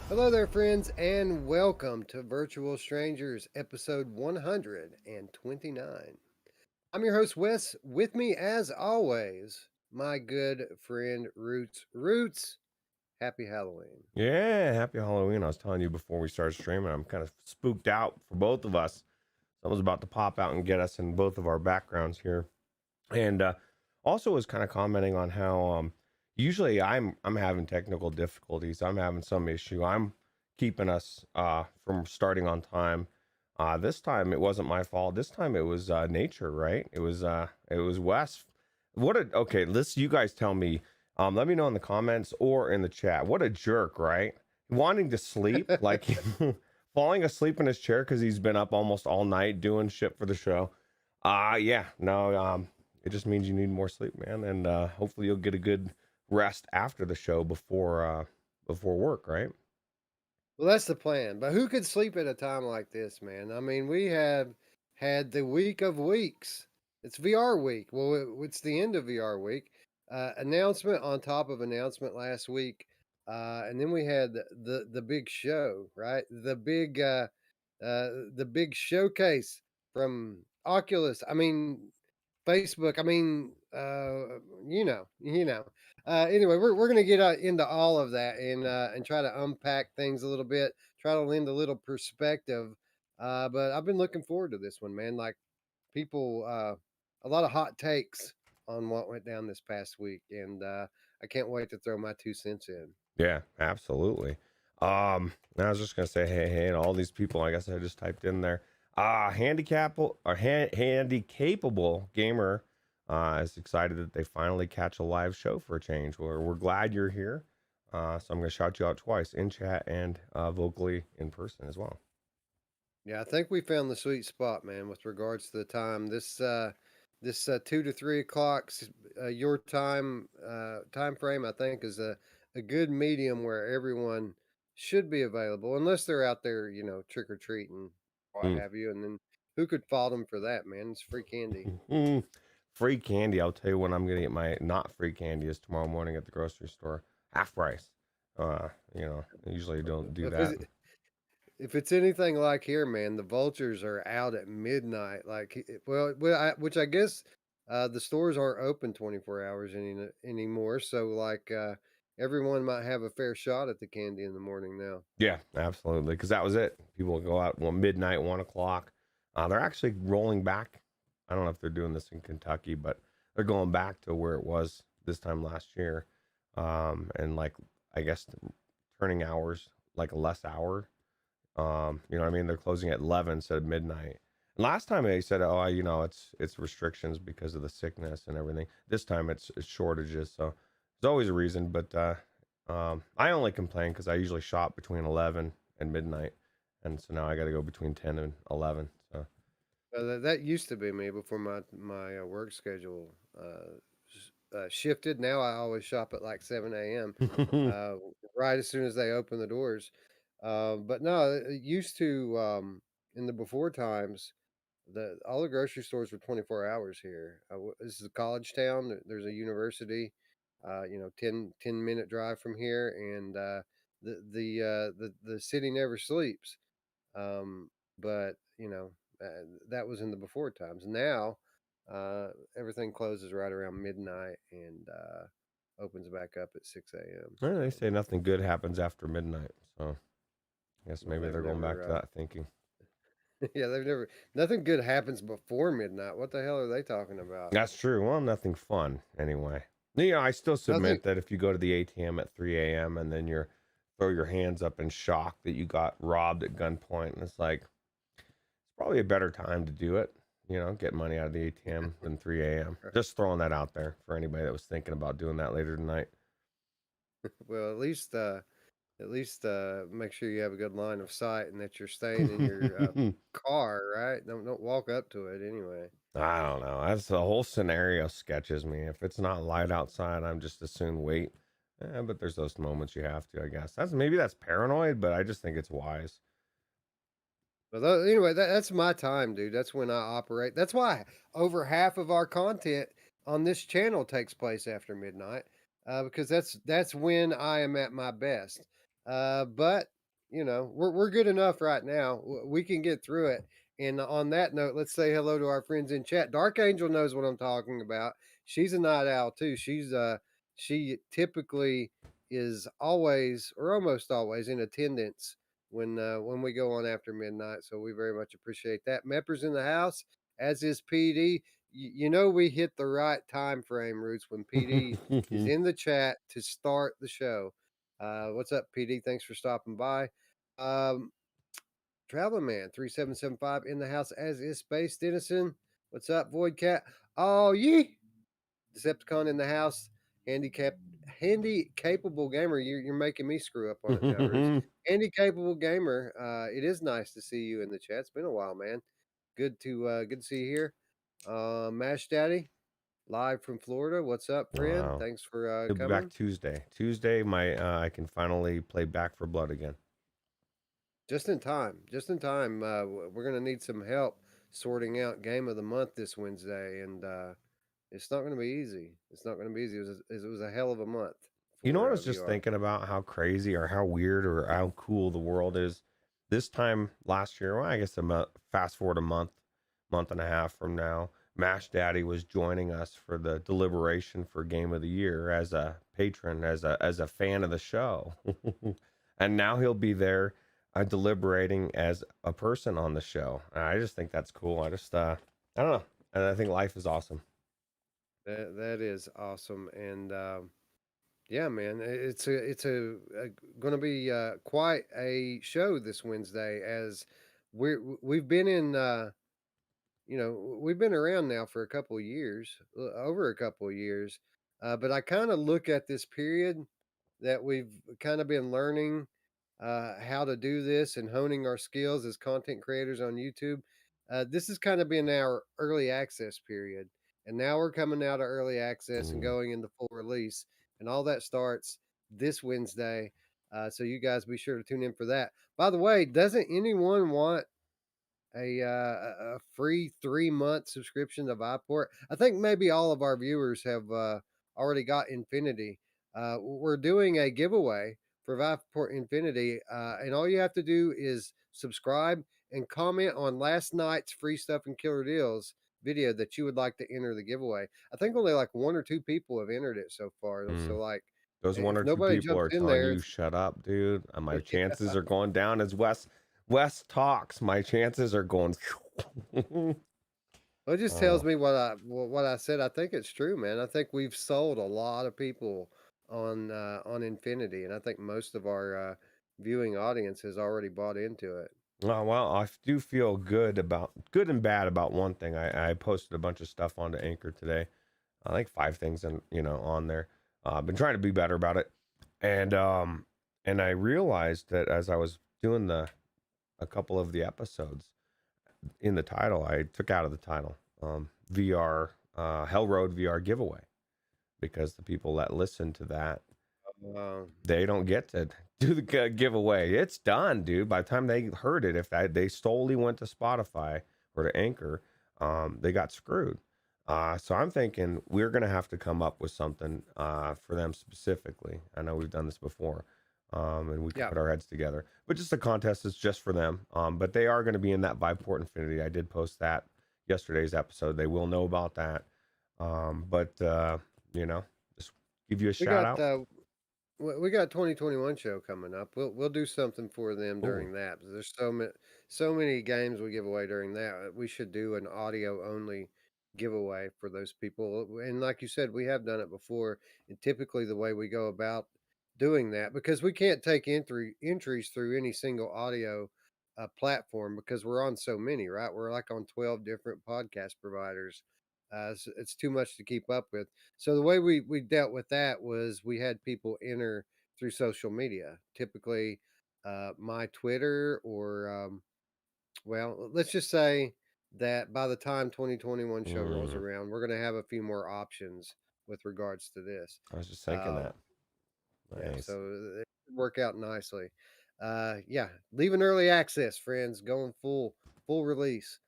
Hello there, friends, and welcome to Virtual Strangers, episode 129. I'm your host, Wes. With me, as always, my good friend, Roots. Roots, happy Halloween. Yeah, happy Halloween. I was telling you before we started streaming, I'm kind of spooked out for both of us. Someone's about to pop out and get us in both of our backgrounds here. And also was kind of commenting on how usually I'm having technical difficulties. I'm having some issue. I'm keeping us from starting on time. This time it wasn't my fault. This time it was nature, right? It was Wes. Okay, let's you guys tell me. Let me know in the comments or in the chat. What a jerk, right? Wanting to sleep, like falling asleep in his chair because he's been up almost all night doing shit for the show. Yeah, no, it just means you need more sleep, man, and hopefully you'll get a good rest after the show before work, right? Well, that's the plan, but who could sleep at a time like this, man? I mean, we have had the week of weeks. It's VR week. Well, it's the end of VR week. Announcement on top of announcement last week. And then we had the big show, right? The big showcase from Oculus. I mean, Facebook. I mean, you know. Anyway, we're gonna get into all of that and try to unpack things a little bit, try to lend a little perspective. But I've been looking forward to this one, man. Like people, a lot of hot takes on what went down this past week, and I can't wait to throw my 2 cents in. Yeah, absolutely. I was just gonna say, hey, and all these people. I guess I just typed in there. Handy capable gamer is excited that they finally catch a live show for a change. We're glad you're here. So I'm gonna shout you out twice in chat and vocally in person as well. Yeah, I think we found the sweet spot, man, with regards to the time. This 2 to 3 o'clock your time frame, I think, is a good medium where everyone should be available, unless they're out there, trick or treating, what Mm. have you. And then who could fault them for that, man? It's free candy. Free candy. I'll tell you when I'm gonna get my not free candy is tomorrow morning at the grocery store, half price. I usually don't do If that. it's, if it's anything like here, man, the vultures are out at midnight. Which I guess the stores aren't open 24 hours anymore. So, everyone might have a fair shot at the candy in the morning now. Yeah, absolutely. Because that was it. People will go out midnight, 1 o'clock. They're actually rolling back. I don't know if they're doing this in Kentucky, but they're going back to where it was this time last year. And like, I guess turning hours like a less hour. You know what I mean? They're closing at 11 instead of midnight. Last time they said, oh, it's restrictions because of the sickness and everything. This time it's shortages. So there's always a reason, but I only complain because I usually shop between 11 and midnight, and so now I got to go between 10 and 11. So That used to be me before my work schedule shifted. Now I always shop at like 7 a.m. Uh, right as soon as they open the doors. But no, it used to in the before times. All the grocery stores were 24 hours here. This is a college town. There's a university, 10 minute drive from here, and the city never sleeps. But that was in the before times. Now, everything closes right around midnight and opens back up at 6 a.m. well, they So say nothing good happens after midnight, so I guess well, maybe they've they're going back to never. that thinking. Yeah, they've never. Nothing good happens before midnight. What the hell are they talking about? That's true. Well, nothing fun anyway. I still Nothing. submit that if you go to the ATM at 3 a.m. and then you're throw your hands up in shock that you got robbed at gunpoint, and it's like it's probably a better time to do it. Get money out of the ATM than 3 a.m. Just throwing that out there for anybody that was thinking about doing that later tonight. Well, at least make sure you have a good line of sight and that you're staying in your car, right? Don't walk up to it anyway. I don't know. That's the whole scenario sketches me. If it's not light outside, I'm just as soon wait. But there's those moments you have to, I guess. That's paranoid, but I just think it's wise. But anyway, that's my time, dude. That's when I operate. That's why over half of our content on this channel takes place after midnight, because that's when I am at my best. But we're good enough right now. We can get through it. And on that note, let's say hello to our friends in chat. Dark Angel knows what I'm talking about. She's a night owl too. She typically is always or almost always in attendance when we go on after midnight. So we very much appreciate that. Mepper's in the house, as is PD. We hit the right time frame, Roots, when PD is in the chat to start the show. What's up, PD? Thanks for stopping by. Um, Traveling Man 3775 in the house, as is Space Denison. What's up, Void Cat? Oh, yee! Decepticon in the house. Handy capable gamer. You're making me screw up on it now, Roots. Handy capable gamer. It is nice to see you in the chat. It's been a while, man. Good to see you here. Mash Daddy, live from Florida. What's up, friend? Wow. Thanks for He'll be back coming. Tuesday. Tuesday, I can finally play Back for Blood again. Just in time. Just in time. We're going to need some help sorting out game of the month this Wednesday, and it's not going to be easy. It's not going to be easy. It was a hell of a month You know what for I was just VR. thinking about? How crazy or how weird or how cool the world is. This time last year, well, I guess fast forward a month and a half from now, Mash Daddy was joining us for the deliberation for Game of the Year as a patron, as a fan of the show, and now he'll be there deliberating as a person on the show. And I just think that's cool. I don't know, and I think life is awesome. That is awesome, and yeah, man, it's going to be quite a show this Wednesday as we've been in. We've been around now for a couple of years, over a couple of years. But I kind of look at this period that we've kind of been learning how to do this and honing our skills as content creators on YouTube. This has kind of been our early access period. And now we're coming out of early access and Mm. going into full release. And all that starts this Wednesday. So you guys be sure to tune in for that. By the way, doesn't anyone want a free 3 month subscription to Viport? I think maybe all of our viewers have already got Infinity. We're doing a giveaway for Viport Infinity, and all you have to do is subscribe and comment on last night's free stuff and killer deals video that you would like to enter the giveaway. I think only like one or two people have entered it so far. So Mm. like, Those one if or two nobody people jumps are in telling there, you, it's shut up, dude. My chances are going down as Wes talks. My chances are going. Well, it just tells Oh, me what I said. I think it's true, man. I think we've sold a lot of people on Infinity, and I think most of our viewing audience has already bought into it. well, I do feel good and bad about one thing. I posted a bunch of stuff onto Anchor today. I like 5 things and on there. I've been trying to be better about it, and I realized that as I was doing a couple of the episodes in the title, I took out of the title VR Hell Road VR giveaway because the people that listen to that, Um, they don't get to do the giveaway. It's done, dude. By the time they heard it, if they solely went to Spotify or to Anchor, they got screwed. So I'm thinking we're gonna have to come up with something for them specifically. I know we've done this before, and we can yeah, put our heads together. But just the contest is just for them. But they are going to be in that Viveport Infinity. I did post that yesterday's episode. They will know about that. But just give you a we shout got out. we got 2021 show coming up. We'll do something for them Ooh. during that. There's so many games we give away during that. We should do an audio only giveaway for those people. And like you said, we have done it before. And typically the way we go about doing that, because we can't take entries through any single audio platform because we're on so many, right? We're like on 12 different podcast providers. It's too much to keep up with. So the way we dealt with that was we had people enter through social media, typically my Twitter or well, let's just say that by the time 2021 show rolls Mm, around, we're going to have a few more options with regards to this. I was just thinking Um, that. yeah, Nice. so it should work out nicely. Yeah, leaving early access, friends, going full release.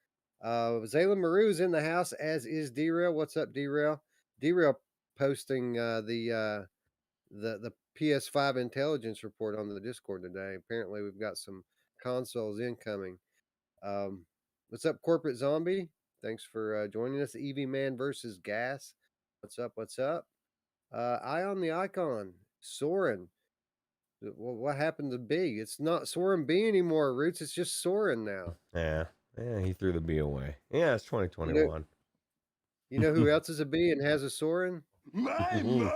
Zayla Maru's in the house, as is Derail. What's up, Derail? Derail posting the PS5 intelligence report on the Discord today. Apparently, we've got some consoles incoming. Um, what's up, Corporate Zombie? Thanks for joining us. EV Man versus Gas. What's up? What's up? Eye on the Icon. Soren. What happened to B? It's not Soren B anymore, Roots. It's just Soren now. Yeah, he threw the B away. Yeah, it's You know, 2021. you know who else is a B and has a Soren? My mom!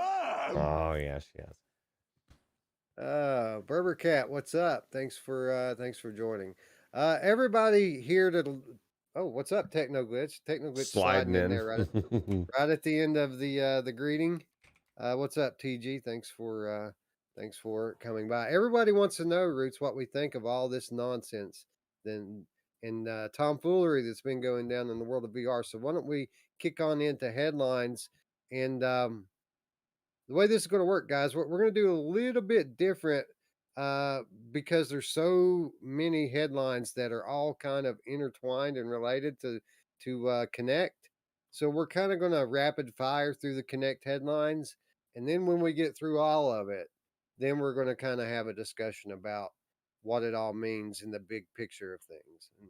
Oh yes, yes. Berber Cat, what's up? Thanks for joining. Everybody here to what's up, Techno Glitch? Techno Glitch sliding in there in. right at the end of the greeting. What's up, TG? Thanks for coming by. Everybody wants to know, Roots, what we think of all this nonsense then and tomfoolery that's been going down in the world of VR. So why don't we kick on into headlines and the way this is going to work, guys, we're going to do a little bit different uh, because there's so many headlines that are all kind of intertwined and related to connect. So we're kind of going to rapid fire through the connect headlines, and then when we get through all of it, then we're going to kind of have a discussion about what it all means in the big picture of things. And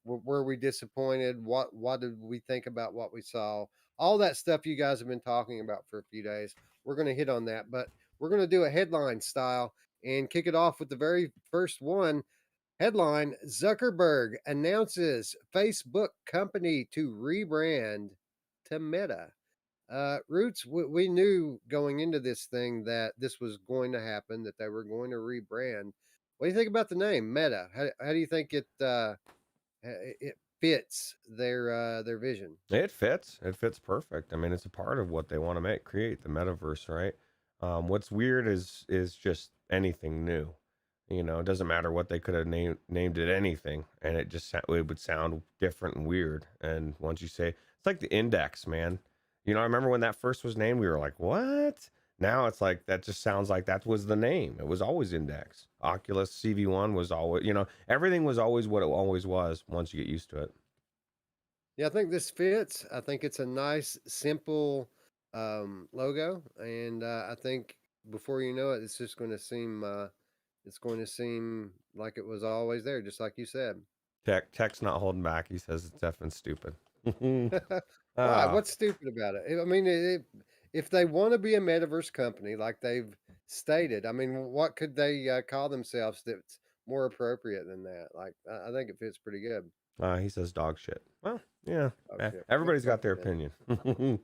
were we disappointed? What did we think about what we saw? All that stuff you guys have been talking about for a few days. We're going to hit on that, but we're going to do a headline style and kick it off with the very first one. Headline: Zuckerberg announces Facebook company to rebrand to Meta. Roots, we knew going into this thing that this was going to happen, that they were going to rebrand. What do you think about the name Meta? How do you think it fits their vision? It fits. It fits perfect. I mean, it's a part of what they want to create the metaverse, right? What's weird is just anything new. You know, it doesn't matter what they could have named it anything, and it would sound different and weird. And once you say it's like the Index, man. You know, I remember when that first was named, we were like, "What?" Now it's like that just sounds like that was the name. It was always Index. Oculus CV1 was always, you know, everything was always what it always was once you get used to it. Yeah, I think this fits. I think it's a nice, simple logo, and I think before you know it, it's just going to seem like it was always there, just like you said. Tech's not holding back. He says it's effing stupid. Why? Ah, What's stupid about it? I mean, if they want to be a metaverse company, like they've stated, I mean, what could they call themselves that's more appropriate than that? Like, I think it fits pretty good. he says dog shit. Well, yeah. Oh shit! Yep, Everybody's got their yeah. opinion.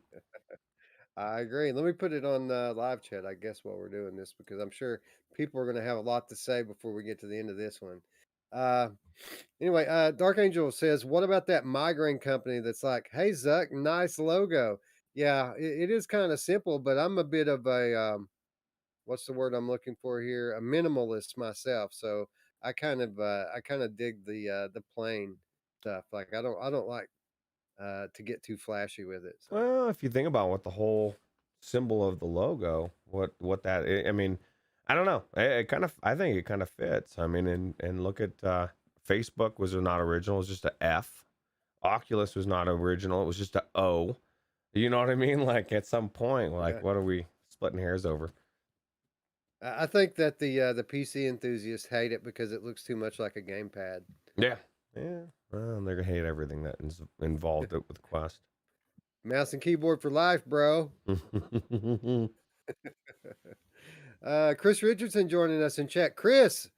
I agree. Let me put it on live chat, I guess, while we're doing this, because I'm sure people are going to have a lot to say before we get to the end of this one. Uh, anyway, Dark Angel says, what about that migraine company that's like, hey, Zuck, nice logo. Yeah, it is kind of simple, but I'm a bit of a, what's the word I'm looking for here? A minimalist myself. So I kind of dig the plain stuff. Like I don't like to get too flashy with it. So. Well, if you think about what the whole symbol of the logo, I mean, I don't know. I think it kind of fits. I mean, and look at Facebook was not original. It was just a F. Oculus was not original. It was just a O. You know what I mean? Like at some point, like Yeah. what are we splitting hairs over? I think that the PC enthusiasts hate it because it looks too much like a gamepad. Yeah. Yeah. Well, they're gonna hate everything that is involved with Quest. Mouse and keyboard for life, bro. Chris Richardson joining us in chat. Chris,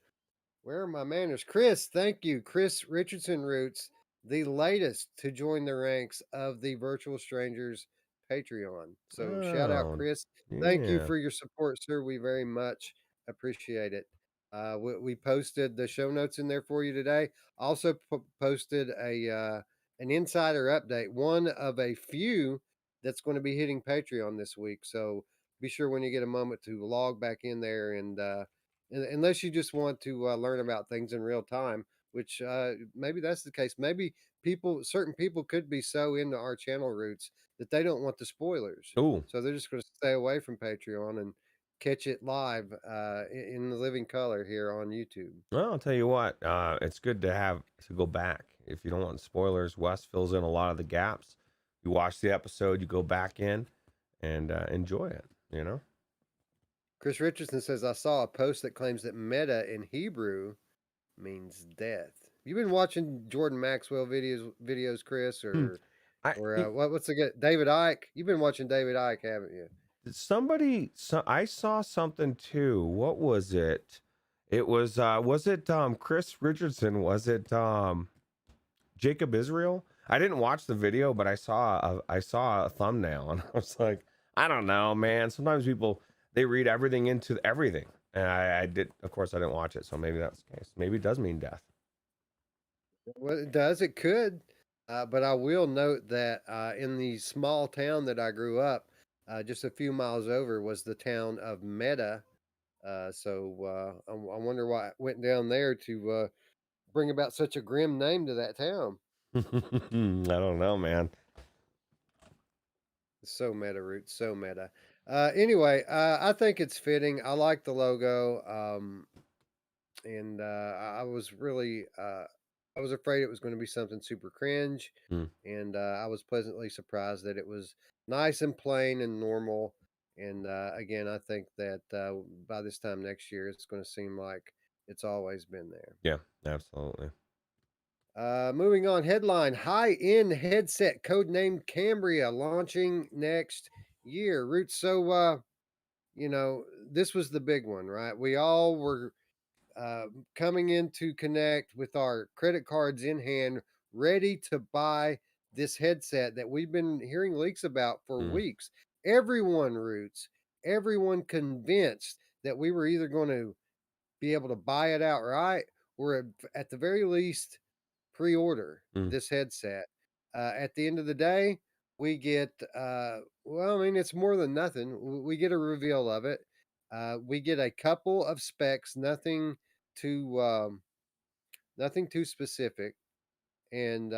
where are my manners? Chris, thank you. Chris Richardson Roots, the latest to join the ranks of the Virtual Strangers Patreon. So shout out, Oh, Chris. Thank you yeah. for your support, sir. We very much appreciate it. We posted the show notes in there for you today. Also posted an insider update, one of a few that's going to be hitting Patreon this week. So be sure when you get a moment to log back in there and unless you just want to learn about things in real time, which maybe that's the case. Maybe certain people could be so into our channel Roots that they don't want the spoilers. Oh, So they're just going to stay away from Patreon and catch it live in the living color here on YouTube. well, I'll tell you what. It's good to go back. If you don't want spoilers, Wes fills in a lot of the gaps. You watch the episode, you go back in and enjoy it. You know. Chris Richardson says, I saw a post that claims that meta in Hebrew means death. You been watching Jordan Maxwell videos, Chris, Hmm. or I what's the good David Icke? You've been watching David Icke, haven't you? somebody I saw something too. What was it? It was it Chris Richardson? Was it Jacob Israel? I didn't watch the video, but I saw a thumbnail and I was like, I don't know, man. Sometimes people they read everything into everything. And I did, of course I didn't watch it, so maybe that's the case. Maybe it does mean death. Well, it does. It could. But I will note that in the small town that I grew up, just a few miles over, was the town of Meta. I wonder why it went down there to bring about such a grim name to that town. I don't know, man. So meta, Roots. So meta. Anyway, I think it's fitting. I like the logo. And I was really I was afraid it was going to be something super cringe, Hmm. and I was pleasantly surprised that it was nice and plain and normal. And again, I think that by this time next year, it's going to seem like it's always been there. Yeah, absolutely. Moving on, headline: high-end headset codenamed Cambria launching next year. Roots. So this was the big one, right? We all were coming in to connect with our credit cards in hand, ready to buy this headset that we've been hearing leaks about for Hmm. weeks. Everyone, Roots, everyone convinced that we were either going to be able to buy it outright or at the very least pre-order Hmm. this headset. At the end of the day, we get well, I mean, it's more than nothing. We get a reveal of it. We get a couple of specs, too nothing too specific, and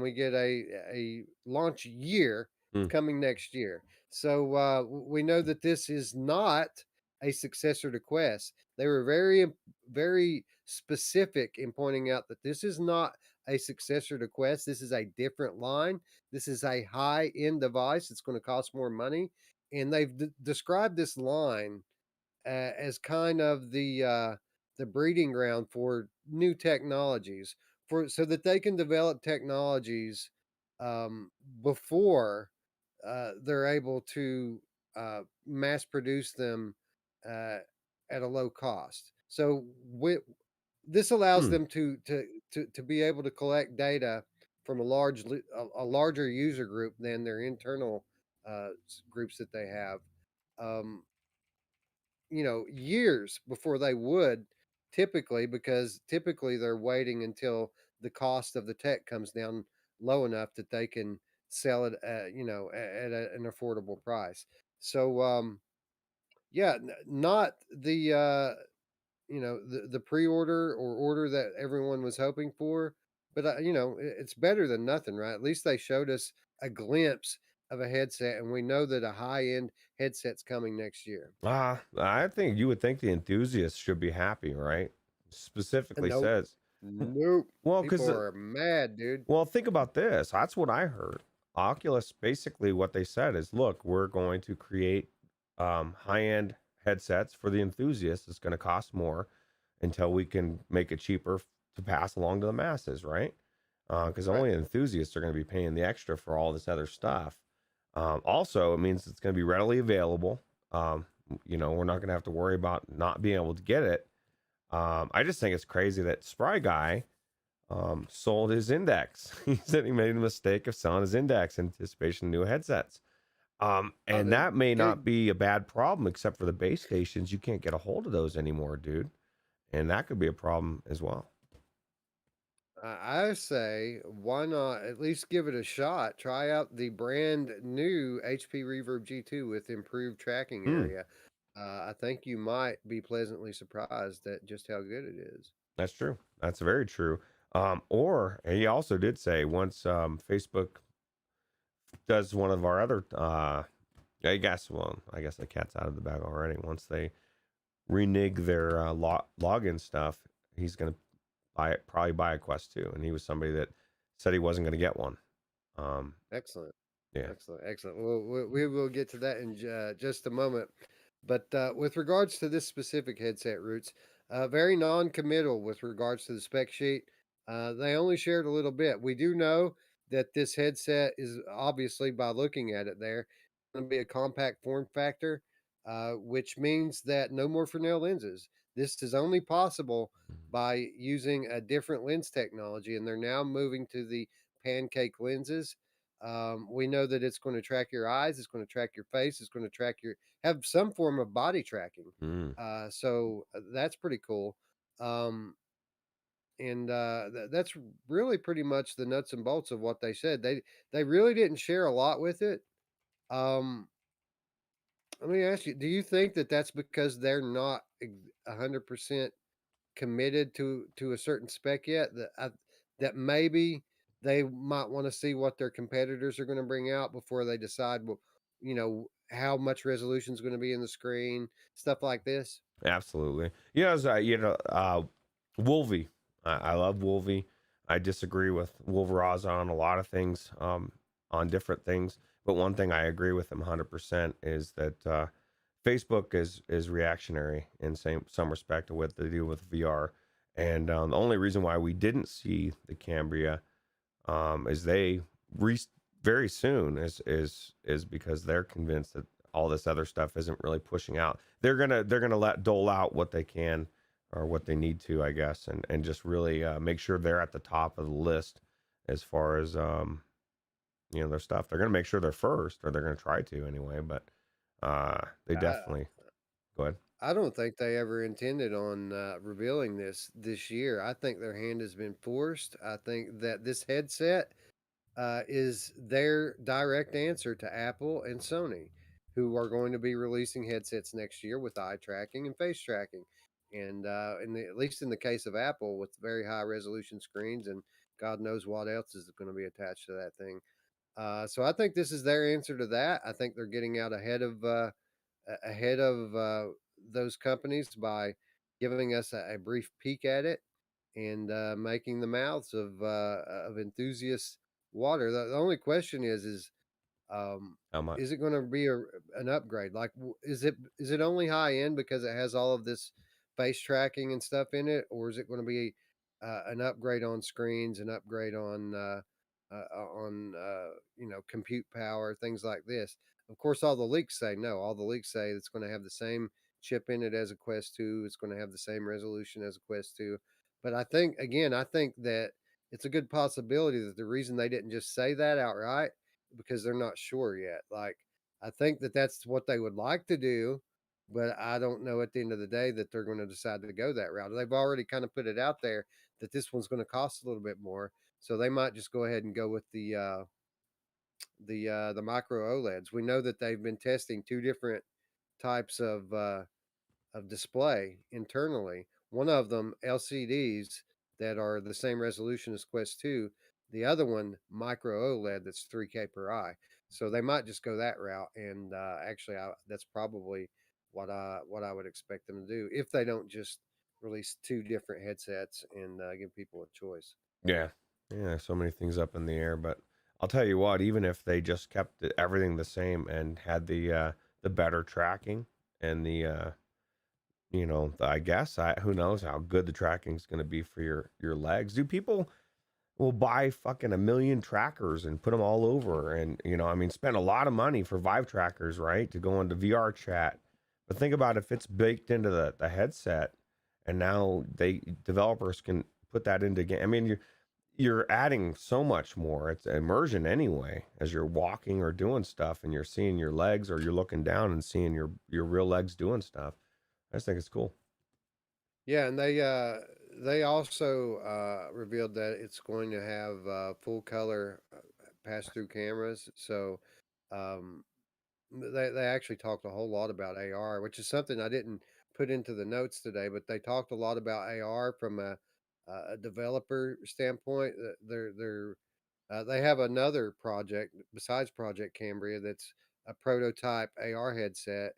we get a launch year Hmm. coming next year. So we know that this is not a successor to Quest. They were very specific in pointing out that this is not a successor to Quest. This is a different line. This is a high end device. It's going to cost more money, and they've described this line as kind of the breeding ground for new technologies, for so that they can develop technologies um, before they're able to mass produce them uh, at a low cost. So this allows Hmm. them to be able to collect data from a larger user group than their internal groups that they have. Um, years before they would typically, because typically they're waiting until the cost of the tech comes down low enough that they can sell it at an affordable price. So yeah, not the pre-order or order that everyone was hoping for, but it's better than nothing, right? At least they showed us a glimpse of a headset, and we know that a high-end headset's coming next year. I think you would think the enthusiasts should be happy, right? Specifically Nope. says, Nope. well, People because are mad, dude. well, think about this. That's what I heard. Oculus basically what they said is, look, we're going to create high-end headsets for the enthusiasts. It's going to cost more until we can make it cheaper to pass along to the masses, right? Because Right. only enthusiasts are going to be paying the extra for all this other stuff. Also, it means it's going to be readily available. We're not going to have to worry about not being able to get it. I just think it's crazy that Spry Guy sold his index. He said he made a mistake of selling his index in anticipation of new headsets. Oh, And the that may get not be a bad problem, except for the base stations. You can't get a hold of those anymore, dude. And that could be a problem as well. I say, why not at least give it a shot? Try out the brand new HP Reverb G2 with improved tracking Hmm, area. I think you might be pleasantly surprised at just how good it is. that's true. That's very true. Or he also did say once Facebook does one of our other, I guess the cat's out of the bag already. Once they renege their login stuff, he's going to probably buy a Quest 2. And he was somebody that said he wasn't going to get one. Um, Excellent. yeah. Excellent. Excellent. Well, we will get to that in just a moment. But with regards to this specific headset, Roots, very non-committal with regards to the spec sheet. They only shared a little bit. We do know that this headset is obviously, by looking at it, there going to be a compact form factor, which means that no more Fresnel lenses. This is only possible by using a different lens technology, and they're now moving to the pancake lenses. We know that it's going to track your eyes, it's going to track your face, it's going to track your have some form of body tracking. Mm, So that's pretty cool. Um, and that's really pretty much the nuts and bolts of what they said. They really didn't share a lot with it. Um, Let me ask you: do you think that that's because they're not 100% committed to a certain spec yet? That maybe they might want to see what their competitors are going to bring out before they decide, well, how much resolution is going to be in the screen, stuff like this. absolutely. Yeah, as Wolvie. I love Wolvie. I disagree with Wolveraza on a lot of things, on different things. But one thing I agree with him 100% is that Facebook is reactionary in some respect to what they do with VR. And the only reason why we didn't see the Cambria is they re- very soon is because they're convinced that all this other stuff isn't really pushing out. They're gonna let dole out what they can or what they need to, I guess, and just really make sure they're at the top of the list as far as their stuff. They're gonna make sure they're first, or they're gonna try to anyway. But they I definitely go ahead. I don't think they ever intended on revealing this year. I think their hand has been forced. I think that this headset is their direct answer to Apple and Sony, who are going to be releasing headsets next year with eye tracking and face tracking, and at least in the case of Apple, with very high resolution screens and God knows what else is going to be attached to that thing. So I think this is their answer to that. I think they're getting out ahead of those companies by giving us a brief peek at it and making the mouths of enthusiasts water. The only question um, How much? is it going to be an upgrade? Like, is it only high end because it has all of this face tracking and stuff in it, or is it going to be an upgrade on screens, an upgrade on compute power, things like this? Of course, all the leaks say no. All the leaks say it's going to have the same chip in it as a Quest 2. It's going to have the same resolution as a Quest 2. But I think that it's a good possibility that the reason they didn't just say that outright because they're not sure yet. Like, I think that that's what they would like to do, but I don't know at the end of the day that they're going to decide to go that route. They've already kind of put it out there that this one's going to cost a little bit more, so they might just go ahead and go with the micro OLEDs. We know that they've been testing two different types of display internally. One of them LCDs that are the same resolution as Quest 2. The other one micro OLED that's 3K per eye. So they might just go that route. And actually, that's probably what I would expect them to do if they don't just release two different headsets and give people a choice. Yeah, yeah. So many things up in the air, but I'll tell you what. Even if they just kept everything the same and had the better tracking and I guess who knows how good the tracking is going to be for your legs. Do people will buy fucking a million trackers and put them all over, and I mean, spend a lot of money for Vive trackers, right, to go into VR chat. But think about if it's baked into the headset, and now developers can put that into game. I mean, you're adding so much more. It's immersion anyway, as you're walking or doing stuff, and you're seeing your legs, or you're looking down and seeing your real legs doing stuff. I just think it's cool. Yeah, and they also revealed that it's going to have full color pass through cameras. So um, they actually talked a whole lot about AR, which is something I didn't put into the notes today. But they talked a lot about AR from a developer standpoint. They have another project besides Project Cambria that's a prototype AR headset,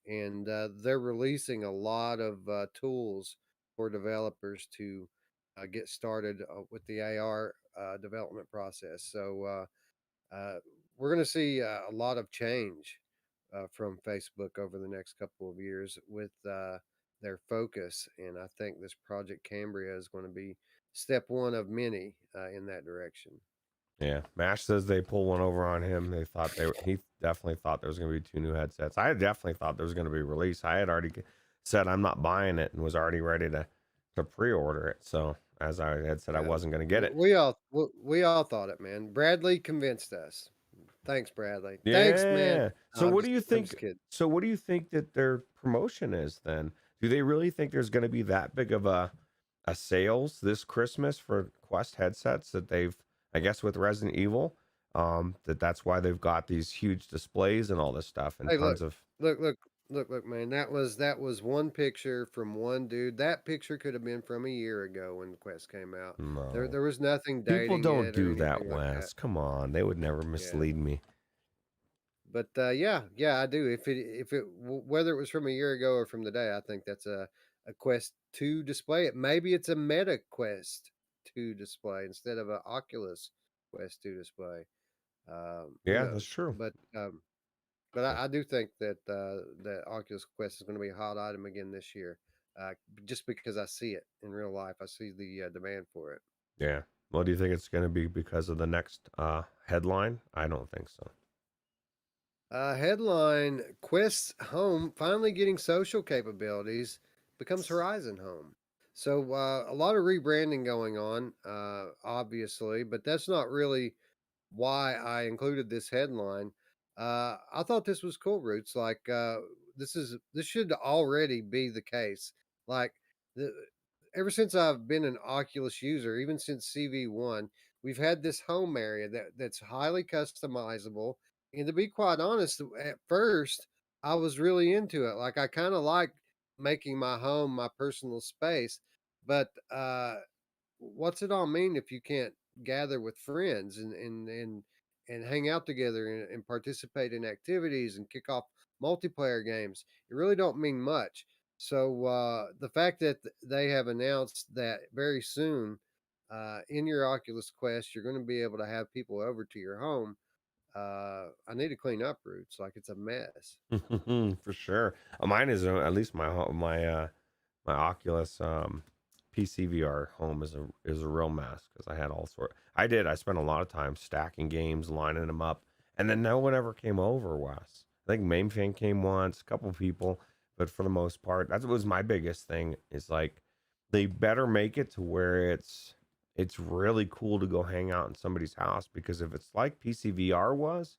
and they're releasing a lot of tools for developers to get started with the AR development process. So uh, we're going to see a lot of change from Facebook over the next couple of years with their focus. And I think this Project Cambria is going to be step one of many in that direction. Yeah, Mash says they pull one over on him. He definitely thought there was going to be two new headsets. I definitely thought there was going to be a release. I had already said I'm not buying it and was already ready to pre-order it. So as I had said, I Yeah, wasn't going to get it. we all thought it, man. Bradley convinced us. Thanks, Bradley. Thanks, man. Yeah. No, So what do you I'm think? just kidding. So what do you think that their promotion is then? Do they really think there's going to be that big of a sales this Christmas for Quest headsets that they've, I guess, with Resident Evil, that's why they've got these huge displays and all this stuff and Hey, tons of look, look, look, man. That was one picture from one dude. That picture could have been from a year ago when the Quest came out. no. There was nothing People dating don't it or do that, anything like that. Wes. Come on, they would never Yeah. mislead me. But yeah, I do. Whether it was from a year ago or from the day, I think that's a Quest 2 display. Maybe it's a Meta Quest 2 display instead of an Oculus Quest 2 display. Who Yeah, that's knows? true. But I do think that that Oculus Quest is going to be a hot item again this year, just because I see it in real life. I see the demand for it. Yeah. Well, do you think it's going to be because of the next headline? I don't think so. Headline: Quest Home finally getting social capabilities becomes Horizon Home. So a lot of rebranding going on, obviously, but that's not really why I included this headline. I thought this was cool, Roots. Like this should already be the case. Like the, ever since I've been an Oculus user, even since CV1, we've had this home area that's highly customizable. And to be quite honest, at first I was really into it. Like I kind of like making my home my personal space, but what's it all mean if you can't gather with friends and hang out together and participate in activities and kick off multiplayer games? It really don't mean much. So the fact that they have announced that very soon in your Oculus Quest you're going to be able to have people over to your home. I need to clean up, Roots. Like it's a mess. For sure. Mine is at least my Oculus PCVR home is a real mess because I had all sort. I spent a lot of time stacking games, lining them up, and then no one ever came over. Wes, I think Mainfan came once, a couple people, but for the most part, that was my biggest thing. Is like they better make it to where it's really cool to go hang out in somebody's house because if it's like PCVR was,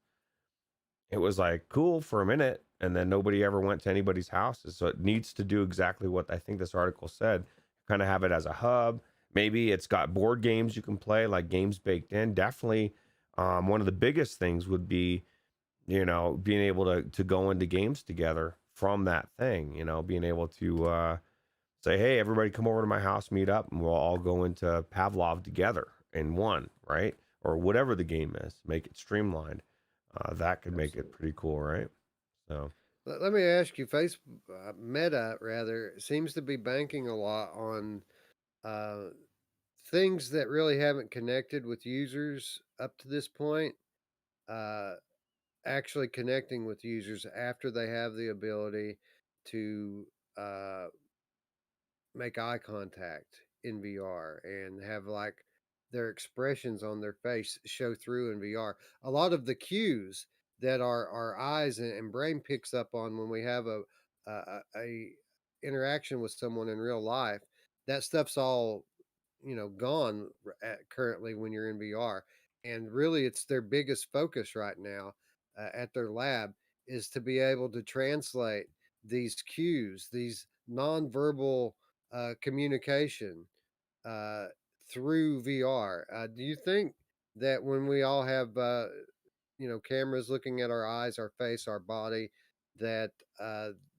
it was like cool for a minute and then nobody ever went to anybody's houses. So it needs to do exactly what I think this article said, kind of have it as a hub. Maybe it's got board games you can play, like games baked in. Definitely one of the biggest things would be, being able to go into games together from that thing, being able to say, hey, everybody come over to my house, meet up, and we'll all go into Pavlov together in one, right? Or whatever the game is, make it streamlined. That could make it Absolutely. pretty cool, right? So, Let me ask you, Meta rather seems to be banking a lot on uh, things that really haven't connected with users up to this point. Uh, Actually connecting with users after they have the ability to uh, make eye contact in VR and have like their expressions on their face show through in VR. A lot of the cues that our eyes and brain picks up on when we have a interaction with someone in real life, that stuff's all gone currently when you're in VR. And really, it's their biggest focus right now at their lab is to be able to translate these cues, these nonverbal communication uh, through VR. Do you think that when we all have cameras looking at our eyes, our face, our body, that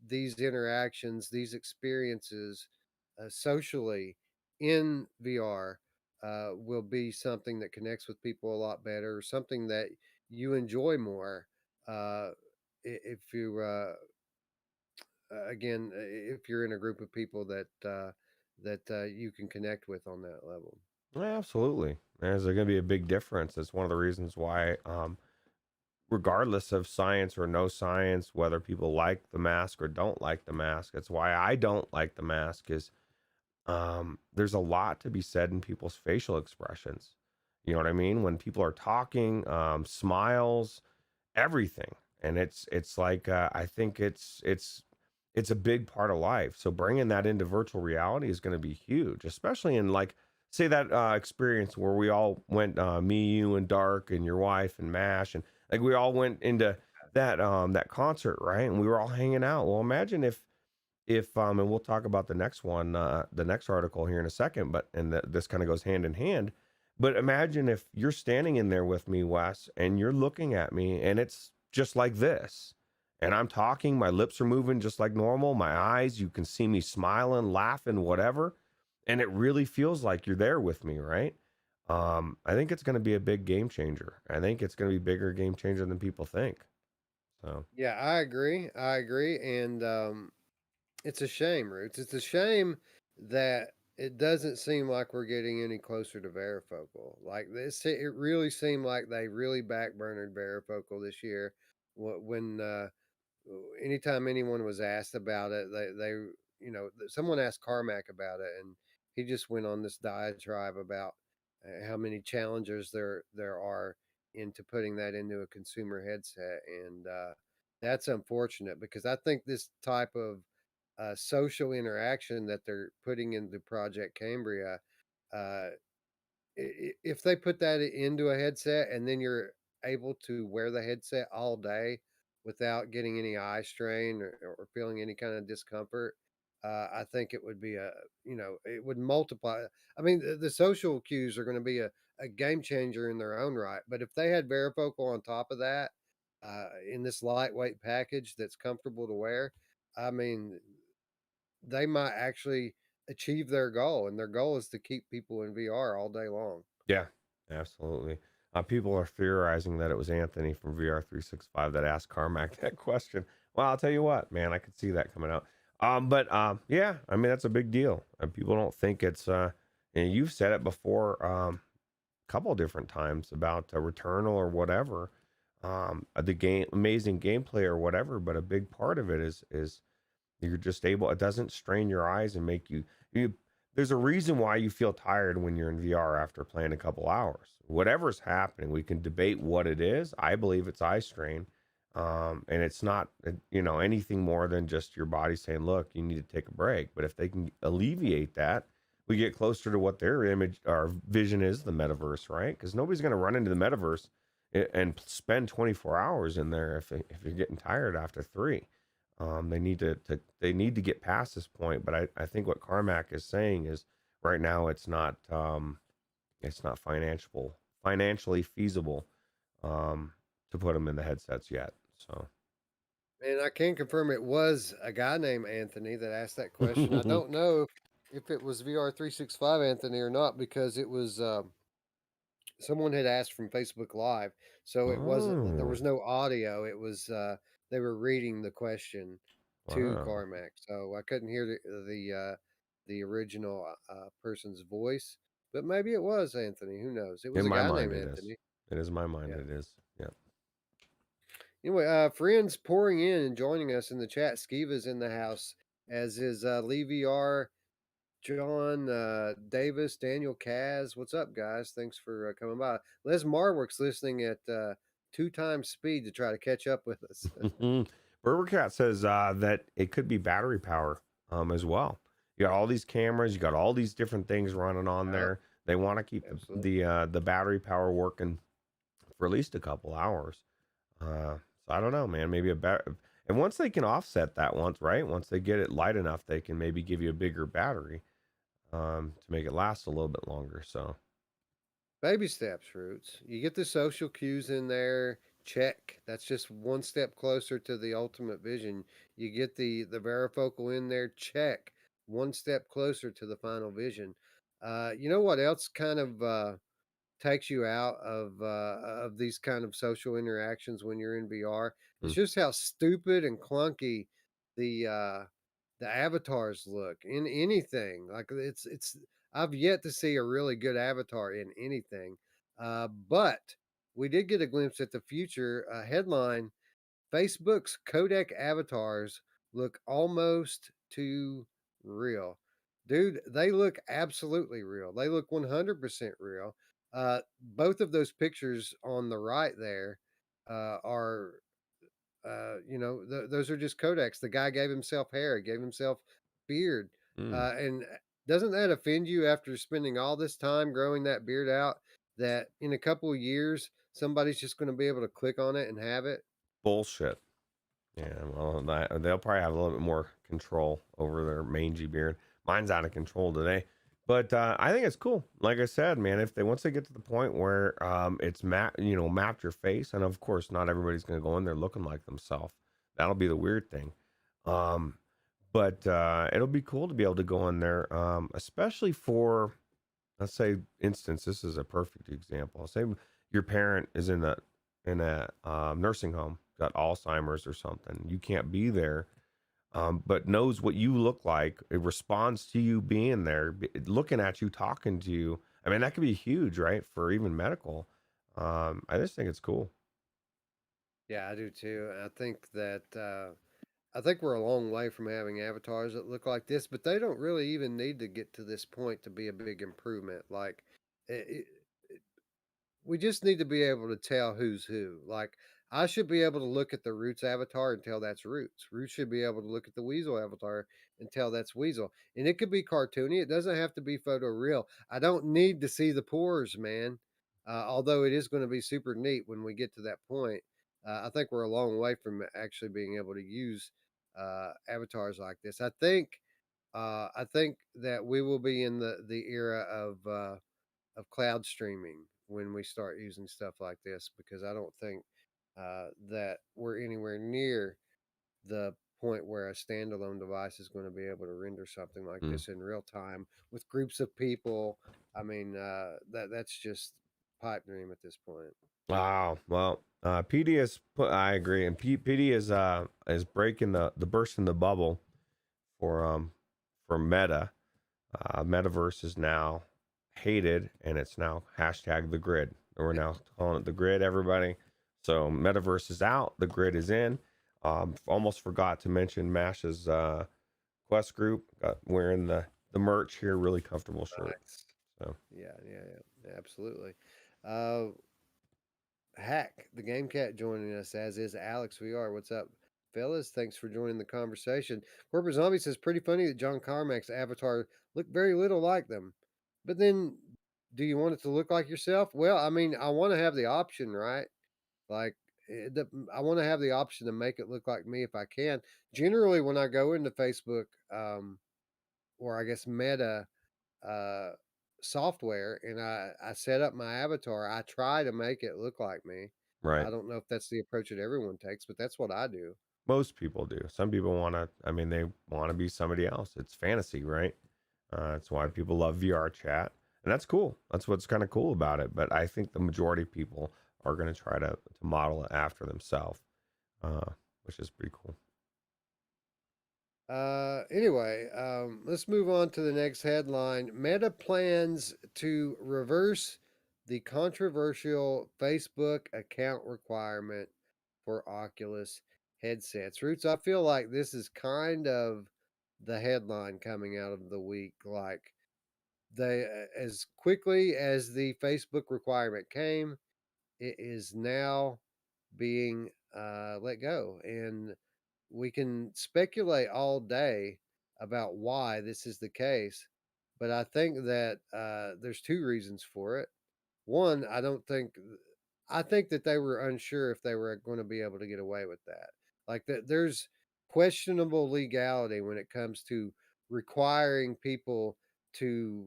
these interactions, these experiences socially in VR will be something that connects with people a lot better, or something that you enjoy more if you again if you're in a group of people that you can connect with on that level. yeah, absolutely. There's going to be a big difference. That's one of the reasons why. regardless of science or no science, whether people like the mask or don't like the mask. That's why I don't like the mask. Is there's a lot to be said in people's facial expressions. You know what I mean? When people are talking, smiles, everything, and it's like I think it's a big part of life. So bringing that into virtual reality is going to be huge, especially in like say that experience where we all went, me, you, and Dark, and your wife, and Mash, and like we all went into that concert, right? And we were all hanging out. Well, imagine if and we'll talk about the next one, the next article here in a second, but this kind of goes hand in hand. But imagine if you're standing in there with me, Wes, and you're looking at me, and it's just like this, and I'm talking, my lips are moving just like normal, my eyes, you can see me smiling, laughing, whatever, and it really feels like you're there with me, right? I think it's going to be a big game changer. I think it's going to be a bigger game changer than people think. So Yeah, I agree. I agree, and it's a shame, Roots. It's a shame that it doesn't seem like we're getting any closer to varifocal. Like this, it really seemed like they really backburnered varifocal this year. When anytime anyone was asked about it, they someone asked Carmack about it, and he just went on this diatribe about how many challenges there are into putting that into a consumer headset, and that's unfortunate because I think this type of social interaction that they're putting into Project Cambria, uh, if they put that into a headset and then you're able to wear the headset all day without getting any eye strain or feeling any kind of discomfort, I think it would be it would multiply. I mean, the social cues are going to be a game changer in their own right. But if they had varifocal on top of that, in this lightweight package that's comfortable to wear, I mean, they might actually achieve their goal. And their goal is to keep people in VR all day long. yeah, absolutely. People are theorizing that it was Anthony from VR 365 that asked Carmack that question. Well, I'll tell you what, man, I could see that coming out. But yeah, I mean that's a big deal. People don't think it's and you've said it before, a couple of different times about Returnal or whatever, the game, amazing gameplay or whatever. But a big part of it is you're just able, it doesn't strain your eyes and make you there's a reason why you feel tired when you're in VR after playing a couple hours. Whatever's happening, we can debate what it is. I believe it's eye strain. And it's not, anything more than just your body saying, look, you need to take a break. But if they can alleviate that, we get closer to what their image or vision is, the metaverse, right? Because nobody's going to run into the metaverse and spend 24 hours in there if you're getting tired after three. They need to get past this point, but I think what Carmack is saying is right now it's not financially feasible to put them in the headsets yet. So And I can confirm it was a guy named Anthony that asked that question. I don't know if it was VR 365 Anthony or not because it was someone had asked from Facebook Live. So it wasn't, there oh was no audio. It was, they were reading the question to wow, Carmack. So I couldn't hear the original person's voice, but maybe it was Anthony. Who knows? It was in a my guy mind named it is. Anthony. It is my mind. Yeah. It is. Yeah. Anyway, friends pouring in and joining us in the chat. Skiva's in the house, as is Lee VR, John Davis, Daniel Kaz. What's up, guys? Thanks for coming by. Les Marwork's listening at 2 times speed to try to catch up with us. Berber Cat says that it could be battery power as well. You got all these cameras, you got all these different things running on Yep, there. They want to keep absolutely. the battery power working for at least a couple hours. So I don't know, man. Maybe a better, and once they can offset that once, right? Once they get it light enough, they can maybe give you a bigger battery to make it last a little bit longer. So Baby steps, Roots. You get the social cues in there. Check. That's just one step closer to the ultimate vision. You get the varifocal in there. Check. One step closer to the final vision. You know what else kind of takes you out of these kind of social interactions when you're in VR? It's mm, just how stupid and clunky the uh, the avatars look in anything. Like I've yet to see a really good avatar in anything. But we did get a glimpse at the future. Headline: Facebook's codec avatars look almost too real. Dude, they look absolutely real. They look 100% real. Both of those pictures on the right there are, those are just codecs. The guy gave himself hair, gave himself beard. Mm, And doesn't that offend you after spending all this time growing that beard out that in a couple of years, somebody's just going to be able to click on it and have it? bullshit. Yeah, well, they'll probably have a little bit more control over their mangy beard. Mine's out of control today, but I think it's cool. Like I said, man, if they once they get to the point where it's mapped your face, and of course, not everybody's going to go in there looking like themselves. That'll be the weird thing. Um, but it'll be cool to be able to go in there, especially for, let's say, instance. This is a perfect example. Say your parent is in a nursing home, got Alzheimer's or something. You can't be there, but knows what you look like. It responds to you being there, looking at you, talking to you. I mean, that could be huge, right? For even medical. I just think it's cool. Yeah, I do too. I think we're a long way from having avatars that look like this, but they don't really even need to get to this point to be a big improvement. Like, it, we just need to be able to tell who's who. Like, I should be able to look at the Roots avatar and tell that's Roots. Roots should be able to look at the Weasel avatar and tell that's Weasel. And it could be cartoony. It doesn't have to be photo real. I don't need to see the pores, man. Although it is going to be super neat when we get to that point. I think we're a long way from actually being able to use avatars like this. I think that we will be in the era of cloud streaming when we start using stuff like this, because I don't think that we're anywhere near the point where a standalone device is going to be able to render something like Mm. this in real time with groups of people. I mean, that's just pipe dream at this point. Wow. Well, PD is put. I agree, and PD is breaking the bursting the bubble for Meta. Metaverse is now hated, and it's now hashtag the grid. We're now calling it the grid, everybody. So Metaverse is out, the grid is in. Almost forgot to mention Mash's Quest group. Got wearing the merch here, really comfortable shirt. Nice. So Yeah, absolutely. Uh, Hack, the Game Cat, joining us, as is Alex VR. What's up, fellas? Thanks for joining the conversation. Corporate Zombie says, pretty funny that John Carmack's avatar looked very little like them. But then, do you want it to look like yourself? Well, I mean, I want to have the option, right? Like, I want to have the option to make it look like me if I can. Generally, when I go into Facebook, or I guess Meta, uh, software, and I set up my avatar, I try to make it look like me. right. I don't know if that's the approach that everyone takes, but that's what I do. Most people do. Some people want to. I mean, they want to be somebody else. It's fantasy, right? That's why people love VR chat, and that's cool. That's what's kind of cool about it. But I think the majority of people are going to try to model it after themselves, which is pretty cool. Anyway, let's move on to the next headline. Meta plans to reverse the controversial Facebook account requirement for Oculus headsets. Roots, I feel like this is kind of the headline coming out of the week. Like, they, as quickly as the Facebook requirement came, it is now being let go. And we can speculate all day about why this is the case, but I think that there's two reasons for it. One, I think that they were unsure if they were going to be able to get away with that. Like that, there's questionable legality when it comes to requiring people to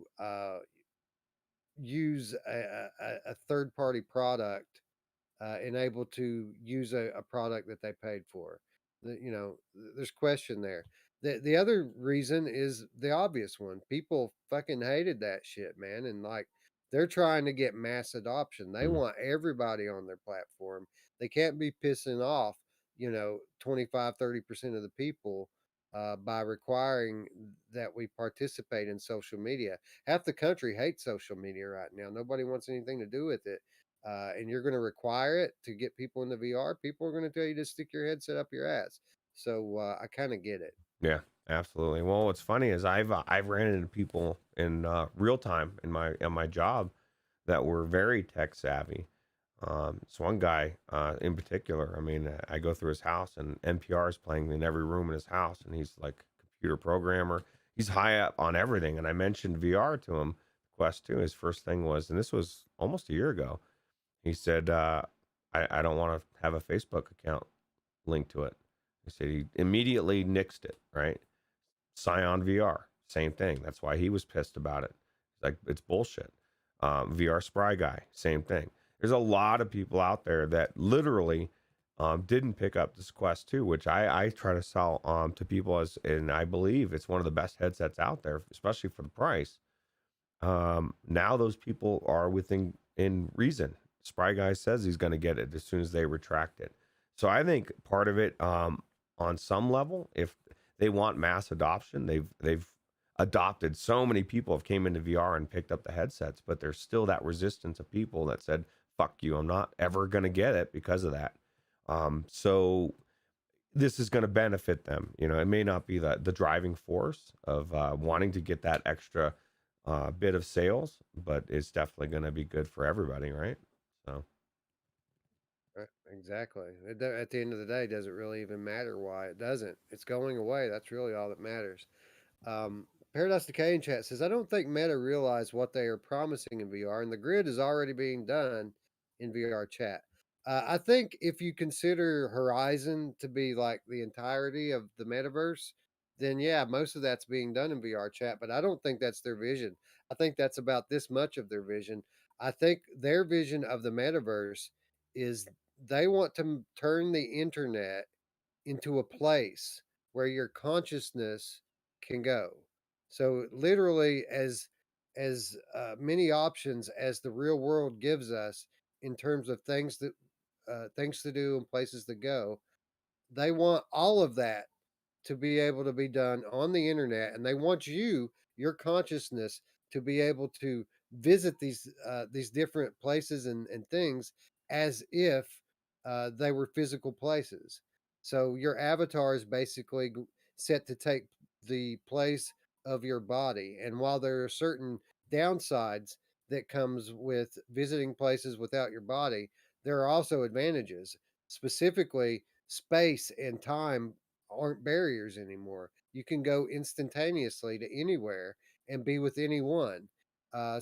use a third party product and able to use a product that they paid for. There's question there. The other reason is the obvious one. People fucking hated that shit, man, and like they're trying to get mass adoption. They Mm. want everybody on their platform. They can't be pissing off, 25-30% of the people by requiring that we participate in social media. Half the country hates social media right now. Nobody wants anything to do with it. and you're going to require it to get people into VR, people are going to tell you to stick your headset up your ass. So I kind of get it. Yeah, absolutely. Well, what's funny is I've ran into people in real time in my job that were very tech savvy. This one guy in particular, I mean, I go through his house and NPR is playing in every room in his house, and he's like a computer programmer. He's high up on everything. And I mentioned VR to him, Quest 2. His first thing was, and this was almost a year ago, he said, I don't want to have a Facebook account linked to it. He said he immediately nixed it, right? Scion VR, same thing. That's why he was pissed about it. Like, it's bullshit. VR Spry Guy, same thing. There's a lot of people out there that literally didn't pick up this Quest 2, which I try to sell to people as, and I believe it's one of the best headsets out there, especially for the price. Now those people are within in reason. Spry Guy says he's going to get it as soon as they retract it. So I think part of it, on some level, if they want mass adoption, they've adopted so many people have came into VR and picked up the headsets, but there's still that resistance of people that said, "Fuck you, I'm not ever going to get it because of that." So this is going to benefit them. You know, it may not be the driving force of wanting to get that extra bit of sales, but it's definitely going to be good for everybody, right? So Right, exactly. At the end of the day, does it really even matter why it doesn't? It's going away. That's really all that matters. Paradise Decay in chat says, I don't think Meta realized what they are promising in VR, and the grid is already being done in VR chat. I think if you consider Horizon to be like the entirety of the metaverse, then yeah, most of that's being done in VR chat, but I don't think that's their vision. I think that's about this much of their vision. I think their vision of the metaverse is they want to turn the internet into a place where your consciousness can go. So literally, as many options as the real world gives us in terms of things to do and places to go, they want all of that to be able to be done on the internet, and they want your consciousness, to be able to visit these different places and things as if they were physical places. So your avatar is basically set to take the place of your body, and while there are certain downsides that comes with visiting places without your body, there are also advantages. Specifically, space and time aren't barriers anymore. You can go instantaneously to anywhere and be with anyone. I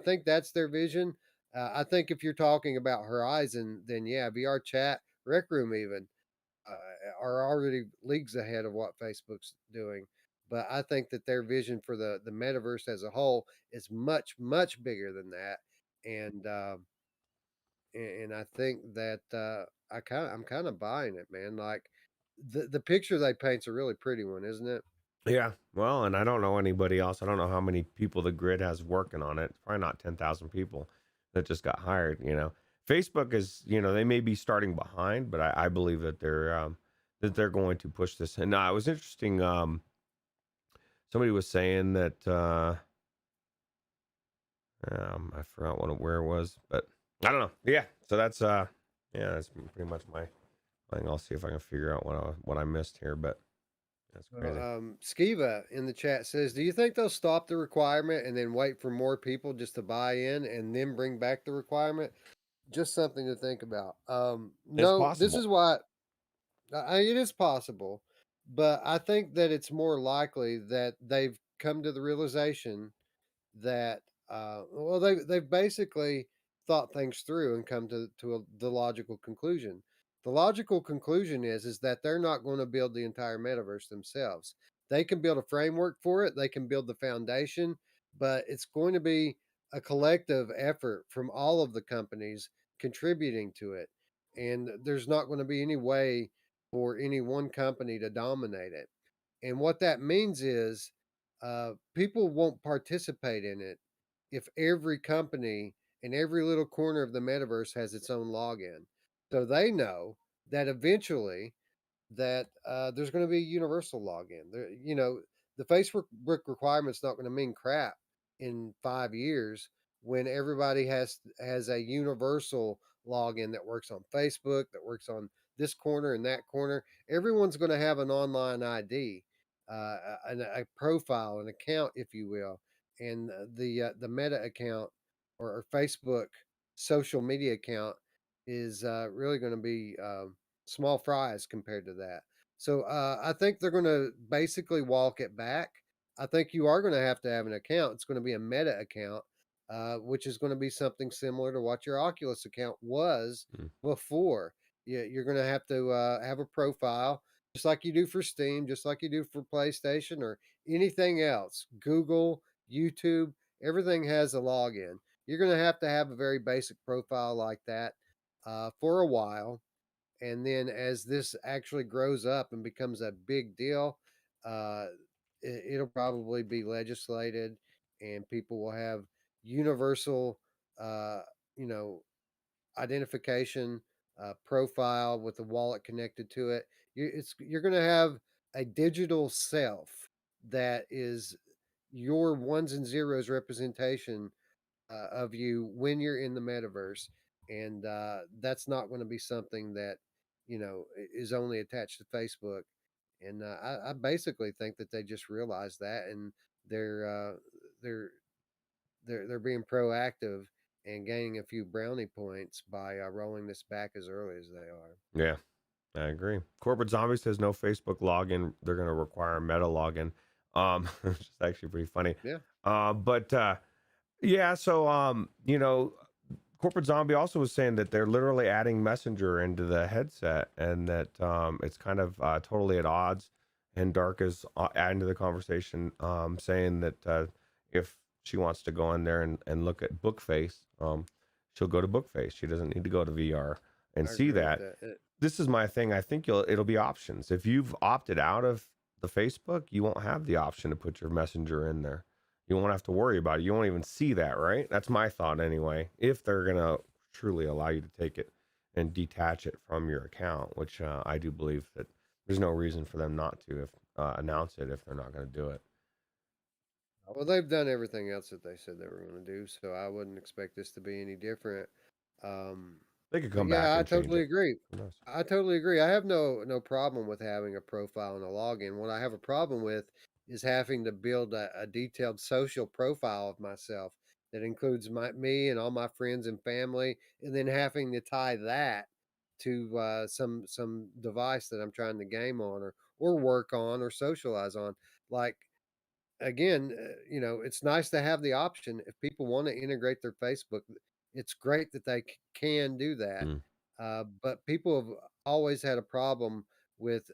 think that's their vision. I think if you're talking about Horizon, then yeah, VR chat, Rec Room even are already leagues ahead of what Facebook's doing. But I think that their vision for the metaverse as a whole is much much bigger than that, and and I think that I'm kind of buying it, man. Like the picture they paint's a really pretty one, isn't it? yeah, well, and I don't know anybody else. I don't know how many people the grid has working on it. It's probably not 10,000 people that just got hired. You know, Facebook is, you know, they may be starting behind, but I believe that they're going to push this. And it was interesting. Somebody was saying that I forgot where it was, but I don't know. Yeah, so that's pretty much my thing. I'll see if I can figure out what I missed here, but that's Well, crazy. Skiva in the chat says, "Do you think they'll stop the requirement and then wait for more people just to buy in and then bring back the requirement?" Just something to think about. It's No, this possible. is why it is possible, but I think that it's more likely that they've come to the realization that well they've basically thought things through and come the logical conclusion. The logical conclusion is that they're not going to build the entire metaverse themselves. They can build a framework for it, they can build the foundation, but it's going to be a collective effort from all of the companies contributing to it, and there's not going to be any way for any one company to dominate it. And what that means is people won't participate in it if every company in every little corner of the metaverse has its own login. So they know that eventually that there's going to be a universal login. There, the Facebook requirement's not going to mean crap in 5 years when everybody has a universal login that works on Facebook, that works on this corner and that corner. Everyone's going to have an online ID, a profile, an account, if you will, and the Meta account or Facebook social media account is really going to be small fries compared to that. So I think they're going to basically walk it back. I think you are going to have an account. It's going to be a Meta account, which is going to be something similar to what your Oculus account was Mm. before. You're going to have a profile, just like you do for Steam, just like you do for PlayStation or anything else. Google, YouTube, everything has a login. You're going to have a very basic profile like that for a while. And then as this actually grows up and becomes a big deal, uh, it'll probably be legislated, and people will have universal, uh, you know, identification profile with the wallet connected to it. You're going to have a digital self that is your ones and zeros representation of you when you're in the metaverse, and that's not going to be something that is only attached to Facebook. And I basically think that they just realized that, and they're uh, they're they're being proactive and gaining a few brownie points by rolling this back as early as they are. Yeah, I agree. Corporate Zombie says no Facebook login. They're going to require a Meta login. Which is actually pretty funny. Yeah, But yeah, so Corporate Zombie also was saying that they're literally adding Messenger into the headset, and that it's kind of totally at odds. And Dark is adding to the conversation, saying that if she wants to go in there and look at Bookface, she'll go to Bookface. She doesn't need to go to VR and I see agree with that. that. This is my thing. I think it'll be options. If you've opted out of the Facebook, you won't have the option to put your Messenger in there. You won't have to worry about it. You won't even see that, right? That's my thought anyway. If they're gonna truly allow you to take it and detach it from your account, which I do believe that there's no reason for them not to if announce it if they're not going to do it. Well, they've done everything else that they said they were going to do, so I wouldn't expect this to be any different. Um, They could but come back yeah, I and change totally it. agree. Who knows? I totally agree. I have no problem with having a profile and a login. What I have a problem with is having to build a detailed social profile of myself that includes me and all my friends and family, and then having to tie that to some device that I'm trying to game on or work on or socialize on. Like again, it's nice to have the option if people want to integrate their Facebook. It's great that they can do that, Mm. but people have always had a problem with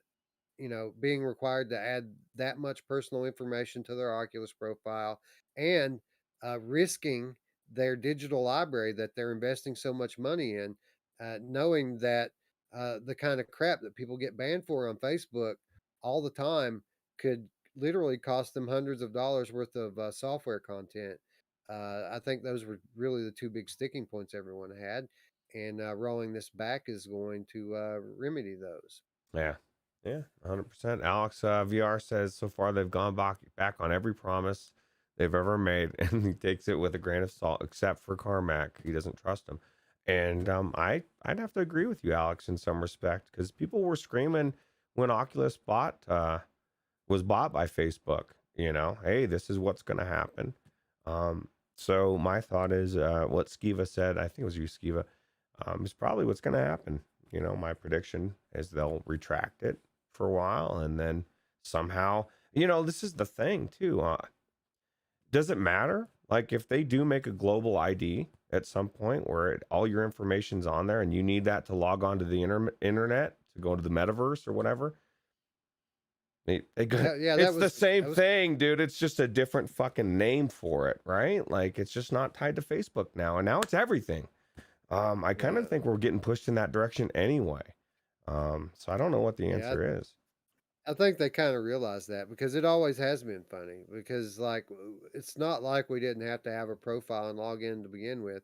being required to add that much personal information to their Oculus profile and risking their digital library that they're investing so much money in, knowing that the kind of crap that people get banned for on Facebook all the time could literally cost them hundreds of dollars worth of software content. I think those were really the two big sticking points everyone had, and rolling this back is going to remedy those. Yeah. Yeah, 100%. Alex VR says so far they've gone back on every promise they've ever made, and he takes it with a grain of salt, except for Carmack. He doesn't trust him. And I'd have to agree with you, Alex, in some respect, because people were screaming when Oculus was bought by Facebook. Hey, this is what's going to happen. So my thought is what Skiva said. I think it was you, Skiva. Is probably what's going to happen. My prediction is they'll retract it for a while, and then somehow, this is the thing too. Does it matter? Like if they do make a global ID at some point where all your information's on there and you need that to log on to the internet to go to the metaverse or whatever, Yeah, it's the same that was thing, dude. It's just a different fucking name for it, right? Like it's just not tied to Facebook now, and now it's everything. I kind of yeah, think we're getting pushed in that direction anyway. So I don't know what the yeah. answer is. I think they kind of realized that because it always has been funny. Because it's not like we didn't have to have a profile and log in to begin with.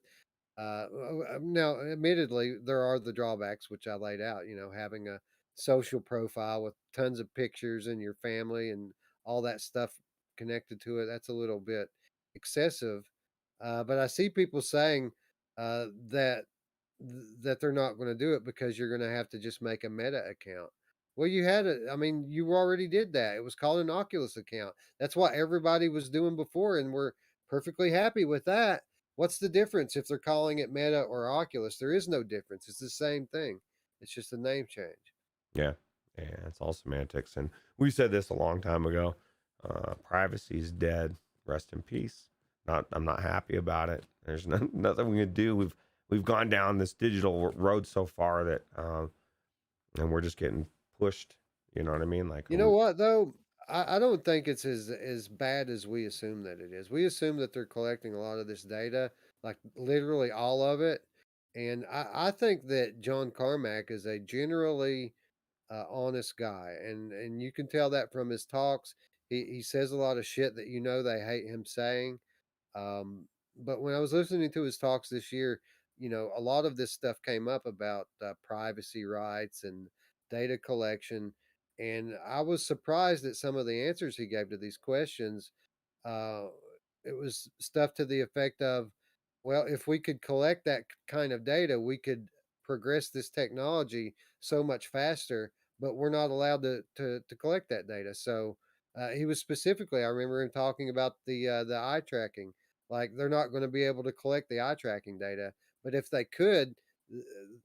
Now, admittedly, there are the drawbacks which I laid out. Having a social profile with tons of pictures and your family and all that stuff connected to it. That's a little bit excessive. But I see people saying that they're not going to do it because you're going to have to just make a Meta account. Well, you had it. I mean, you already did that. It was called an Oculus account. That's what everybody was doing before, and we're perfectly happy with that. What's the difference if they're calling it Meta or Oculus? There is no difference. It's the same thing. It's just a name change. Yeah, yeah, it's all semantics. And we said this a long time ago. Privacy is dead. Rest in peace. I'm not happy about it. There's nothing we can do. We've gone down this digital road so far that, and we're just getting pushed. You know what I mean? Like, You know what though? I don't think it's as bad as we assume that it is. We assume that they're collecting a lot of this data, like literally all of it. And I think that John Carmack is a generally honest guy, and you can tell that from his talks. He says a lot of shit that they hate him saying. Um, but when I was listening to his talks this year, a lot of this stuff came up about privacy rights and data collection, and I was surprised at some of the answers he gave to these questions. uh, it was stuff to the effect of, well, if we could collect that kind of data, we could progress this technology so much faster, but we're not allowed to collect that data. So he was specifically, I remember him talking about the eye tracking. Like they're not going to be able to collect the eye tracking data, but if they could,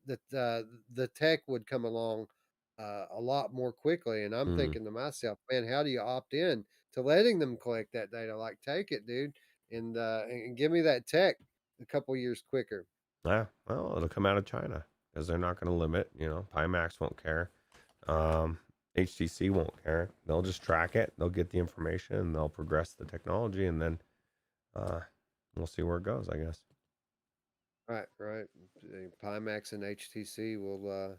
the tech would come along a lot more quickly. And I'm mm, thinking to myself, man, how do you opt in to letting them collect that data? Like, take it, dude, and give me that tech a couple years quicker. yeah, well, it'll come out of China because they're not going to limit. Pimax won't care. Um, HTC won't care. They'll just track it. They'll get the information and they'll progress the technology, and then uh, we'll see where it goes, I guess. Right, right. Pimax and HTC will,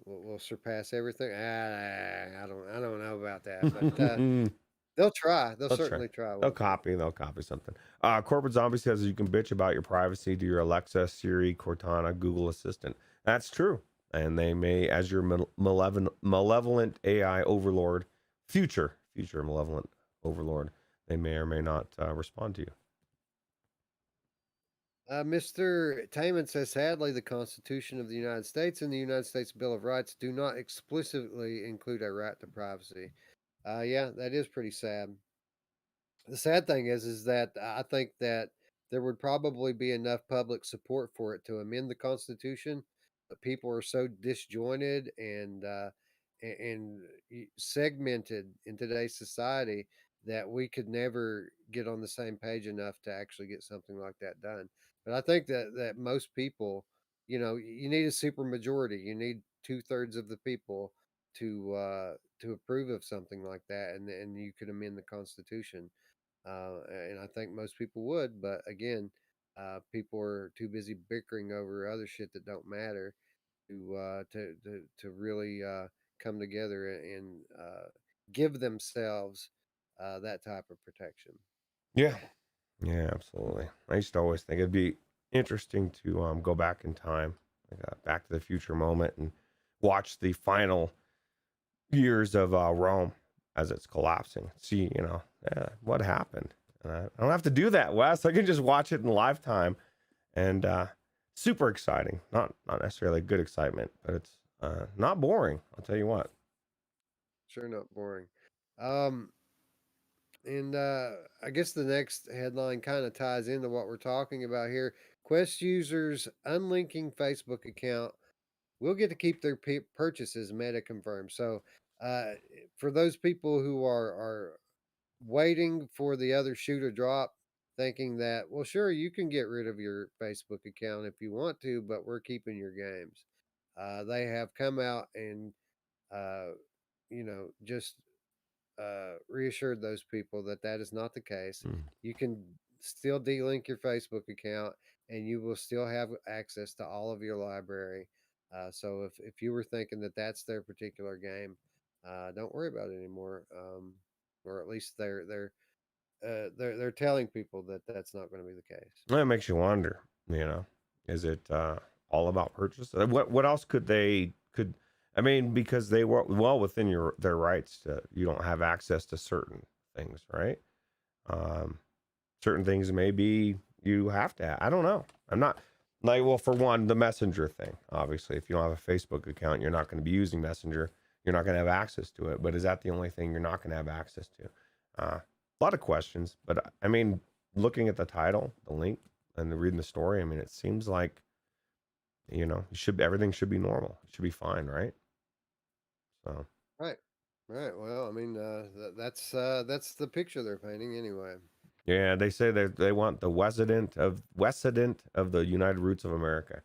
will surpass everything. I don't know about that, but they'll try. They'll They'll try. certainly try, They'll won't they? copy. They'll copy something. Corporate Zombie says you can bitch about your privacy to your Alexa, Siri, Cortana, Google Assistant. That's true. And they may, as your malevolent AI overlord, future malevolent overlord, they may or may not respond to you. Mr. Taman says, sadly, the Constitution of the United States and the United States Bill of Rights do not explicitly include a right to privacy. Yeah, that is pretty sad. The sad thing is that I think that there would probably be enough public support for it to amend the Constitution, but people are so disjointed and segmented in today's society that we could never get on the same page enough to actually get something like that done. But I think that most people, you need a super majority. You need 2/3 of the people to approve of something like that, and you could amend the Constitution. And I think most people would, but again, people are too busy bickering over other shit that don't matter to really come together and give themselves that type of protection. Yeah. Yeah, absolutely. I used to always think it'd be interesting to go back in time, like a Back to the Future moment, and watch the final years of Rome as it's collapsing. See, what happened. I don't have to do that, Wes. I can just watch it in lifetime, and super exciting. Not necessarily good excitement, but it's not boring. I'll tell you what. Sure, not boring. Um, and I guess the next headline kind of ties into what we're talking about here. Quest users unlinking Facebook account will get to keep their purchases, Meta confirmed. So, uh, for those people who are waiting for the other shoe to drop, thinking that, well, sure, you can get rid of your Facebook account if you want to, but we're keeping your games. They have come out and, uh, just reassured those people that that is not the case. Mm. You can still delink your Facebook account and you will still have access to all of your library. So if you were thinking that that's their particular game, don't worry about it anymore. Or at least they're telling people that that's not going to be the case. That makes you wonder. Is it all about purchase? What else could? I mean, because they were well within their rights. You don't have access to certain things, right? Um, certain things maybe you have to have. I don't know. I'm not like, well, for one, the Messenger thing. Obviously, if you don't have a Facebook account, you're not going to be using Messenger. You're not going to have access to it. But is that the only thing you're not going to have access to? A lot of questions. But I mean, looking at the title, the link, and reading the story, I mean, it seems like, you know, everything should be normal. It should be fine, right? So Right. Right. Well, I mean, that's the picture they're painting anyway. yeah, they say that they want the Resident of the United Roots of America.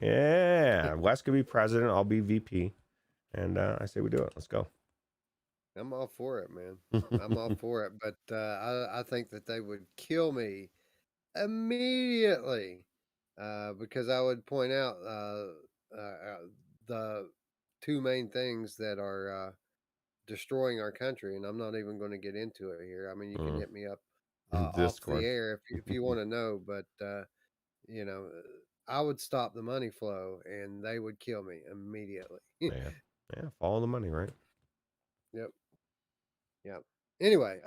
Yeah, Wes could be president. I'll be VP, and I say we do it. Let's go. I'm all for it, man. I'm all for it, but I think that they would kill me immediately because I would point out the two main things that are destroying our country, and I'm not even going to get into it here. I mean, you can Mm, hit me up off the Discord. air if you want to know, but you know, I would stop the money flow, and they would kill me immediately. Yeah, yeah. Follow the money, right? Yep, yep. Anyway,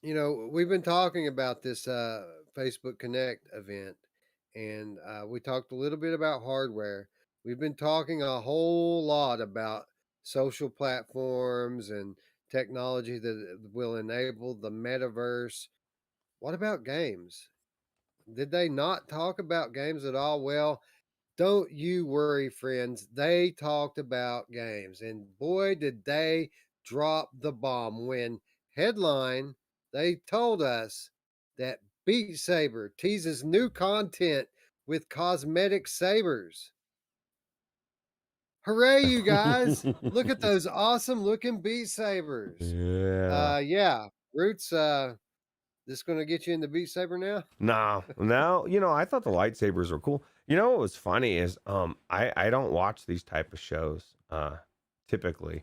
you know, we've been talking about this Facebook Connect event, and we talked a little bit about hardware. We've been talking a whole lot about social platforms and technology that will enable the metaverse. What about games? Did they not talk about games at all? Well, don't you worry, friends. They talked about games, and boy, did they drop the bomb when headline they told us that Beat Saber teases new content with cosmetic sabers. Hooray, you guys! Look at those awesome looking Beat Sabers. Yeah. Yeah, Roots, this going to get you in the Beat Saber now? No, no. You know, I thought the lightsabers were cool. You know what was funny is I don't watch these type of shows typically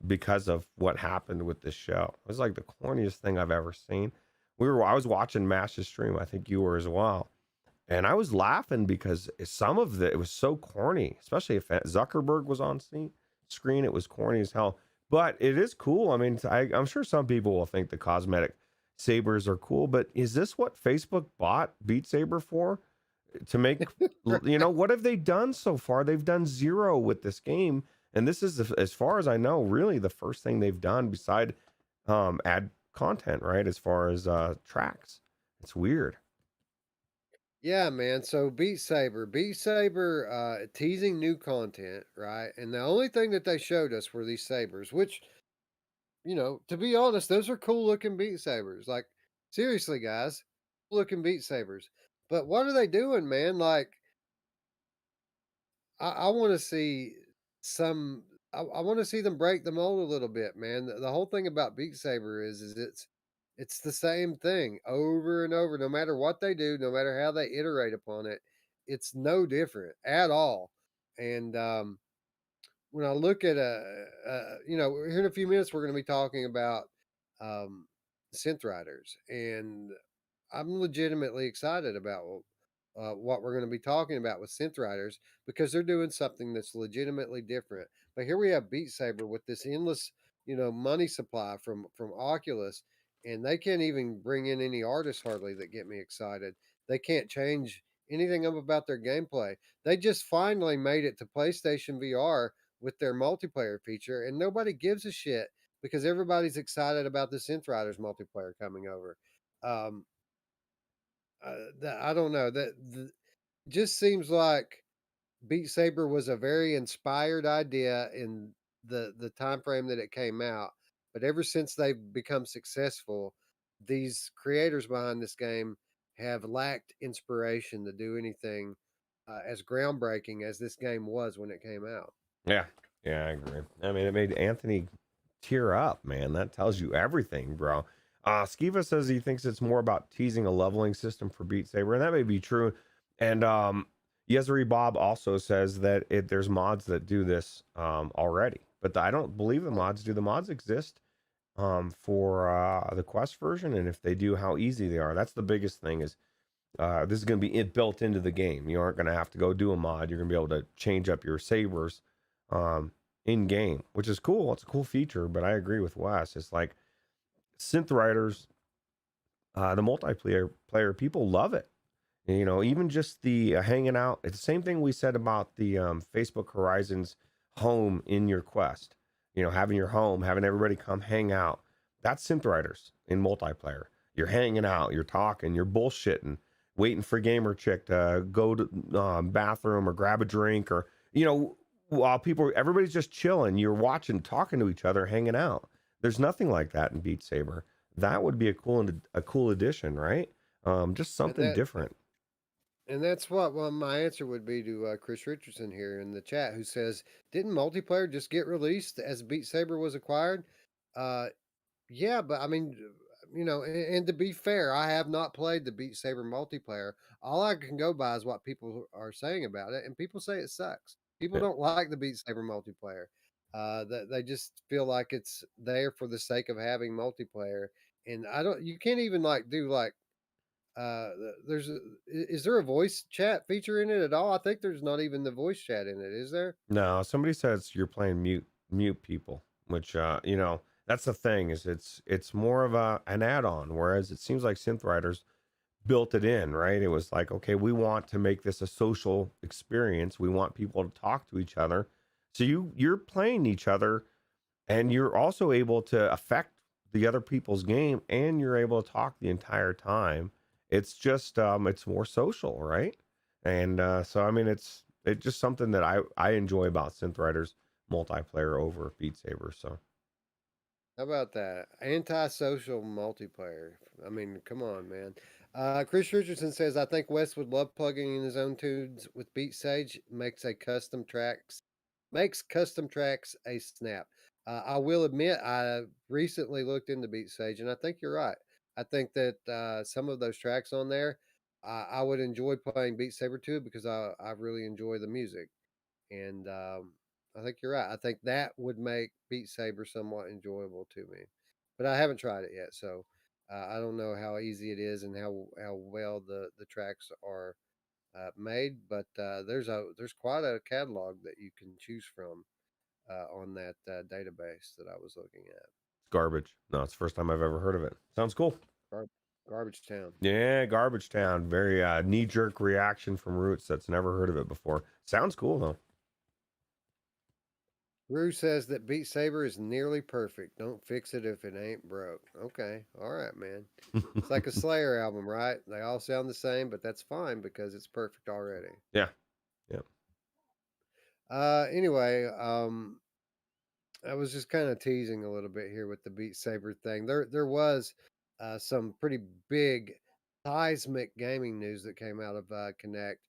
because of what happened with this show. It was like the corniest thing I've ever seen. I was watching Mash's stream. I think you were as well. And I was laughing because some of it was so corny, especially if Zuckerberg was on screen. It was corny as hell. But it is cool. I mean, I'm sure some people will think the cosmetic sabers are cool, but is this what Facebook bought Beat Saber for? To make, you know, what have they done so far? They've done zero with this game. And this is, as far as I know, really the first thing they've done beside add content, right? As far as tracks. It's weird. Yeah, man. So Beat Saber, teasing new content, right? And the only thing that they showed us were these sabers, which, you know, to be honest, those are cool looking Beat Sabers. Like, seriously, guys, cool looking Beat Sabers. But what are they doing, man? Like, I want to see some. I want to see them break the mold a little bit, man. The whole thing about Beat Saber is it's the same thing over and over. No matter what they do, no matter how they iterate upon it, it's no different at all. And when I look at you know, here in a few minutes, we're going to be talking about um, synth riders, and I'm legitimately excited about what we're going to be talking about with synth riders because they're doing something that's legitimately different. But here we have Beat Saber with this endless, you know, money supply from Oculus, and they can't even bring in any artists hardly that get me excited. They can't change anything up about their gameplay. They just finally made it to PlayStation VR with their multiplayer feature, and nobody gives a shit because everybody's excited about the Synth Riders multiplayer coming over. Um, I don't know just seems like Beat Saber was a very inspired idea in the time frame that it came out, but ever since they've become successful, these creators behind this game have lacked inspiration to do anything as groundbreaking as this game was when it came out. Yeah. Yeah, I agree. I mean, it made Anthony tear up, man. That tells you everything, bro. Skiva says he thinks it's more about teasing a leveling system for Beat Saber, and that may be true. And Yezri Bob also says that there's mods that do this already, but I don't believe the mods do. The mods exist for the Quest version, and if they do, how easy they are. That's the biggest thing. Is this is going to be built into the game. You aren't going to have to go do a mod. You're going to be able to change up your sabers in game, which is cool. It's a cool feature, but I agree with Wes. It's like synth riders the multiplayer people love it. You know, even just the hanging out. It's the same thing we said about the Facebook Horizons home in your Quest. You know, having your home, having everybody come hang out. That's Synth Riders in multiplayer. You're hanging out, you're talking, you're bullshitting, waiting for gamer chick to go to bathroom or grab a drink, or you know, while everybody's just chilling, you're watching, talking to each other, hanging out. There's nothing like that in Beat Saber. That would be a cool addition, right? Just And something that different. and that's what my answer would be to Chris Richardson here in the chat, who says, "Didn't multiplayer just get released as Beat Saber was acquired?" Uh, yeah, but I mean, and to be fair, I have not played the Beat Saber multiplayer. All I can go by is what people are saying about it, and people say it sucks. People Yeah. don't like the Beat Saber multiplayer. That they just feel like it's there for the sake of having multiplayer, and I don't. You can't even like do like there's is there a voice chat feature in it at all? I think there's not even the voice chat in it, is there? No, somebody says you're playing mute people, which you know, that's the thing is it's more of an add-on, whereas it seems like Synth Riders built it in, right? It was like, okay, we want to make this a social experience. We want people to talk to each other. So you're playing each other, and you're also able to affect the other people's game, and you're able to talk the entire time. It's just it's more social, right? And so I mean it's just something that I enjoy about Synth Riders multiplayer over Beat Saber. So How about that? Antisocial multiplayer. I mean, come on, man. Chris Richardson says, I think Wes would love plugging in his own tunes with Beat Sage. Makes custom tracks a snap. I will admit, I recently looked into Beat Sage, and I think you're right. I think that some of those tracks on there, I would enjoy playing Beat Saber too because I really enjoy the music. And I think you're right. I think that would make Beat Saber somewhat enjoyable to me, but I haven't tried it yet, so I don't know how easy it is and how well the tracks are made. But there's quite a catalog that you can choose from on that database that I was looking at. it's garbage. No, it's the first time I've ever heard of it. Sounds cool. Gar- Garbage Town. Yeah, Garbage Town. Very knee jerk reaction from Roots that's never heard of it before. Sounds cool though. Rue says that Beat Saber is nearly perfect. Don't fix it if it ain't broke. Okay, all right, man. It's like a Slayer album, right? They all sound the same, but that's fine because it's perfect already. Yeah. Yeah. Anyway, I was just kind of teasing a little bit here with the Beat Saber thing. There was some pretty big seismic gaming news that came out of Connect.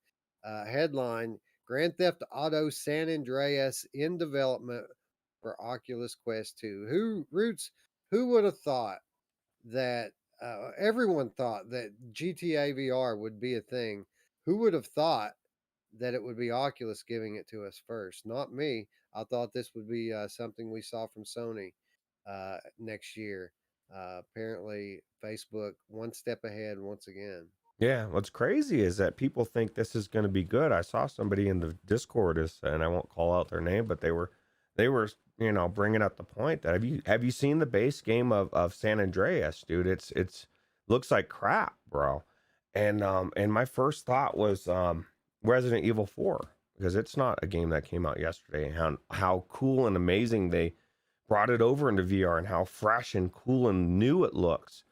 Headline: Grand Theft Auto San Andreas in development for Oculus Quest 2. Who would have thought that everyone thought that GTA VR would be a thing? Who would have thought that it would be Oculus giving it to us first? Not me. I thought this would be something we saw from Sony next year. Apparently, Facebook one step ahead once again. Yeah, what's crazy is that people think this is going to be good. I saw somebody in the Discord and I won't call out their name, but they were you know bringing up the point that have you seen the base game of San Andreas, dude? It's looks like crap, bro. And my first thought was Resident Evil 4 because it's not a game that came out yesterday. And how cool and amazing they brought it over into VR and how fresh and cool and new it looks.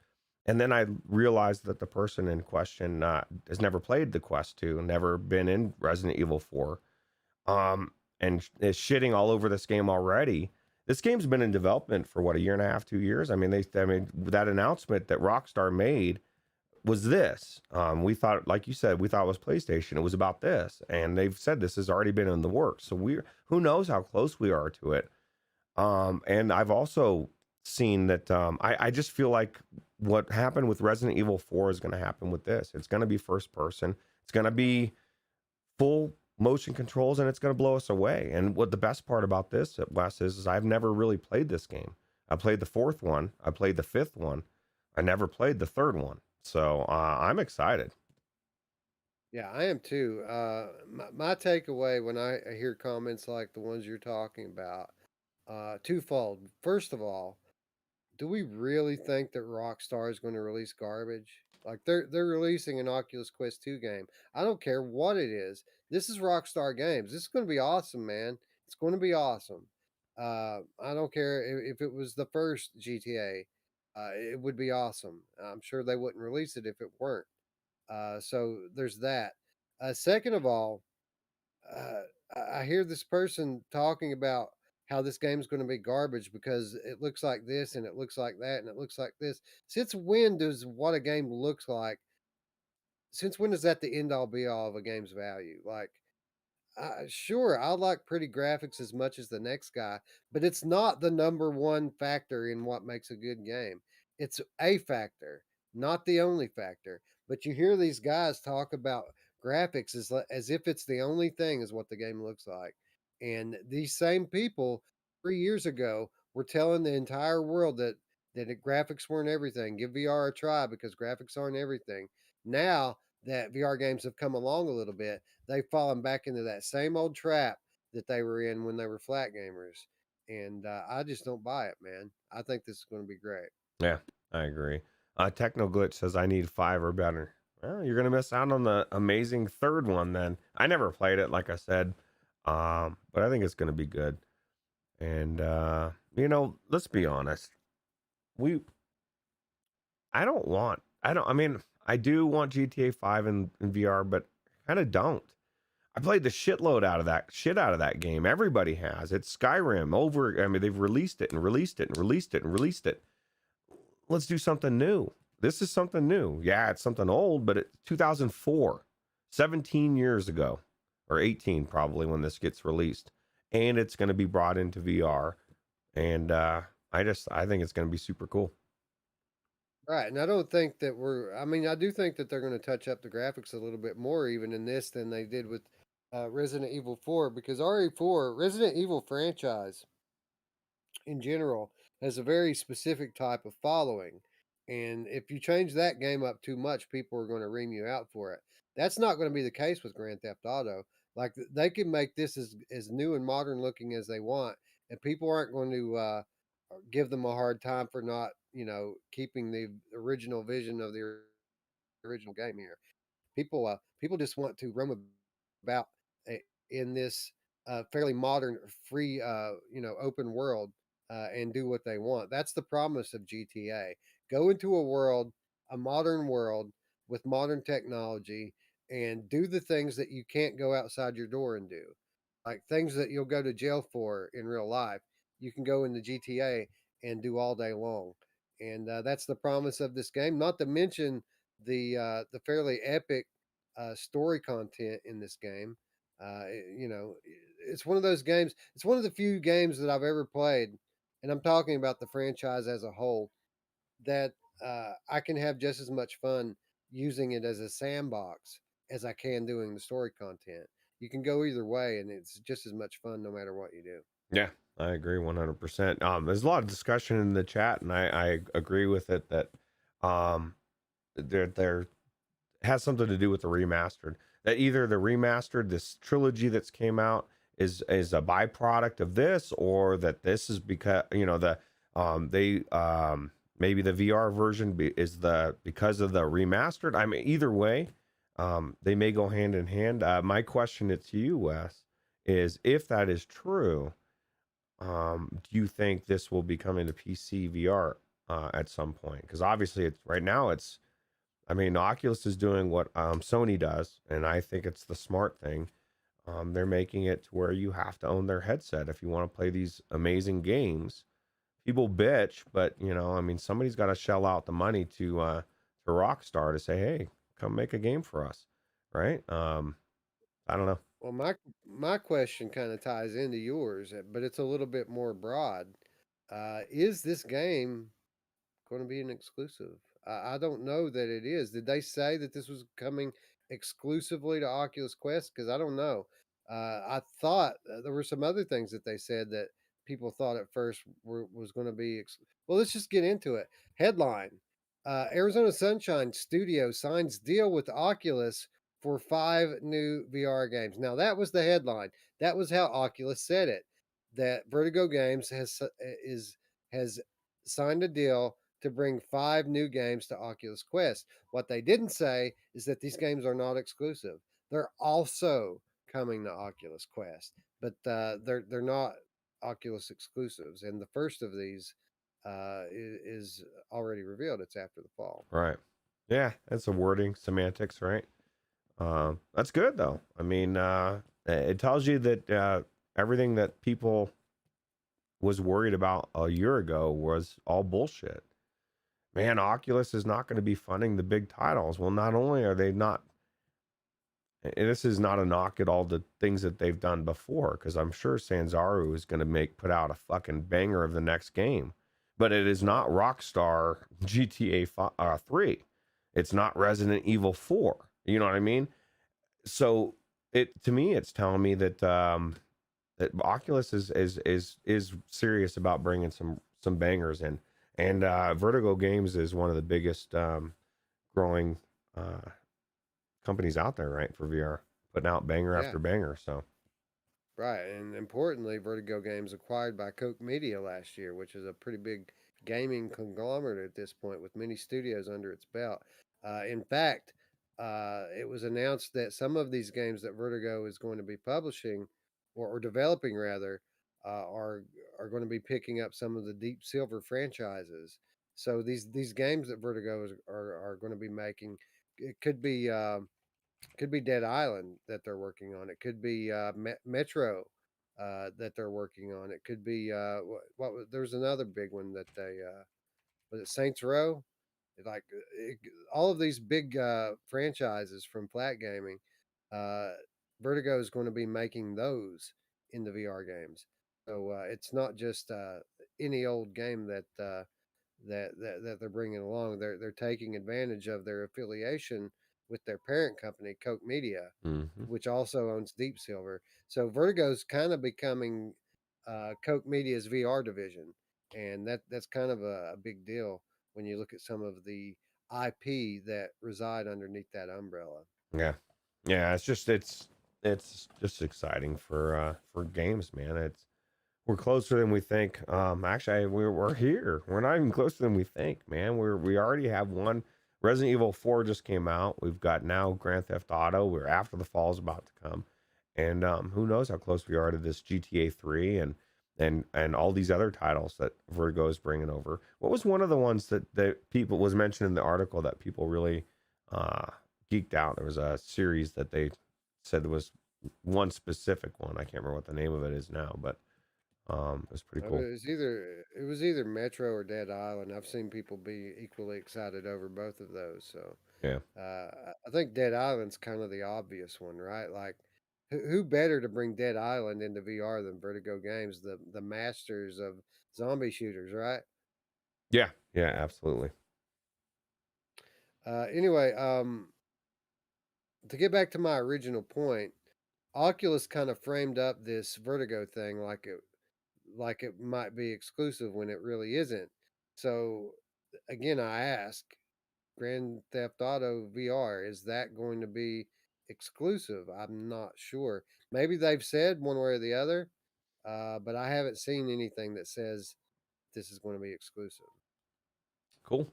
And then I realized that the person in question has never played the Quest 2, never been in Resident Evil 4, and is shitting all over this game already. This game's been in development for what, a year and a half, 2 years. I mean that announcement that Rockstar made was this. We thought, like you said, we thought it was PlayStation. It was about this, and they've said this has already been in the works. So who knows how close we are to it. And I've also seen that I just feel like what happened with Resident Evil 4 is going to happen with this. It's going to be first person. It's going to be full motion controls, and it's going to blow us away. And what the best part about this, Wes, is I've never really played this game. I played the fourth one. I played the fifth one. I never played the third one. So I'm excited. Yeah, I am too. My takeaway when I hear comments like the ones you're talking about, twofold. First of all, do we really think that Rockstar is going to release garbage? Like they're releasing an Oculus Quest 2 game. I don't care what it is. This is Rockstar Games. This is going to be awesome, man. It's going to be awesome. I don't care if it was the first GTA. It would be awesome. I'm sure they wouldn't release it if it weren't. So there's that. Second of all, uh, I hear this person talking about how this game's going to be garbage because it looks like this and it looks like that and it looks like this. Since when does what a game looks like? Since when is that the end all be all of a game's value? Like, sure, I like pretty graphics as much as the next guy, but it's not the number one factor in what makes a good game. It's a factor, not the only factor. But you hear these guys talk about graphics as if it's the only thing is what the game looks like. And these same people 3 years ago were telling the entire world that graphics weren't everything. Give VR a try because graphics aren't everything. Now that VR games have come along a little bit, they've fallen back into that same old trap that they were in when they were flat gamers. And I just don't buy it, man. I think this is going to be great. Yeah, I agree. Techno Glitch says I need 5 or better. Well, you're gonna miss out on the amazing third one then. I never played it, like I said, but I think it's gonna be good. And let's be honest. We, I mean, I do want GTA 5 in VR, but kind of don't. I played the shit out of that game. Everybody has. It's Skyrim over. I mean, they've released it and released it and released it and released it. Let's do something new. This is something new. Yeah, it's something old, but it's 2004, 17 years ago, or 18 probably when this gets released. And it's going to be brought into VR. And I think it's going to be super cool. Right. And I don't think that I mean, I do think that they're going to touch up the graphics a little bit more even in this than they did with Resident Evil 4 because RE4, Resident Evil franchise, in general has a very specific type of following. And if you change that game up too much, people are going to ream you out for it. That's not going to be the case with Grand Theft Auto. Like they can make this as new and modern looking as they want, and people aren't going to give them a hard time for not, keeping the original vision of the original game here. People just want to roam about in this fairly modern, free, open world and do what they want. That's the promise of GTA. Go into a modern world with modern technology, and do the things that you can't go outside your door and do, like things that you'll go to jail for in real life. You can go into GTA and do all day long, and that's the promise of this game. Not to mention the fairly epic story content in this game. It's one of those games. It's one of the few games that I've ever played, and I'm talking about the franchise as a whole, that I can have just as much fun using it as a sandbox as I can doing the story content. You can go either way, and it's just as much fun no matter what you do. Yeah, I agree 100%. There's a lot of discussion in the chat, and I agree with it that um, there has something to do with the remastered. That either the remastered, this trilogy that's came out, is a byproduct of this, or that this is because they maybe the VR version is because of the remastered. I mean, either way, they may go hand in hand. My question to you, Wes, is if that is true, do you think this will be coming to PC VR at some point? Because obviously, it's right now. I mean, Oculus is doing what Sony does, and I think it's the smart thing. They're making it to where you have to own their headset if you want to play these amazing games. People bitch, but I mean, somebody's got to shell out the money to Rockstar to say, "Hey, come make a game for us," right? I don't know. Well, my question kind of ties into yours, but it's a little bit more broad. Is this game going to be an exclusive? I don't know that it is. Did they say that this was coming exclusively to Oculus Quest? Because I don't know. I thought there were some other things that they said that people thought at first was going to be. Well, let's just get into it. Headline: Arizona Sunshine Studio signs deal with Oculus for 5 new VR games. Now that was the headline. That was how Oculus said it. That Vertigo Games has signed a deal to bring 5 new games to Oculus Quest. What they didn't say is that these games are not exclusive. They're also coming to Oculus Quest, but they're not Oculus exclusives. And the first of these is already revealed. It's after the fall. Right. Yeah, that's a wording, semantics, right? That's good though. I mean, it tells you that everything that people was worried about a year ago was all bullshit. Man, Oculus is not going to be funding the big titles. Well, not only are they not, and this is not a knock at all the things that they've done before, because I'm sure Sanzaru is going to put out a fucking banger of the next game, but it is not Rockstar GTA 3. It's not Resident Evil 4. You know what I mean? So it, to me, it's telling me that that Oculus is serious about bringing some bangers in, and Vertigo Games is one of the biggest growing companies out there, right, for VR, putting out banger Yeah. after banger. So Right, and importantly, Vertigo Games acquired by Koch Media last year, which is a pretty big gaming conglomerate at this point with many studios under its belt. In fact, it was announced that some of these games that Vertigo is going to be publishing or developing rather are going to be picking up some of the Deep Silver franchises. So these games that Vertigo are going to be making, it could be Dead Island that they're working on. It could be Metro that they're working on. It could be there's another big one that they was it Saints Row. Like all of these big franchises from Flat Gaming, uh, Vertigo is going to be making those in the VR games. So it's not just any old game that they're bringing along. They're taking advantage of their affiliation with their parent company, Koch Media, mhm. which also owns Deep Silver. So Vertigo's kind of becoming Koch Media's VR division, and that's kind of a big deal when you look at some of the IP that reside underneath that umbrella. Yeah, yeah, it's just exciting for games, man. It's we're closer than we think. Actually, we're here. We're not even closer than we think, man. We already have one. Resident Evil 4 just came out. We've got now Grand Theft Auto. We're after the fall is about to come, and who knows how close we are to this GTA 3 and all these other titles that Vertigo is bringing over. What was one of the ones that people was mentioned in the article that people really uh, geeked out? There was a series that they said there was one specific one. I can't remember what the name of it is now, but it was pretty cool. It was either Metro or Dead Island. I've seen people be equally excited over both of those. So Yeah. I think Dead Island's kind of the obvious one, right? Like, who better to bring Dead Island into VR than Vertigo Games, the masters of zombie shooters, right? Yeah. Yeah. Absolutely. Anyway, to get back to my original point, Oculus kind of framed up this Vertigo thing like it might be exclusive when it really isn't. So again, I ask, Grand Theft Auto VR, is that going to be exclusive? I'm not sure. Maybe they've said one way or the other, but I haven't seen anything that says this is going to be exclusive. Cool.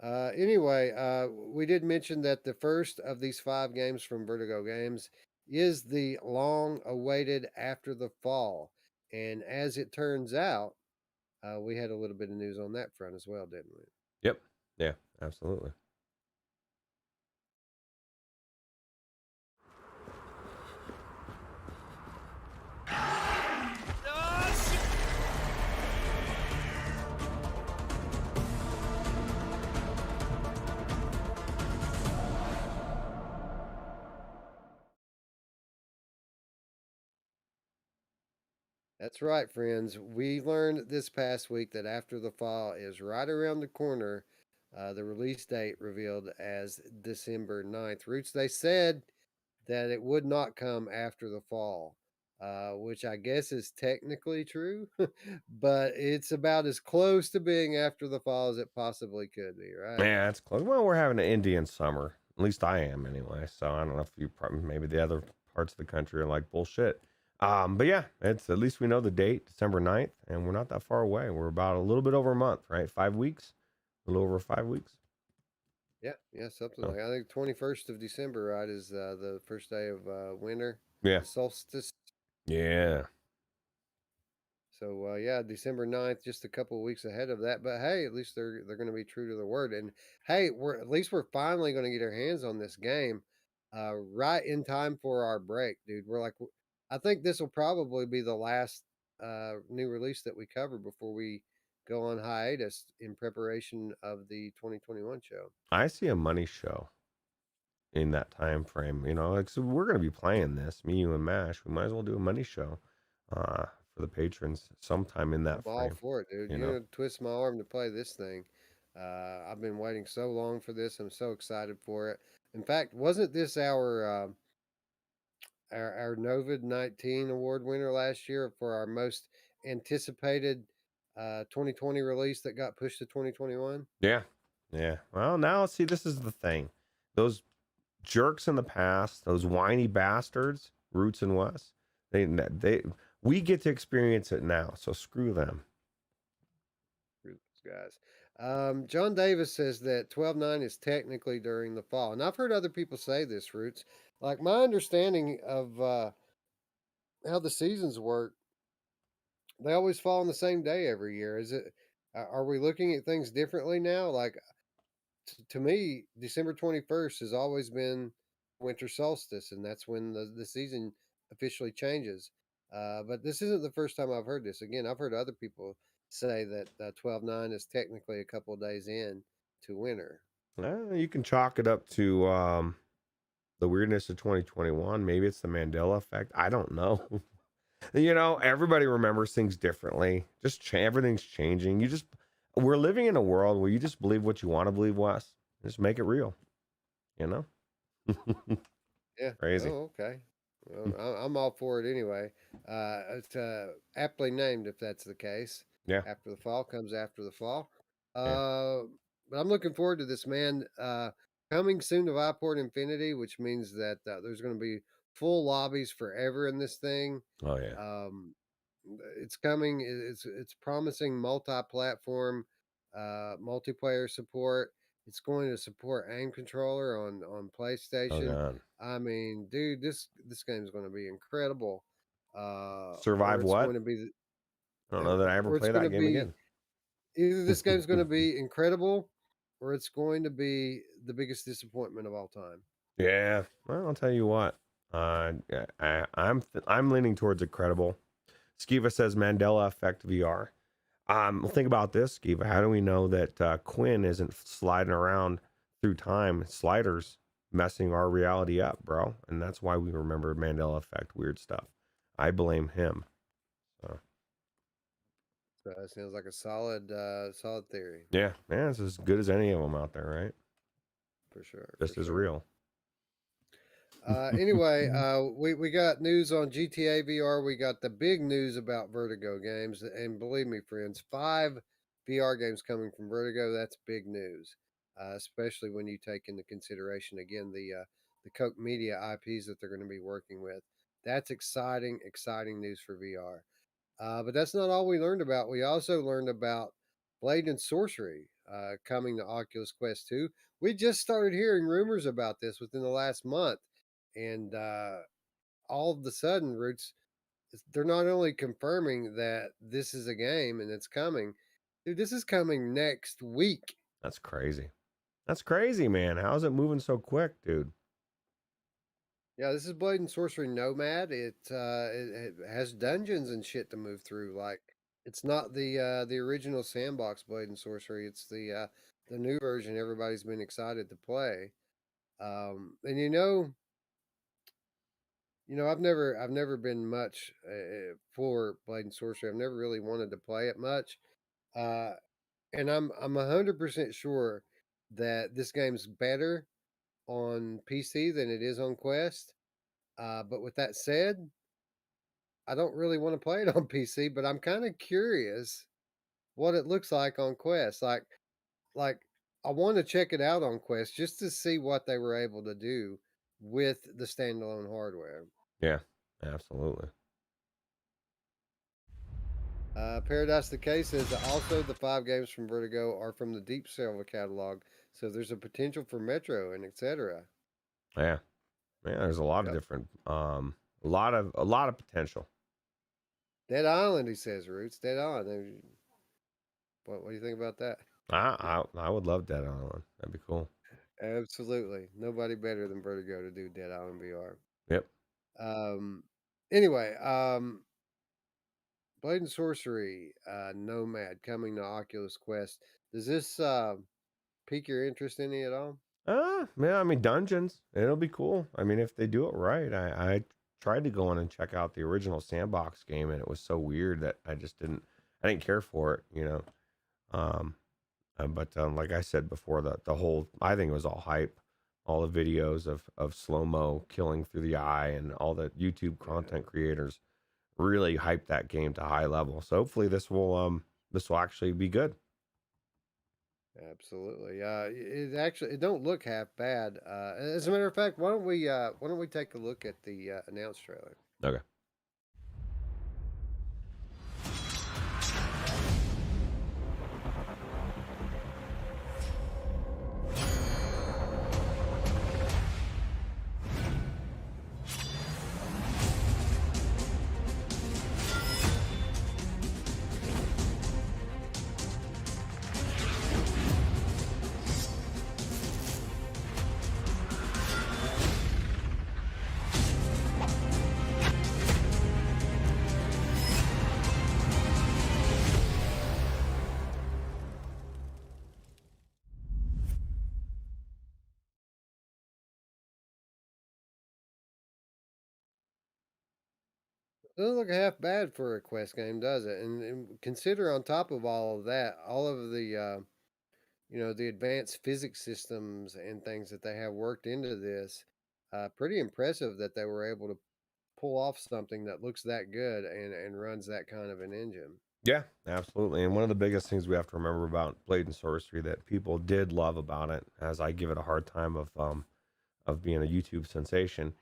Anyway, we did mention that the first of these 5 games from Vertigo Games is the long awaited After the Fall. And as it turns out, we had a little bit of news on that front as well, didn't we? Yep. Yeah. Absolutely. That's right, friends. We learned this past week that After the Fall is right around the corner. The release date revealed as December 9th. Roots, they said that it would not come after the fall, which I guess is technically true, but it's about as close to being after the fall as it possibly could be, right? Yeah, it's close. Well, we're having an Indian summer. At least I am, anyway. So I don't know if you probably maybe the other parts of the country are like bullshit. But yeah, it's at least we know the date, December 9th, and we're not that far away. We're about a little bit over a month, right? 5 weeks, a little over 5 weeks. Yeah, yeah, something So like I think 21st of December, right, is the first day of winter, yeah, the solstice. yeah, So yeah, December 9th, just a couple of weeks ahead of that. But hey, at least they're going to be true to their word. And hey, we're finally going to get our hands on this game, right in time for our break, dude. I think this will probably be the last new release that we cover before we go on hiatus in preparation of the 2021 show. I see a money show in that time frame. Like, so we're gonna be playing this, me, you, and Mash. We might as well do a money show, uh, for the patrons sometime in I'm that all frame. for it, dude. You You're know, gonna twist my arm to play this thing. I've been waiting so long for this. I'm so excited for it. In fact, wasn't this our Novid-19 award winner last year for our most anticipated 2020 release that got pushed to 2021? yeah, yeah. Well, now see, this is the thing. Those jerks in the past, those whiny bastards, Roots and Wes, they we get to experience it now. So screw them. Screw those guys. John Davis says that 12.9 is technically during the fall, and I've heard other people say this. Roots, like my understanding of how the seasons work, they always fall on the same day every year. Are we looking at things differently now? Like to me, December 21st has always been winter solstice, and that's when the season officially changes. But this isn't the first time I've heard this. Again, I've heard other people say that 12.9 is technically a couple of days in to winter. You can chalk it up to the weirdness of 2021. Maybe it's the Mandela effect. I don't know. Everybody remembers things differently. Everything's changing. We're living in a world where you just believe what you want to believe, Wes. Just make it real, you know? Yeah. Crazy. Oh, okay. Well, I'm all for it anyway. It's aptly named if that's the case. Yeah. After the fall comes after the fall. Yeah. Uh, but I'm looking forward to this, man. Coming soon to Viport Infinity, which means that there's going to be full lobbies forever in this thing. Oh, yeah. Um, it's coming. It's promising multi-platform, multiplayer support. It's going to support aim controller on Oh, PlayStation. God. I mean, dude, this game is going to be incredible. Or Survive it's what? going to be, I don't know that I ever or it's play going to that game be again. either this game's going to be incredible, or it's going to be the biggest disappointment of all time. Yeah. Well, I'll tell you what. I'm leaning towards incredible. Skiva says Mandela Effect VR. Think about this, Skiva. How do we know that Quinn isn't sliding around through time, sliders messing our reality up, bro? And that's why we remember Mandela Effect, weird stuff. I blame him. So, So it sounds like a solid theory yeah, man, it's as good as any of them out there, right? for sure, for Just as sure. real. Anyway, we got news on GTA VR. We got the big news about Vertigo games, and believe me, friends, 5 VR games coming from Vertigo. That's big news, especially when you take into consideration again the Coke Media IPs that they're going to be working with. That's exciting, exciting news for VR. But that's not all we learned about. We also learned about Blade and Sorcery coming to Oculus Quest 2. We just started hearing rumors about this within the last month. And all of the sudden, Roots, they're not only confirming that this is a game and it's coming, dude, this is coming next week. That's crazy. That's crazy, man. How's it moving so quick, dude? Yeah, this is Blade and Sorcery Nomad. It has dungeons and shit to move through. Like it's not the original sandbox Blade and Sorcery. It's the new version everybody's been excited to play. And I've never been much for Blade and Sorcery. I've never really wanted to play it much. Uh, and I'm 100% sure that this game's better on PC than it is on Quest. But with that said, I don't really want to play it on PC, but I'm kind of curious what it looks like on Quest. Like I want to check it out on Quest just to see what they were able to do with the standalone hardware. Yeah, absolutely. Paradise Decay says that also the 5 games from Vertigo are from the Deep Silver catalog, so there's a potential for Metro and etc. Yeah, yeah. There's a lot of Yep. different, a lot of potential. Dead Island, he says, Roots. Dead Island. What do you think about that? I would love Dead Island. That'd be cool. Absolutely. Nobody better than Vertigo to do Dead Island VR. Yep. Um, anyway, Blade and Sorcery, Nomad coming to Oculus Quest. Does this pique your interest any at all? Yeah, I mean dungeons. It'll be cool. I mean, if they do it right. I tried to go in and check out the original sandbox game, and it was so weird that I didn't care for it. Um, but like I said before, the whole I think it was all hype. All the videos of slow mo killing through the eye, and all the YouTube Yeah, content creators really hyped that game to high level. So hopefully this will actually be good. absolutely. It don't look half bad. As a matter of fact, why don't we take a look at the announced trailer? Okay. Doesn't look half bad for a Quest game, does it? And consider on top of all of that, all of the the advanced physics systems and things that they have worked into this. Pretty impressive that they were able to pull off something that looks that good and runs that kind of an engine. Yeah, absolutely. And one of the biggest things we have to remember about Blade and Sorcery that people did love about it, as I give it a hard time of being a YouTube sensation,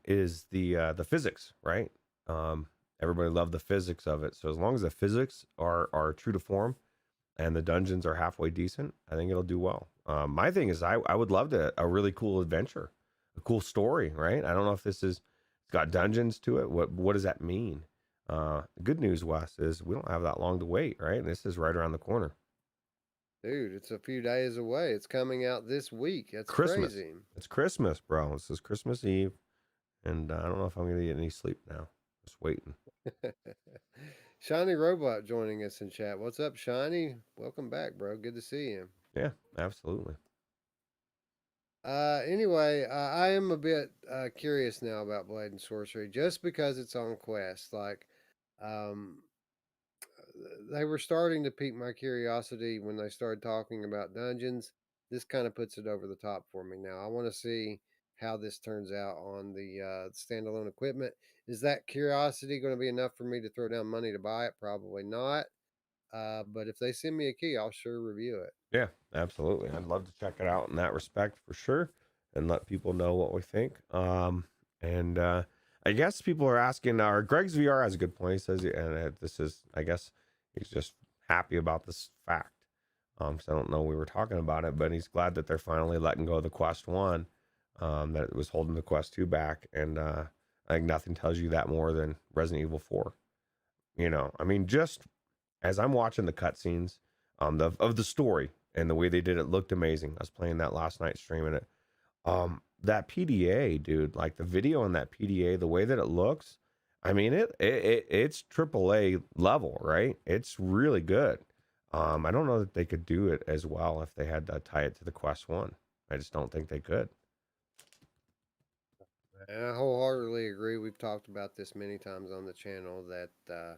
is the physics, right? Um, Everybody loved the physics of it. So as long as the physics are true to form and the dungeons are halfway decent, I think it'll do well. My thing is, I would love a really cool adventure, a cool story, right? I don't know if this is it's got dungeons to it. What does that mean? The good news, Wes, is we don't have that long to wait, right? This is right around the corner. Dude, it's a few days away. It's coming out this week. That's Christmas. crazy. It's Christmas, bro. This is Christmas Eve, and I don't know if I'm gonna get any sleep now. Just waiting. Shiny Robot joining us in chat. What's up, Shiny? Welcome back, bro. Good to see you. Yeah, absolutely. Anyway, I am a bit curious now about Blade and Sorcery just because it's on Quest. Um, they were starting to pique my curiosity when they started talking about dungeons. This kind of puts it over the top for me now. I want to see how this turns out on the standalone equipment. Is that curiosity going to be enough for me to throw down money to buy it? Probably not. But if they send me a key, I'll sure review it. Yeah, absolutely. I'd love to check it out in that respect for sure, and let people know what we think. And I guess people are asking. Greg's VR has a good point. He says, and this is, I guess, he's just happy about this fact. So I don't know we were talking about it, but he's glad that they're finally letting go of the Quest One, that it was holding the Quest Two back, and I think nothing tells you that more than Resident Evil Four. I mean, just as I'm watching the cutscenes, of the story and the way they did it looked amazing. I was playing that last night, streaming it. That PDA, dude, like the video on that PDA, the way that it looks, I mean, it's AAA level, right? It's really good. I don't know that they could do it as well if they had to tie it to the Quest One. I just don't think they could. And I wholeheartedly agree. We've talked about this many times on the channel that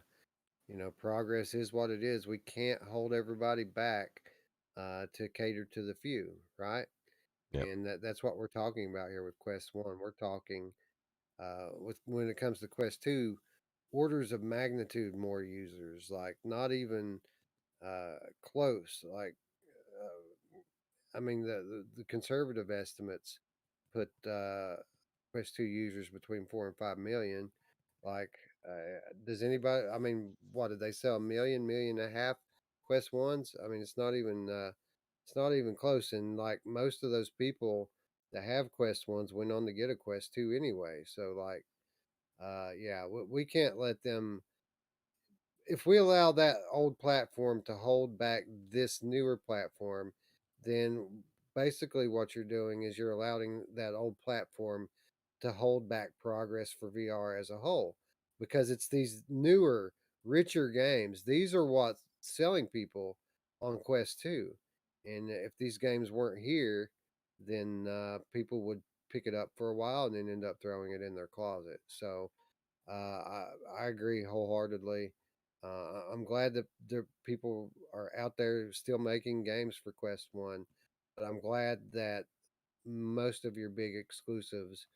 progress is what it is. We can't hold everybody back to cater to the few, right? Yep. And that's what we're talking about here with Quest One. We're talking with when it comes to Quest Two, orders of magnitude more users. Like not even close. I mean, the conservative estimates put Quest Two users between 4 and 5 million. Like Does anybody? I mean, what did they sell? A million, million and a half Quest ones? I mean, it's not even close. And like most of those people that have Quest ones went on to get a Quest two anyway. So like, yeah, we can't let them. If we allow that old platform to hold back this newer platform, then basically what you're doing is you're allowing that old platform to hold back progress for VR as a whole because it's these newer, richer games. These are what's selling people on Quest 2. And if these games weren't here, then people would pick it up for a while and then end up throwing it in their closet. So I agree wholeheartedly. I'm glad that the people are out there still making games for Quest 1, but I'm glad that most of your big exclusives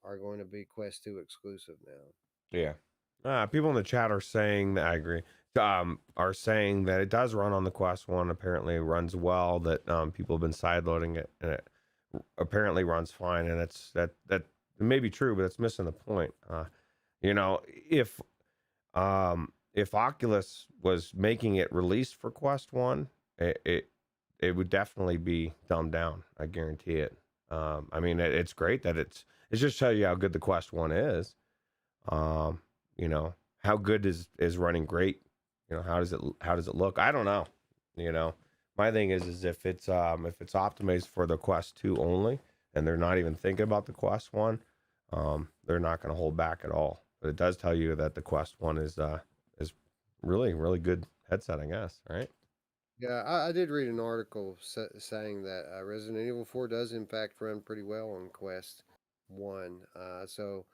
are going to be Quest 2 exclusive now. Yeah. People in the chat are saying that I agree. Are saying that it does run on the Quest One. Apparently, it runs well. That people have been sideloading it, and it apparently runs fine. And that may be true, but it's missing the point. You know, if Oculus was making it released for Quest One, it would definitely be dumbed down. I guarantee it. I mean, it's great that it's just tell you how good the Quest One is. um you know, how good is running great? You know, how does it look? I don't know. You know, my thing is if it's optimized for the Quest 2 only, and they're not even thinking about the Quest 1, they're not going to hold back at all. But it does tell you that the Quest 1 is really really good headset, I guess, right? Yeah, I did read an article saying that Resident Evil 4 does in fact run pretty well on Quest 1. So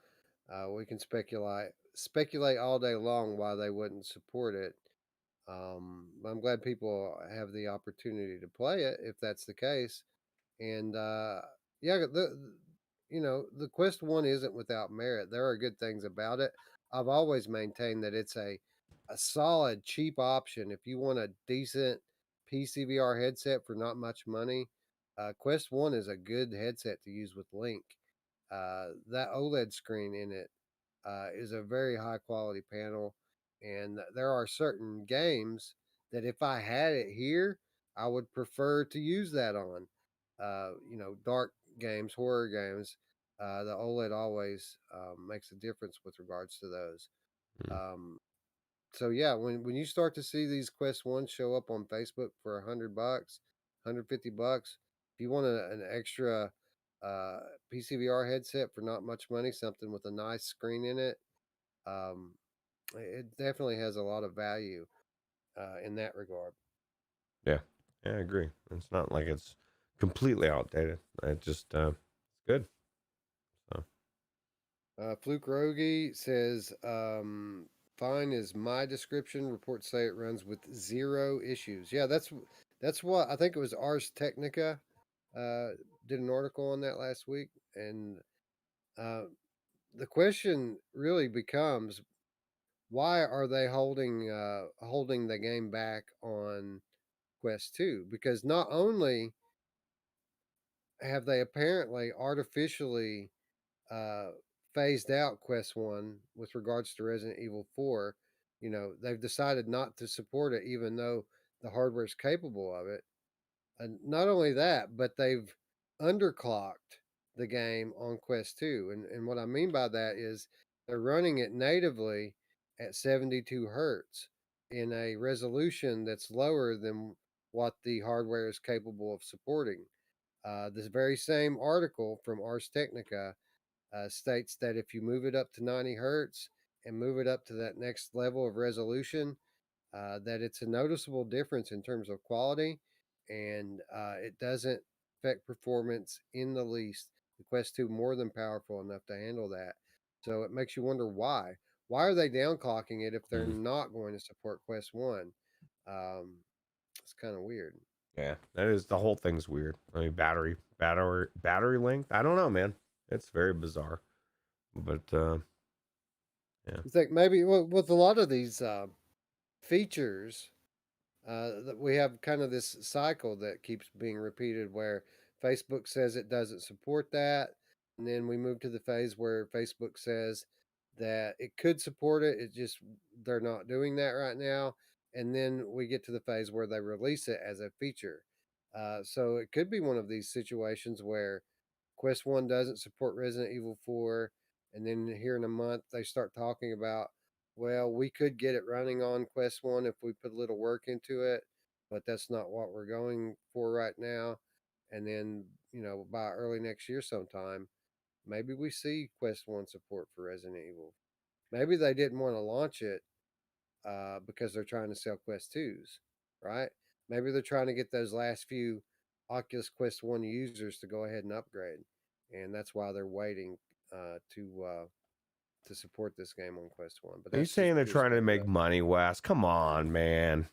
we can speculate all day long why they wouldn't support it. I'm glad people have the opportunity to play it if that's the case. And yeah, the Quest One isn't without merit. There are good things about it. I've always maintained that it's a solid, cheap option if you want a decent PCVR headset for not much money. Quest One is a good headset to use with Link. That OLED screen in it is a very high quality panel, and there are certain games that if I had it here, I would prefer to use that on. Dark games, horror games. The OLED always makes a difference with regards to those. Mm. Um, so yeah, when you start to see these Quest Ones show up on Facebook for $100, $150, if you want an extra uh, PCVR headset for not much money, something with a nice screen in it, um, it definitely has a lot of value in that regard. Yeah, yeah, I agree. It's not like it's completely outdated. It just it's good. So Fluke Rogi says, "Fine is my description. Reports say it runs with zero issues." Yeah, that's what I think it was. Ars Technica uh, did an article on that last week, and uh, the question really becomes, why are they holding the game back on Quest 2? Because not only have they apparently artificially uh, phased out Quest 1 with regards to Resident Evil 4, they've decided not to support it even though the hardware is capable of it. And not only that, but they've underclocked the game on Quest 2. And what I mean by that is they're running it natively at 72 hertz in a resolution that's lower than what the hardware is capable of supporting. This very same article from Ars Technica states that if you move it up to 90 hertz and move it up to that next level of resolution, that it's a noticeable difference in terms of quality, and it doesn't affect performance in the least. The Quest 2 more than powerful enough to handle that. So it makes you wonder why. Why are they downclocking it if they're mm, not going to support Quest 1? Um, it's kind of weird. yeah, that is the whole thing's weird. I mean, battery length. I don't know, man. It's very bizarre. But yeah, You think maybe with a lot of these features, that we have kind of this cycle that keeps being repeated where Facebook says it doesn't support that, and then we move to the phase where Facebook says that it could support it. It just they're not doing that right now. And then we get to the phase where they release it as a feature. So it could be one of these situations where Quest 1 doesn't support Resident Evil 4, and then here in a month they start talking about, well, we could get it running on Quest 1 if we put a little work into it, but that's not what we're going for right now. And then, by early next year sometime, maybe we see Quest 1 support for Resident Evil. Maybe they didn't want to launch it because they're trying to sell Quest 2s, right? Maybe they're trying to get those last few Oculus Quest 1 users to go ahead and upgrade. And that's why they're waiting to support this game on Quest 1. But Are you that's just saying they're pure trying to make speculation. money, Wes? Come on, man.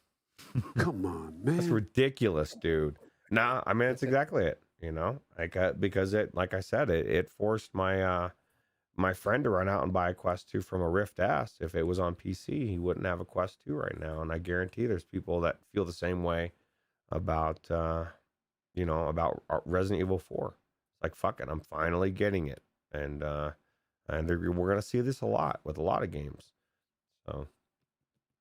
Come on, That's man. ridiculous, dude. Nah, I mean, it's exactly it. Because it, like I said, it forced my friend to run out and buy a Quest 2 from a Rift S. If it was on PC, he wouldn't have a Quest 2 right now. And I guarantee there's people that feel the same way about about Resident Evil 4. It's like, fuck it, I'm finally getting it. And we're gonna see this a lot with a lot of games. So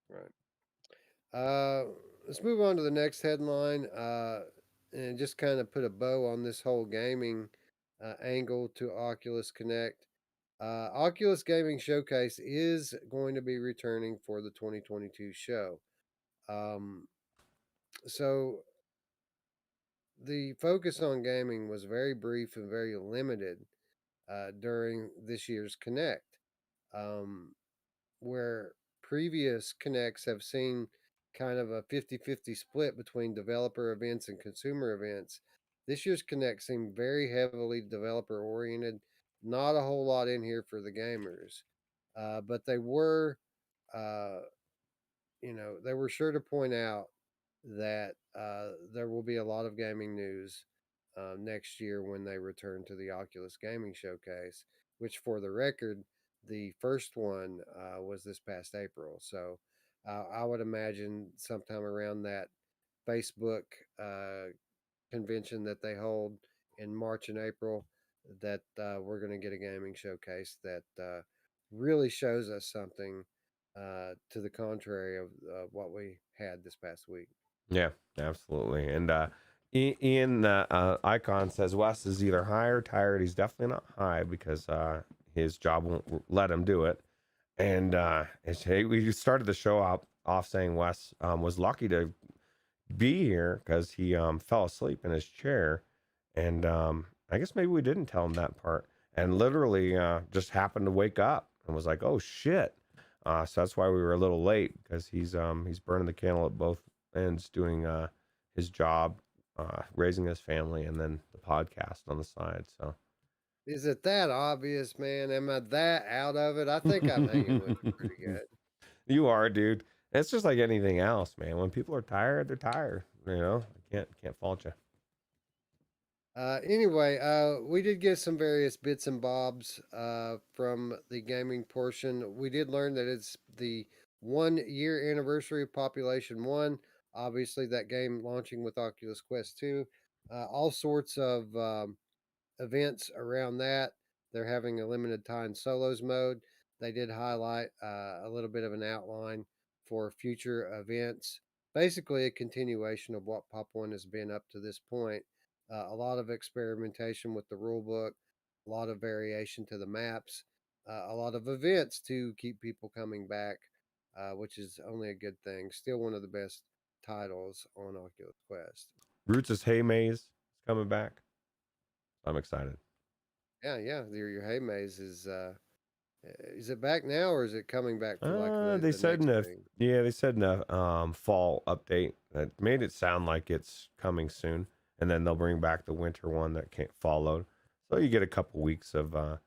Right. Let's move on to the next headline and just kind of put a bow on this whole gaming angle to Oculus Connect. Oculus Gaming Showcase is going to be returning for the 2022 show. So the focus on gaming was very brief and very limited during this year's Connect, where previous Connects have seen kind of a 50-50 split between developer events and consumer events. This year's Connect seemed very heavily developer oriented, not a whole lot in here for the gamers. But they were, uh, they were sure to point out that there will be a lot of gaming news next year when they return to the Oculus Gaming Showcase, which, for the record, the first one was this past April. So I would imagine sometime around that Facebook convention that they hold in March and April that we're going to get a gaming showcase that really shows us something to the contrary of what we had this past week. yeah, absolutely. And Ian Icon says Wes is either high or tired. He's definitely not high because his job won't let him do it. And we started the show off saying Wes was lucky to be here because he fell asleep in his chair, and I guess maybe we didn't tell him that part, and literally just happened to wake up and was like, oh shit. So that's why we were a little late, because he's burning the candle at both ends, doing his job, raising his family, and then the podcast on the side. So Is it that obvious, man? Am I that out of it? I think I'm hanging with you pretty good. You are, dude. It's just like anything else, man. When people are tired, they're tired. I can't fault you. Anyway, we did get some various bits and bobs from the gaming portion. We did learn that it's the 1 year anniversary of Population 1. Obviously, that game launching with Oculus Quest 2. All sorts of events around that. They're having a limited time solos mode. They did highlight a little bit of an outline for future events. Basically, a continuation of what Pop 1 has been up to this point. A lot of experimentation with the rule book, a lot of variation to the maps, a lot of events to keep people coming back, which is only a good thing. Still one of the best titles on Oculus Quest. Roots' Hay Maze is coming back. I'm excited. Yeah, yeah. Your Hay Maze is it back now or is it coming back for like They the said next in a thing? they said in a fall update that made it sound like it's coming soon, and then they'll bring back the winter one that can't followed. So you get a couple weeks of I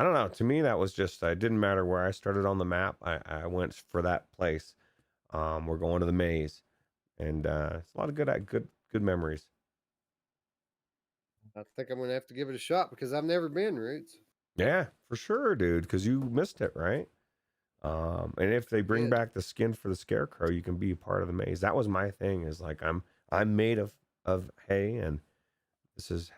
don't know. To me, that was just it didn't matter where I started on the map. I went for that place. We're going to the maze, and it's a lot of good memories. I think I'm gonna have to give it a shot because I've never been, Roots. Yeah, for sure, dude. Because you missed it, right? And if they bring Yeah. back the skin for the scarecrow, you can be a part of the maze. That was my thing. Is like I'm made of hay, and this is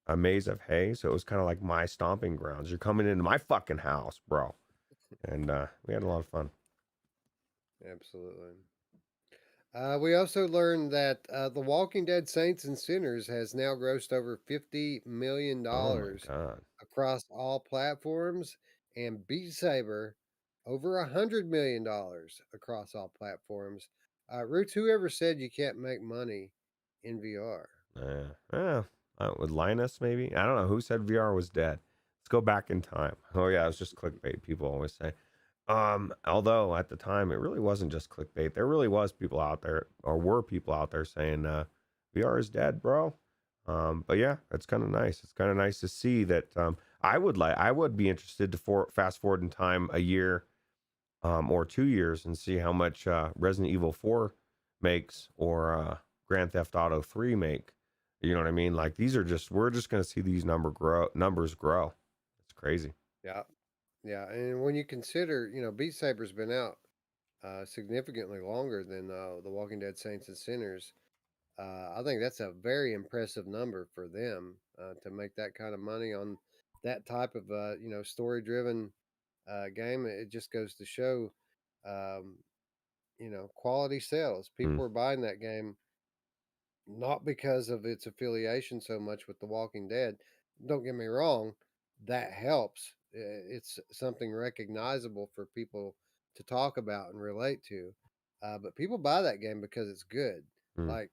a maze of hay, so it was kind of like my stomping grounds. You're coming into my fucking house, bro. And we had a lot of fun. Absolutely. We also learned that The Walking Dead Saints and Sinners has now grossed over $50 Oh my million god. across all platforms, and Beat Saber over $100 million across all platforms. Roots, whoever said you can't make money in VR? Yeah. Yeah. With Linus, maybe? I don't know. Who said VR was dead? Let's go back in time. Oh, yeah. It was just clickbait, people always say. Although at the time, it really wasn't just clickbait. There really was people out there, or were people out there saying, VR is dead, bro. But yeah, it's kind of nice. It's kind of nice to see that. I would be interested to fast forward in time a year, or 2 years and see how much Resident Evil 4 makes, or Grand Theft Auto 3 make. You know what I mean? Like, we're just going to see these numbers grow. It's crazy. Yeah, yeah. And when you consider, Beat Saber's been out significantly longer than The Walking Dead Saints and Sinners. I think that's a very impressive number for them to make that kind of money on that type of story driven game. It just goes to show, um, quality sales. Mm, People are buying that game not because of its affiliation so much with The Walking Dead. Don't get me wrong, that helps. It's something recognizable for people to talk about and relate to. But people buy that game because it's good. mm.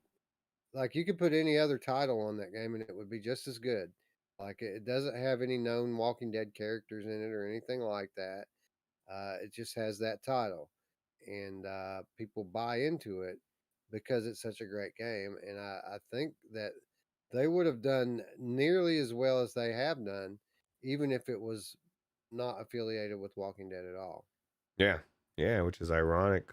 Like you could put any other title on that game and it would be just as good. Like it doesn't have any known Walking Dead characters in it or anything like that. It just has that title, and people buy into it because it's such a great game. And I think that they would have done nearly as well as they have done, even if it was not affiliated with Walking Dead at all. Yeah, yeah, which is ironic.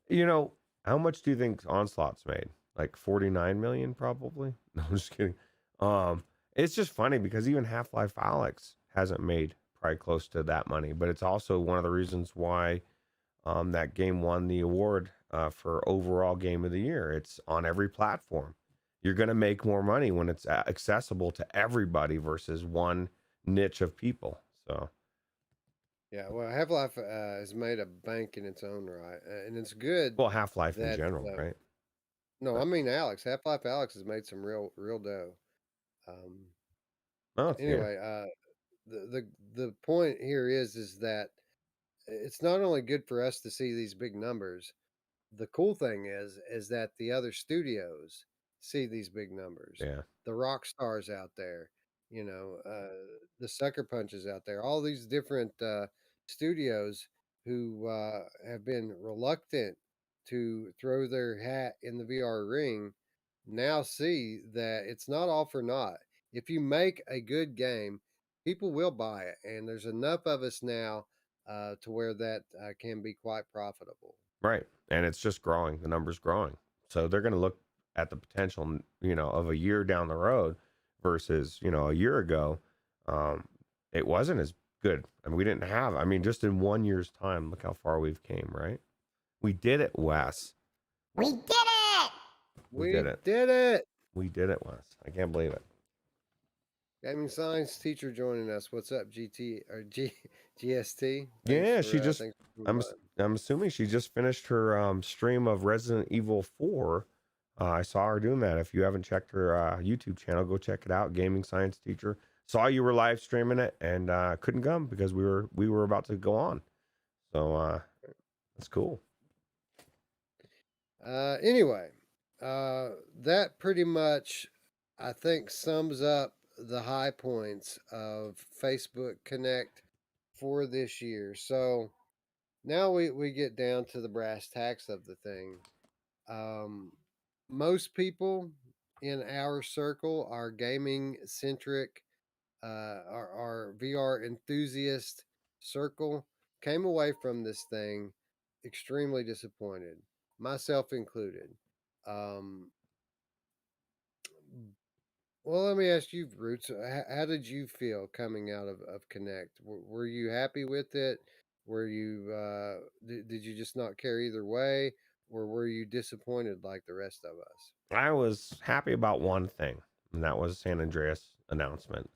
You know, how much do you think Onslaught's made? Like 49 million, probably. No, I'm just kidding. Um, it's just funny because even Half Life Alex hasn't made probably close to that money, but it's also one of the reasons why that game won the award for overall game of the year. It's on every platform. You're going to make more money when it's accessible to everybody versus one niche of people. So, Yeah, well, Half Life has made a bank in its own right, and it's good well, Half Life in that. general, right? No, I But mean Alex. Half Life Alex has made some real dough. Um, oh, yeah, anyway, the point here is that it's not only good for us to see these big numbers. The cool thing is that the other studios see these big numbers. yeah, The rock stars out there, you know, the sucker punches out there, all these different studios who have been reluctant to throw their hat in the VR ring now see that it's not all for naught. If you make a good game, people will buy it, and there's enough of us now to where that can be quite profitable. right. And it's just growing. The number's growing. So they're going to look at the potential, of a year down the road versus, a year ago. Um, it wasn't as good. I mean, we didn't have, I mean, just in 1 year's time, look how far we've came, right? We did it, Wes. We did it! We did We it. did it! We did it, Wes. I can't believe it. Gaming science teacher joining us. What's up, GT or GST? Yeah, she just, Thanks for coming I'm, by. I'm assuming she just finished her stream of Resident Evil 4. I saw her doing that. If you haven't checked her YouTube channel, go check it out. Gaming science teacher. Saw you were live streaming it and couldn't come because we were about to go on. So that's cool. Anyway, that pretty much, I think, sums up the high points of Facebook Connect for this year. So now we get down to the brass tacks of the thing. Um, most people in our circle are gaming centric, our VR enthusiast circle came away from this thing extremely disappointed, myself included. Um, well, let me ask you, Roots, how did you feel coming out of Connect? Were you happy with it? Were you did you just not care either way, or were you disappointed like the rest of us? I was happy about one thing. and that was a San Andreas announcement.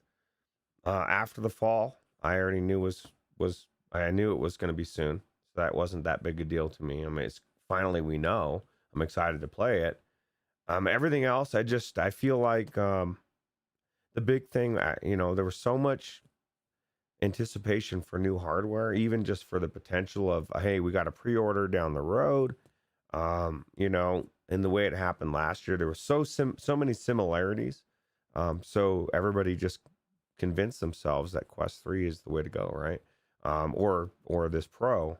After the fall, I already knew I knew it was going to be soon, so that wasn't that big a deal to me. I mean, it's finally we know. I'm excited to play it. Everything else, I feel like the big thing, there was so much anticipation for new hardware, even just for the potential of, hey, we got a pre-order down the road. And the way it happened last year, there were so many similarities. So everybody just convinced themselves that Quest 3 is the way to go, right? Or this Pro,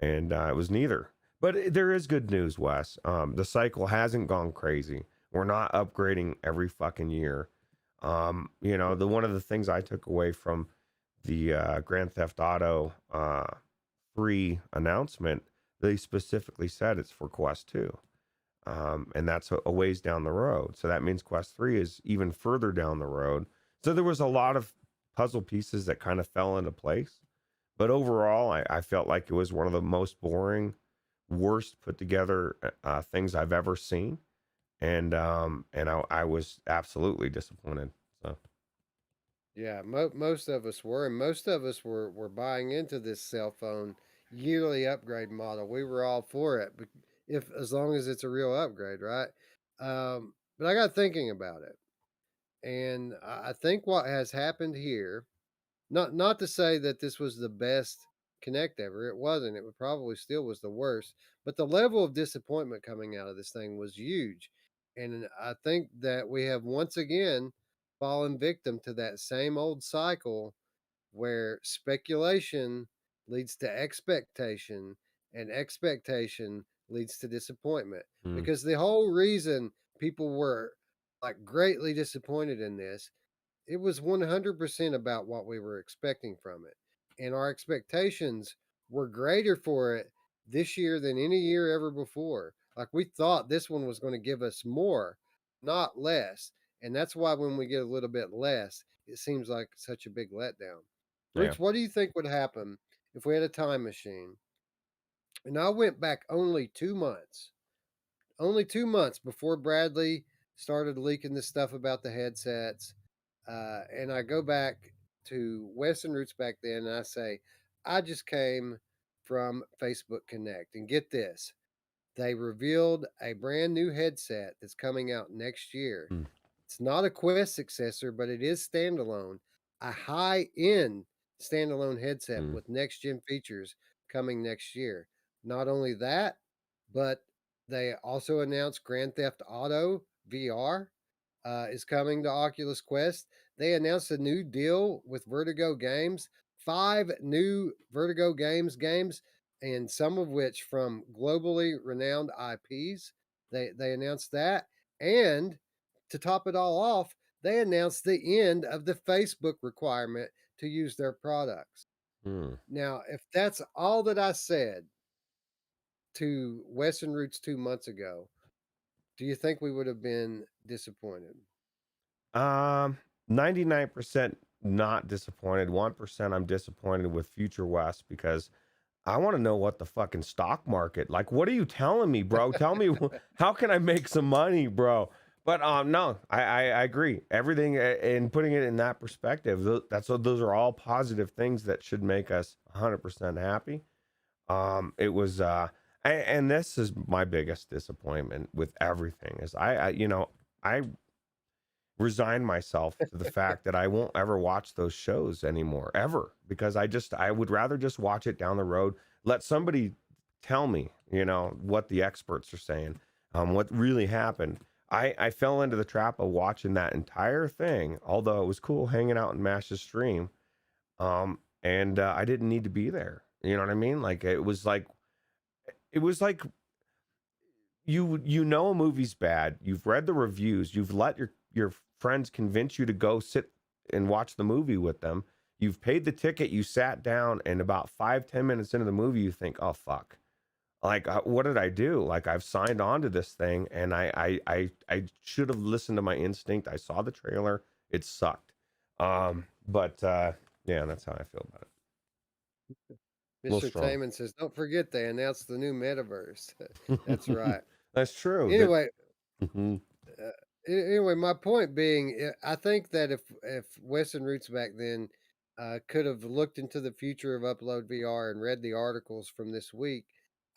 and it was neither. But there is good news, Wes. The cycle hasn't gone crazy. We're not upgrading every fucking year. The one of the things I took away from the Grand Theft Auto 3 announcement, they specifically said it's for Quest 2. And that's a ways down the road. So that means Quest 3 is even further down the road. So there was a lot of puzzle pieces that kind of fell into place. But overall, I felt like it was one of the most boring, worst put together things I've ever seen. And I was absolutely disappointed. So Yeah, most of us were, and most of us were buying into this cell phone yearly upgrade model. We were all for it, if as long as it's a real upgrade, right? But I got thinking about it, and I think what has happened here, not to say that this was the best Connect ever. It wasn't. It would probably still was the worst. But the level of disappointment coming out of this thing was huge. And I think that we have once again fallen victim to that same old cycle where speculation leads to expectation and expectation leads to disappointment. mm, Because the whole reason people were like greatly disappointed in this, it was 100% about what we were expecting from it. And our expectations were greater for it this year than any year ever before. Like we thought this one was going to give us more, not less. And that's why when we get a little bit less, it seems like such a big letdown. yeah. Roots, what do you think would happen if we had a time machine and I went back only 2 months before Bradley started leaking the stuff about the headsets. And I go back to Wes and Ruuts back then and I say, I just came from Facebook Connect. And get this, they revealed a brand new headset that's coming out next year. Mm, It's not a Quest successor, but it is standalone, a high end standalone headset mm, with next gen features coming next year. Not only that, but they also announced Grand Theft Auto VR is coming to Oculus Quest. They announced a new deal with Vertigo Games, 5 new Vertigo games, and some of which from globally renowned IPs. They announced that, and to top it all off, they announced the end of the Facebook requirement to use their products. mm. Now, if that's all that I said to Wes and Ruuts 2 months ago, do you think we would have been disappointed? Um, 99% not disappointed. 1% I'm disappointed with Future West because I want to know what the fucking stock market, like, what are you telling me, bro? Tell me, how can I make some money, bro? But no, I agree. Everything and putting it in that perspective, those are all positive things that should make us 100% happy. It was, and this is my biggest disappointment with everything is I resign myself to the fact that I won't ever watch those shows anymore, ever, because I would rather just watch it down the road. Let somebody tell me, what the experts are saying, what really happened. I fell into the trap of watching that entire thing, although it was cool hanging out in Mash's stream. And I didn't need to be there. You know what I mean? Like it was like a movie's bad. You've read the reviews. You've let your friends convince you to go sit and watch the movie with them. You've paid the ticket. You sat down, and about 5-10 minutes into the movie, you think, "Oh fuck! Like, what did I do? Like, I've signed on to this thing, and I should have listened to my instinct. I saw the trailer. It sucked. But yeah, that's how I feel about it. A little Mr. strong. Taman says, "Don't forget they announced the new metaverse." That's right. That's true. That. Anyway, Mhm. Anyway, my point being, I think that if Wes and Ruuts back then could have looked into the future of Upload VR and read the articles from this week,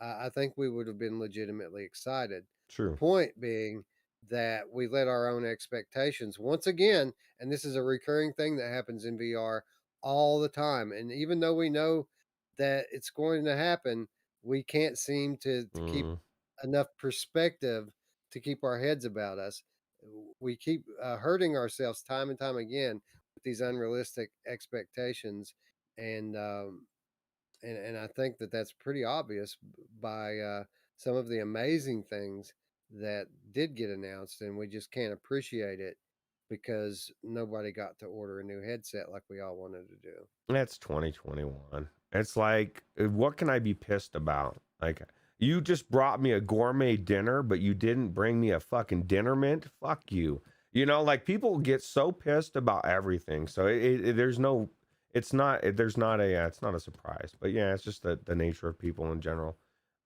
I think we would have been legitimately excited. The True. point being that we let our own expectations once again, and this is a recurring thing that happens in VR all the time. And even though we know that it's going to happen, we can't seem to keep Mm, enough perspective to keep our heads about us. We keep hurting ourselves time and time again with these unrealistic expectations, and and I think that that's pretty obvious by some of the amazing things that did get announced, and we just can't appreciate it because nobody got to order a new headset like we all wanted to do. that's 2021. It's like, what can I be pissed about? Like, you just brought me a gourmet dinner, but you didn't bring me a fucking dinner mint. Fuck you. You know, like people get so pissed about everything. So there's no, it's not, there's not a, it's not a surprise. But yeah, it's just the nature of people in general.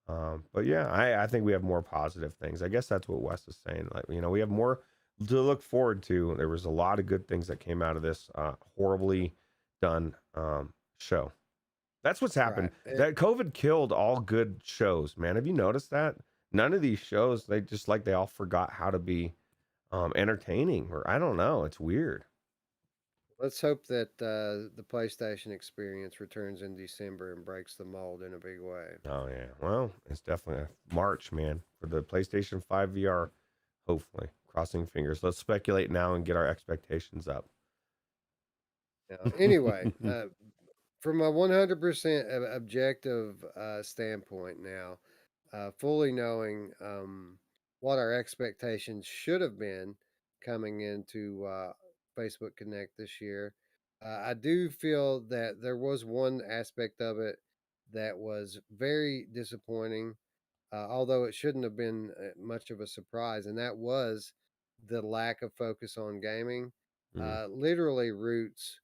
But yeah, I think we have more positive things. I guess that's what Wes is saying. Like, you know, we have more to look forward to. There was a lot of good things that came out of this horribly done show. That's what's happened. Right. That COVID killed all good shows, man. Have you noticed that? None of these shows, they just like they all forgot how to be entertaining, or I don't know. It's weird. Let's hope that the PlayStation experience returns in December and breaks the mold in a big way. Oh yeah. Well, it's definitely a March, man, for the PlayStation 5 VR. Hopefully, crossing fingers. Let's speculate now and get our expectations up. Anyway, from a 100% objective standpoint now, fully knowing what our expectations should have been coming into Facebook Connect this year, I do feel that there was one aspect of it that was very disappointing, although it shouldn't have been much of a surprise, and that was the lack of focus on gaming. Mm, Literally, Roots,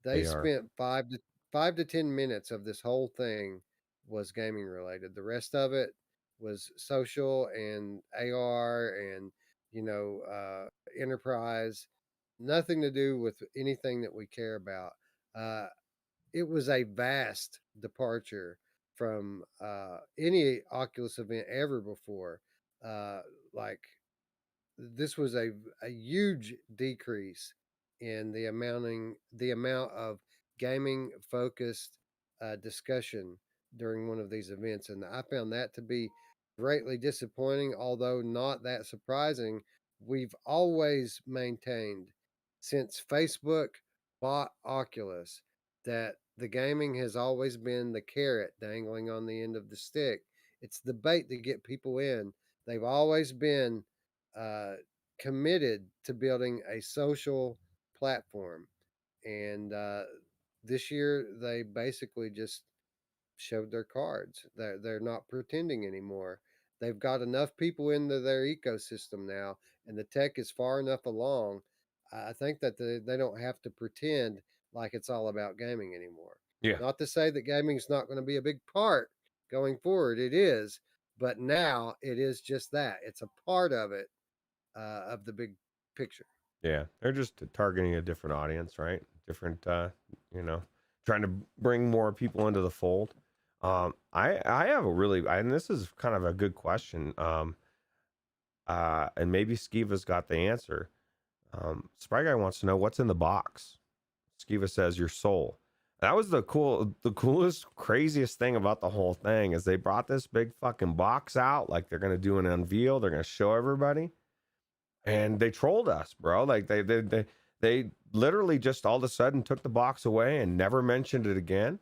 they AR. spent 5 to 10 minutes of this whole thing was gaming related. The rest of it was social and AR and enterprise. Nothing to do with anything that we care about. Uh, it was a vast departure from any Oculus event ever before. Uh, like this was a huge decrease in the amount of gaming focused discussion during one of these events, and I found that to be greatly disappointing. Although not that surprising, we've always maintained since Facebook bought Oculus that the gaming has always been the carrot dangling on the end of the stick. It's the bait to get people in. They've always been uh, committed to building a social platform. And this year, they basically just showed their cards. They're not pretending anymore. They've got enough people into their ecosystem now, and the tech is far enough along. I think that they don't have to pretend like it's all about gaming anymore. Yeah. Not to say that gaming is not going to be a big part going forward. It is, but now it is just that. It's a part of the big picture. Yeah, they're just targeting a different audience, right? Different, you know, trying to bring more people into the fold. I have a really, and this is kind of a good question. And maybe Skiva's got the answer. Spry Guy wants to know what's in the box. Skiva says your soul. That was the coolest, craziest thing about the whole thing is they brought this big fucking box out, like they're gonna do an unveil, they're gonna show everybody, and they trolled us, bro. Like they literally just all of a sudden took the box away and never mentioned it again.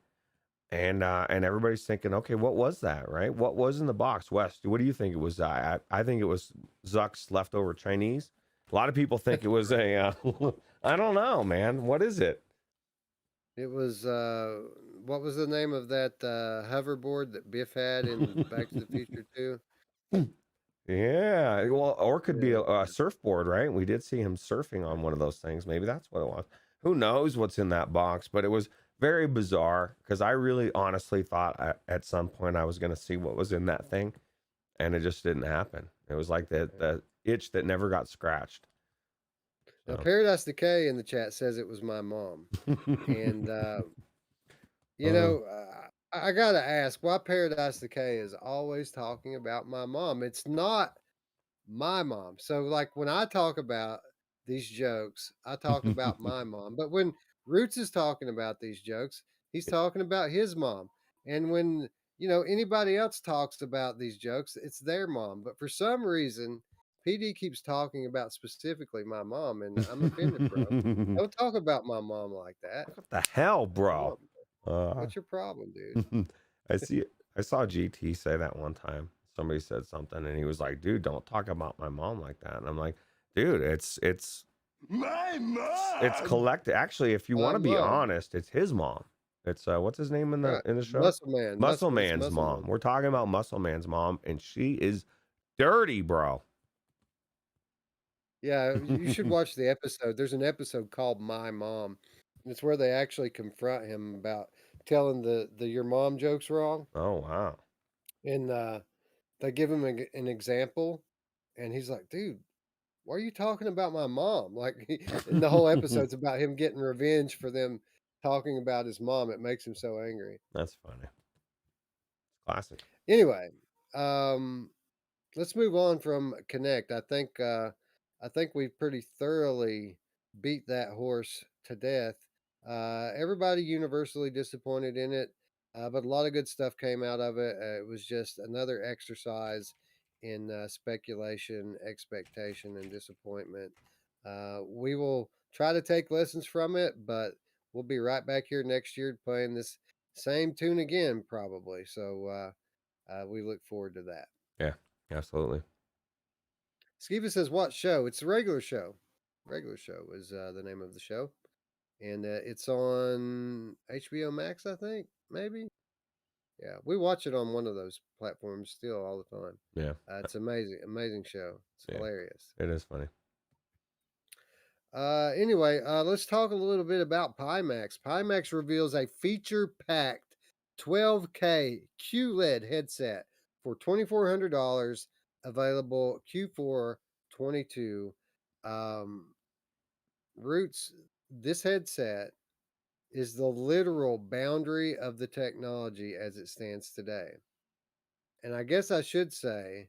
And everybody's thinking, okay, what was that, right? What was in the box? Wes, what do you think it was? I think it was Zuck's leftover Chinese. A lot of people think it was a I don't know, man. What is it? It was what was the name of that hoverboard that Biff had in Back to the Future 2? Yeah, well, or could be Yeah. a surfboard, right? We did see him surfing on one of those things. Maybe that's what it was. Who knows what's in that box? But it was very bizarre because I really honestly thought at some point I was going to see what was in that thing, and it just didn't happen. It was like the itch that never got scratched. Now, So. Paradise Decay in the chat says it was my mom. And, you Uh, know, I got to ask why Paradise Decay is always talking about my mom. It's not my mom. So, like, when I talk about these jokes, I talk about my mom. But when Roots is talking about these jokes, he's talking about his mom. And when, anybody else talks about these jokes, it's their mom. But for some reason, PD keeps talking about specifically my mom, and I'm offended, bro. Don't talk about my mom like that. what the hell, Come bro? on. What's your problem, dude? I saw GT say that one time. Somebody said something, and he was like, "Dude, don't talk about my mom like that." And I'm like, "Dude, it's My mom. it's collective. Actually, if you My want to be mom. honest, it's his mom. It's what's his name in Right. the show? Muscle Man. Muscle It's Man's Muscle mom. Man. We're talking about Muscle Man's mom, and she is dirty, bro. Yeah, you should watch the episode. There's an episode called My Mom. It's where they actually confront him about telling the your mom jokes wrong. Oh wow. And they give him an example, and he's like, dude, why are you talking about my mom? Like, and the whole episode's about him getting revenge for them talking about his mom. It makes him so angry. That's funny. Classic. Anyway, um, let's move on from Connect. I think we've pretty thoroughly beat that horse to death. Everybody universally disappointed in it, but a lot of good stuff came out of it. It was just another exercise in speculation, expectation, and disappointment. We will try to take lessons from it, but we'll be right back here next year playing this same tune again, probably. So we look forward to that. Yeah, absolutely. Skiva says, "What show?" It's the regular show. Regular show is the name of the show, and it's on HBO Max, I think. Maybe. Yeah, we watch it on one of those platforms still all the time. Yeah, It's amazing, amazing show. It's yeah, hilarious. it is funny. Anyway, let's talk a little bit about Pimax. Pimax reveals a feature-packed 12K QLED headset for $2,400, available Q4 22. Roots, this headset is the literal boundary of the technology as it stands today. And I guess I should say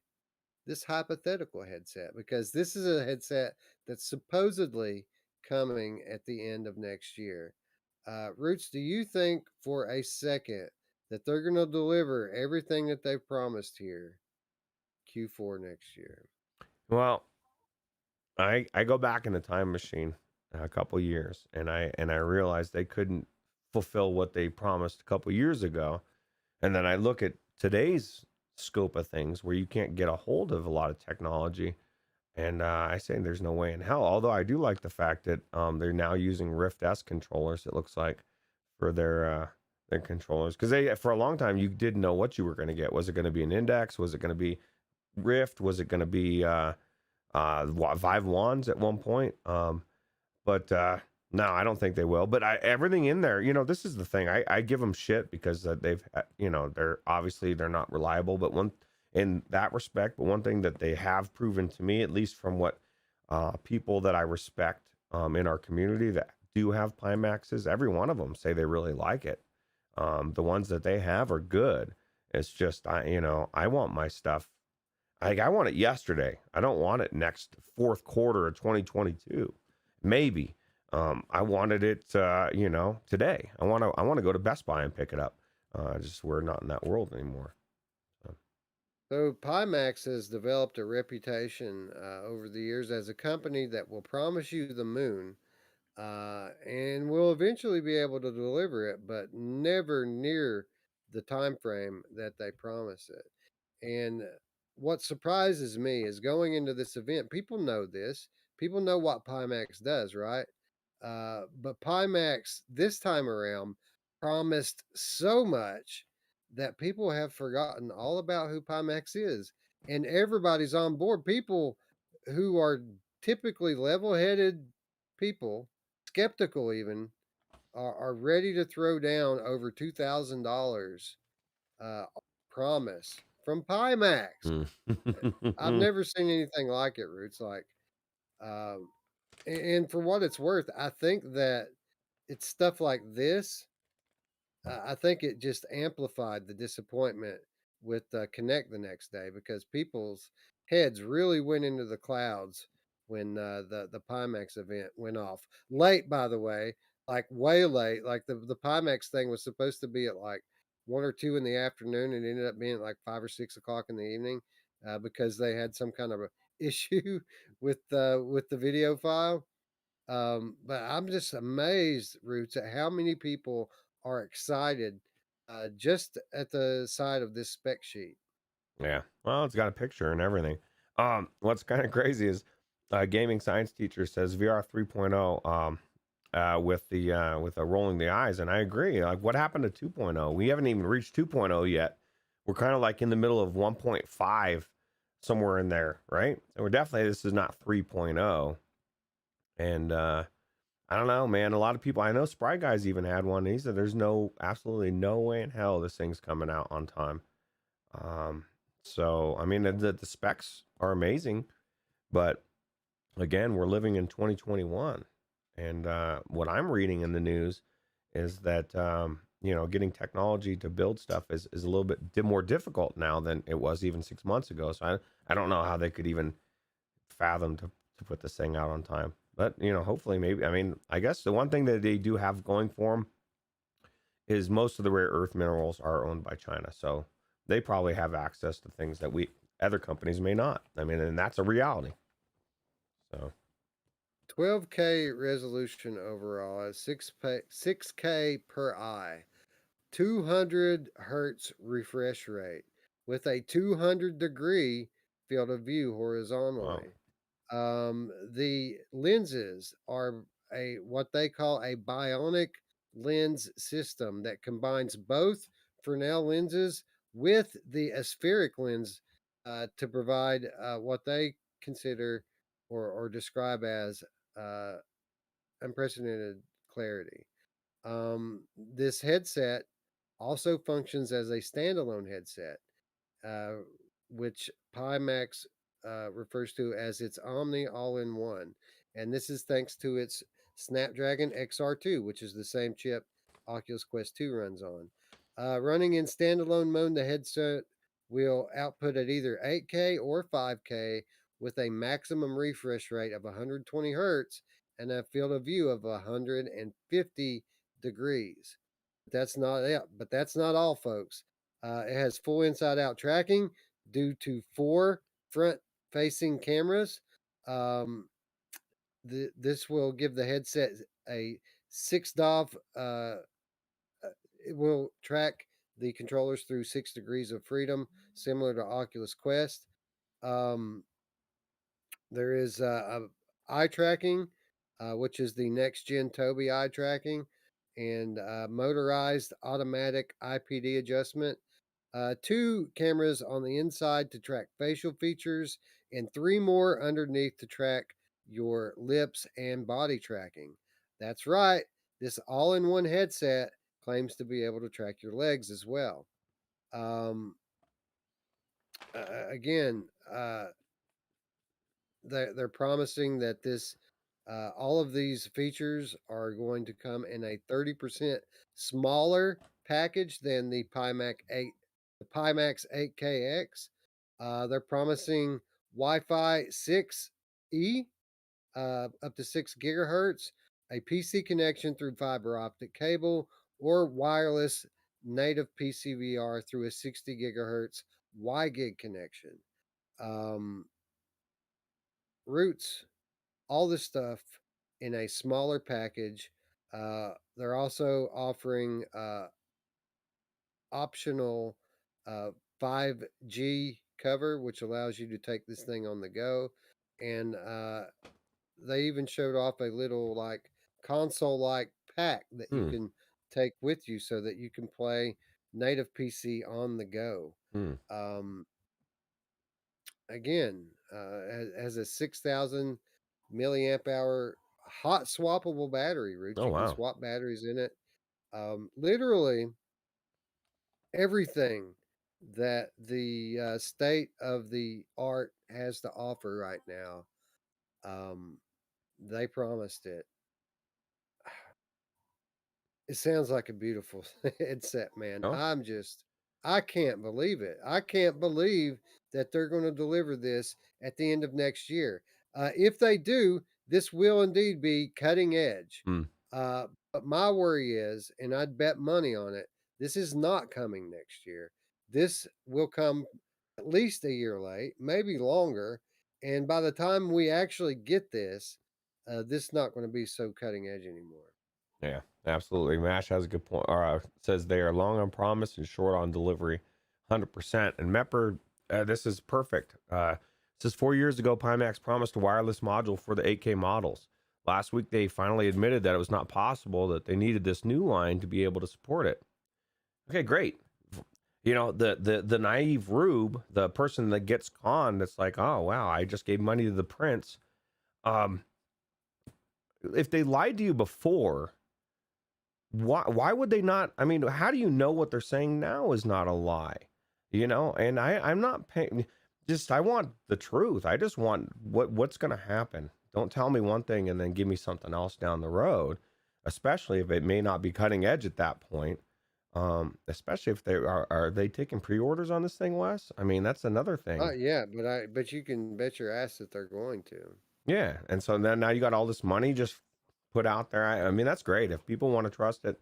this hypothetical headset, because this is a headset that's supposedly coming at the end of next year. Roots, do you think for a second that they're going to deliver everything that they've promised here Q4 next year? Well, I go back in the time machine a couple years, and I realized they couldn't fulfill what they promised a couple years ago, and then I look at today's scope of things where you can't get a hold of a lot of technology, and I say there's no way in hell. Although I do like the fact that they're now using Rift S controllers. It looks like for their controllers, because they for a long time you didn't know what you were going to get. Was it going to be an Index? Was it going to be Rift? Was it going to be Vive Wands at one point? But no, I don't think they will. But everything in there, this is the thing. I give them shit because they've, they're not reliable. But one in that respect, but one thing that they have proven to me, at least from what people that I respect in our community that do have Pimaxes, every one of them say they really like it. The ones that they have are good. It's just I want my stuff. I want it yesterday. I don't want it next fourth quarter of 2022. Maybe. I wanted it, today. I want to go to Best Buy and pick it up. Just we're not in that world anymore. So Pimax has developed a reputation over the years as a company that will promise you the moon, and will eventually be able to deliver it, but never near the time frame that they promise it. And what surprises me is going into this event, people know this. People know what Pimax does, right? But Pimax this time around promised so much that people have forgotten all about who Pimax is. And everybody's on board. People who are typically level headed people, skeptical even, are ready to throw down over $2,000 promise from Pimax. I've Mm. never seen anything like it, Roots. Like, um, And for what it's worth, I think that it's stuff like this. I think it just amplified the disappointment with Connect the next day because people's heads really went into the clouds when the Pimax event went off late. By the way, like way late. Like the Pimax thing was supposed to be at like 1 or 2 in the afternoon, and ended up being at like 5 or 6 o'clock in the evening because they had some kind of a issue with the video file. But I'm just amazed, Roots, at how many people are excited just at the side of this spec sheet. Yeah. Well, it's got a picture and everything. What's kind of crazy is a gaming science teacher says VR 3.0 with the rolling the eyes, and I agree. Like, what happened to 2.0? We haven't even reached 2.0 yet. We're kind of like in the middle of 1.5, somewhere in there, right? And we're definitely, this is not 3.0. And I don't know, man. A lot of people I know, Spry Guys even had one. And he said there's absolutely no way in hell this thing's coming out on time. Um, so I mean, the specs are amazing, but again, we're living in 2021, and what I'm reading in the news is that getting technology to build stuff is a little bit more difficult now than it was even 6 months ago. So I don't know how they could even fathom to put this thing out on time. But hopefully, maybe. I mean, I guess the one thing that they do have going for them is most of the rare earth minerals are owned by China, so they probably have access to things that we other companies may not. I mean, and that's a reality. So 12K resolution overall at 6K per eye, 200 hertz refresh rate with a 200-degree field of view wow. horizontally. The lenses are a what they call a bionic lens system that combines both Fresnel lenses with the aspheric lens to provide what they consider or describe as uh, unprecedented clarity. This headset also functions as a standalone headset, uh, which Pimax refers to as its Omni All in One. And this is thanks to its Snapdragon XR2, which is the same chip Oculus Quest 2 runs on. Running in standalone mode, the headset will output at either 8K or 5K with a maximum refresh rate of 120 hertz and a field of view of 150 degrees. But that's not all, folks. It has full inside out tracking due to 4 front facing cameras. Um, this will give the headset a 6 DOF. It will track the controllers through 6 degrees of freedom, similar to Oculus Quest. Um, there is eye tracking, which is the next gen Tobii eye tracking, and motorized automatic IPD adjustment. 2 cameras on the inside to track facial features, and 3 more underneath to track your lips and body tracking. That's right, this all in one headset claims to be able to track your legs as well. Um, Again, they're promising that this all of these features are going to come in a 30% smaller package than the Pimax 8KX. They're promising Wi-Fi 6E up to 6 gigahertz, a PC connection through fiber optic cable, or wireless native PCVR through a 60 gigahertz WiGig connection. Um, Roots, all this stuff in a smaller package. They're also offering optional uh, 5G cover, which allows you to take this thing on the go. And they even showed off a little like console like pack that you Hmm. can take with you so that you can play native PC on the go. Hmm. Um, Again, has a 6,000 milliamp hour hot swappable battery, Roots. Oh You can wow. swap batteries in it. Literally everything that the state of the art has to offer right now. Um, they promised it. It sounds like a beautiful headset, man. Oh, I can't believe it. I can't believe that they're going to deliver this at the end of next year. If they do, this will indeed be cutting edge. hmm. But my worry is, and I'd bet money on it, this is not coming next year. This will come at least a year late, maybe longer. And by the time we actually get this, this is not going to be so cutting edge anymore. Yeah, absolutely. Mash has a good point. Or says they are long on promise and short on delivery, 100%. And Mepper, this is perfect. Says 4 years ago, Pimax promised a wireless module for the 8K models. Last week, they finally admitted that it was not possible, that they needed this new line to be able to support it. Okay, great. You know, the naive rube, the person that gets conned, that's like, oh wow, I just gave money to the prince. If they lied to you before, why would they not? I mean, how do you know what they're saying now is not a lie? You know, and I'm not paying. Just I want the truth. I just want what's going to happen. Don't tell me one thing and then give me something else down the road, especially if it may not be cutting edge at that point. Especially if they are they taking pre-orders on this thing, Wes? I mean, that's another thing. Yeah, but you can bet your ass that they're going to. Yeah, and so then now you got all this money just put out there. I mean, that's great if people want to trust it.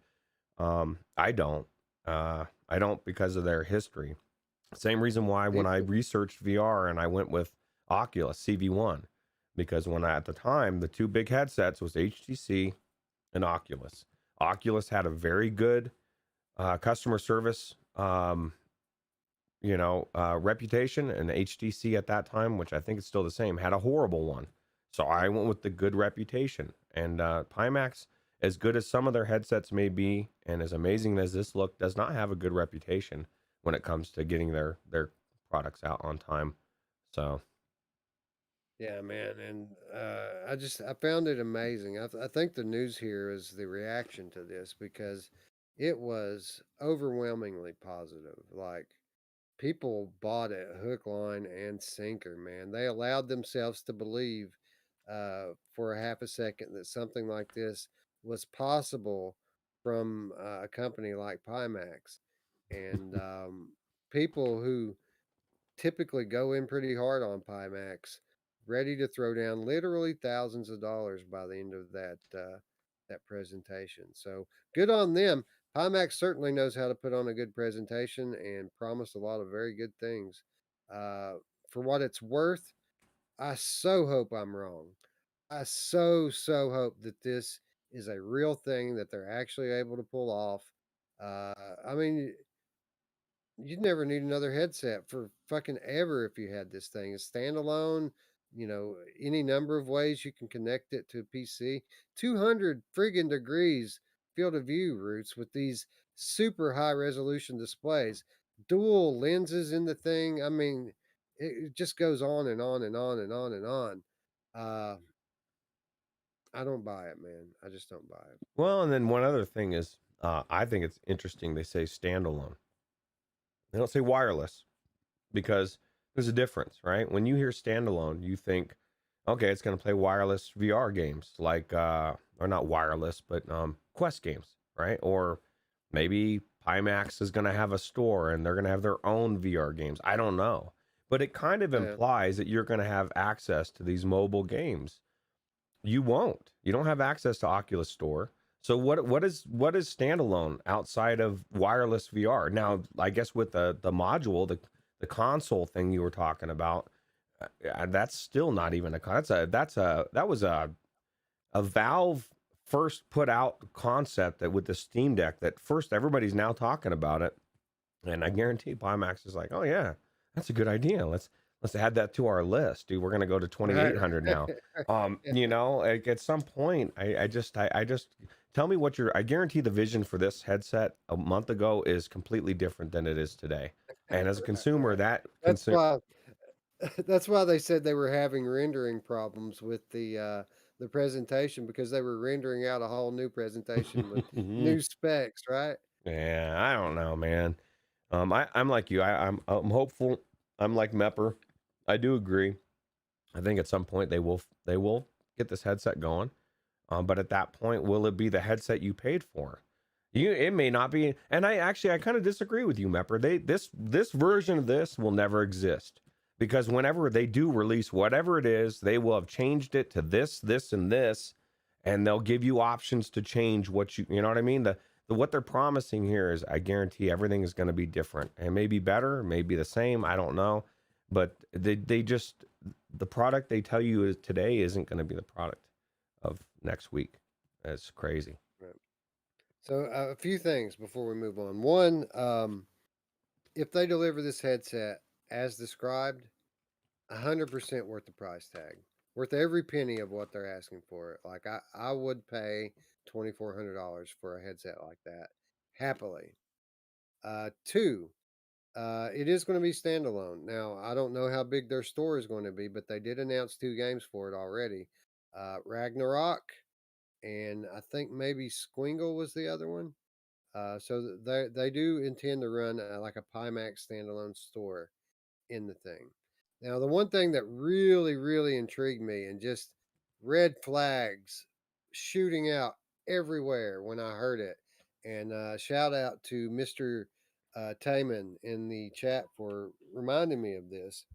I don't. I don't because of their history. Same reason why when I researched VR and I went with Oculus CV1, because at the time the two big headsets was HTC and Oculus. Oculus had a very good customer service, reputation, and HTC at that time, which I think is still the same, had a horrible one. So I went with the good reputation. And Pimax, as good as some of their headsets may be, and as amazing as this look, does not have a good reputation when it comes to getting their products out on time. So Yeah, man, and I found it amazing. I think the news here is the reaction to this because it was overwhelmingly positive. Like people bought it hook, line, and sinker. Man, they allowed themselves to believe for a half a second that something like this was possible from a company like Pimax, and people who typically go in pretty hard on Pimax, ready to throw down literally thousands of dollars by the end of that presentation. So good on them. Pimax certainly knows how to put on a good presentation and promised a lot of very good things. Uh, for what it's worth, I so hope I'm wrong. I so hope that this is a real thing that they're actually able to pull off. I mean, you'd never need another headset for fucking ever if you had this thing. It's standalone, any number of ways you can connect it to a PC. 200 friggin' degrees field of view routes with these super high resolution displays, dual lenses in the thing. I mean, it just goes on and on and on and on and on. Uh, I don't buy it, man. I just don't buy it. well, and then one other thing is, I think it's interesting. They say standalone. They don't say wireless because there's a difference, right? When you hear standalone, you think, okay, it's going to play wireless VR games like, or not wireless, but Quest games, right? Or maybe Pimax is going to have a store and they're going to have their own VR games. I don't know. But it kind of Yeah. implies that you're going to have access to these mobile games. You won't. You don't have access to Oculus Store. So what is standalone outside of wireless VR? Now, I guess with the module, the console thing you were talking about, that's still not even that was a Valve first put out concept that with the Steam Deck that first everybody's now talking about it, and I guarantee Pimax is like, oh yeah, that's a good idea. Let's add that to our list, dude. We're gonna go to 2800 now. Like at some point, I just tell me what I guarantee the vision for this headset a month ago is completely different than it is today. And as a consumer, That's why that's why they said they were having rendering problems with the presentation because they were rendering out a whole new presentation with new specs, right? Yeah, I don't know, man. I'm like you. I'm hopeful. I'm like Mepper. I do agree. I think at some point they will get this headset going. But at that point, will it be the headset you paid for? It may not be. And I kind of disagree with you, Mepper. This version of this will never exist, because whenever they do release whatever it is, they will have changed it to this, and this, and they'll give you options to change what you know what I mean. The what they're promising here is, I guarantee everything is going to be different, and maybe better, maybe the same. I don't know, but they just, the product they tell you is today isn't going to be the product of next week. That's crazy. Right. So a few things before we move on. One, if they deliver this headset as described, 100% worth the price tag, worth every penny of what they're asking for it. Like I would pay $2,400 for a headset like that happily. Two, it is going to be standalone. Now I don't know how big their store is going to be, but they did announce 2 games for it already. Ragnarok, and I think maybe Squingle was the other one. So they do intend to run like a Pimax standalone store in the thing. Now, the one thing that really, really intrigued me, and just red flags shooting out everywhere when I heard it, and shout out to Mr. Taman in the chat for reminding me of this.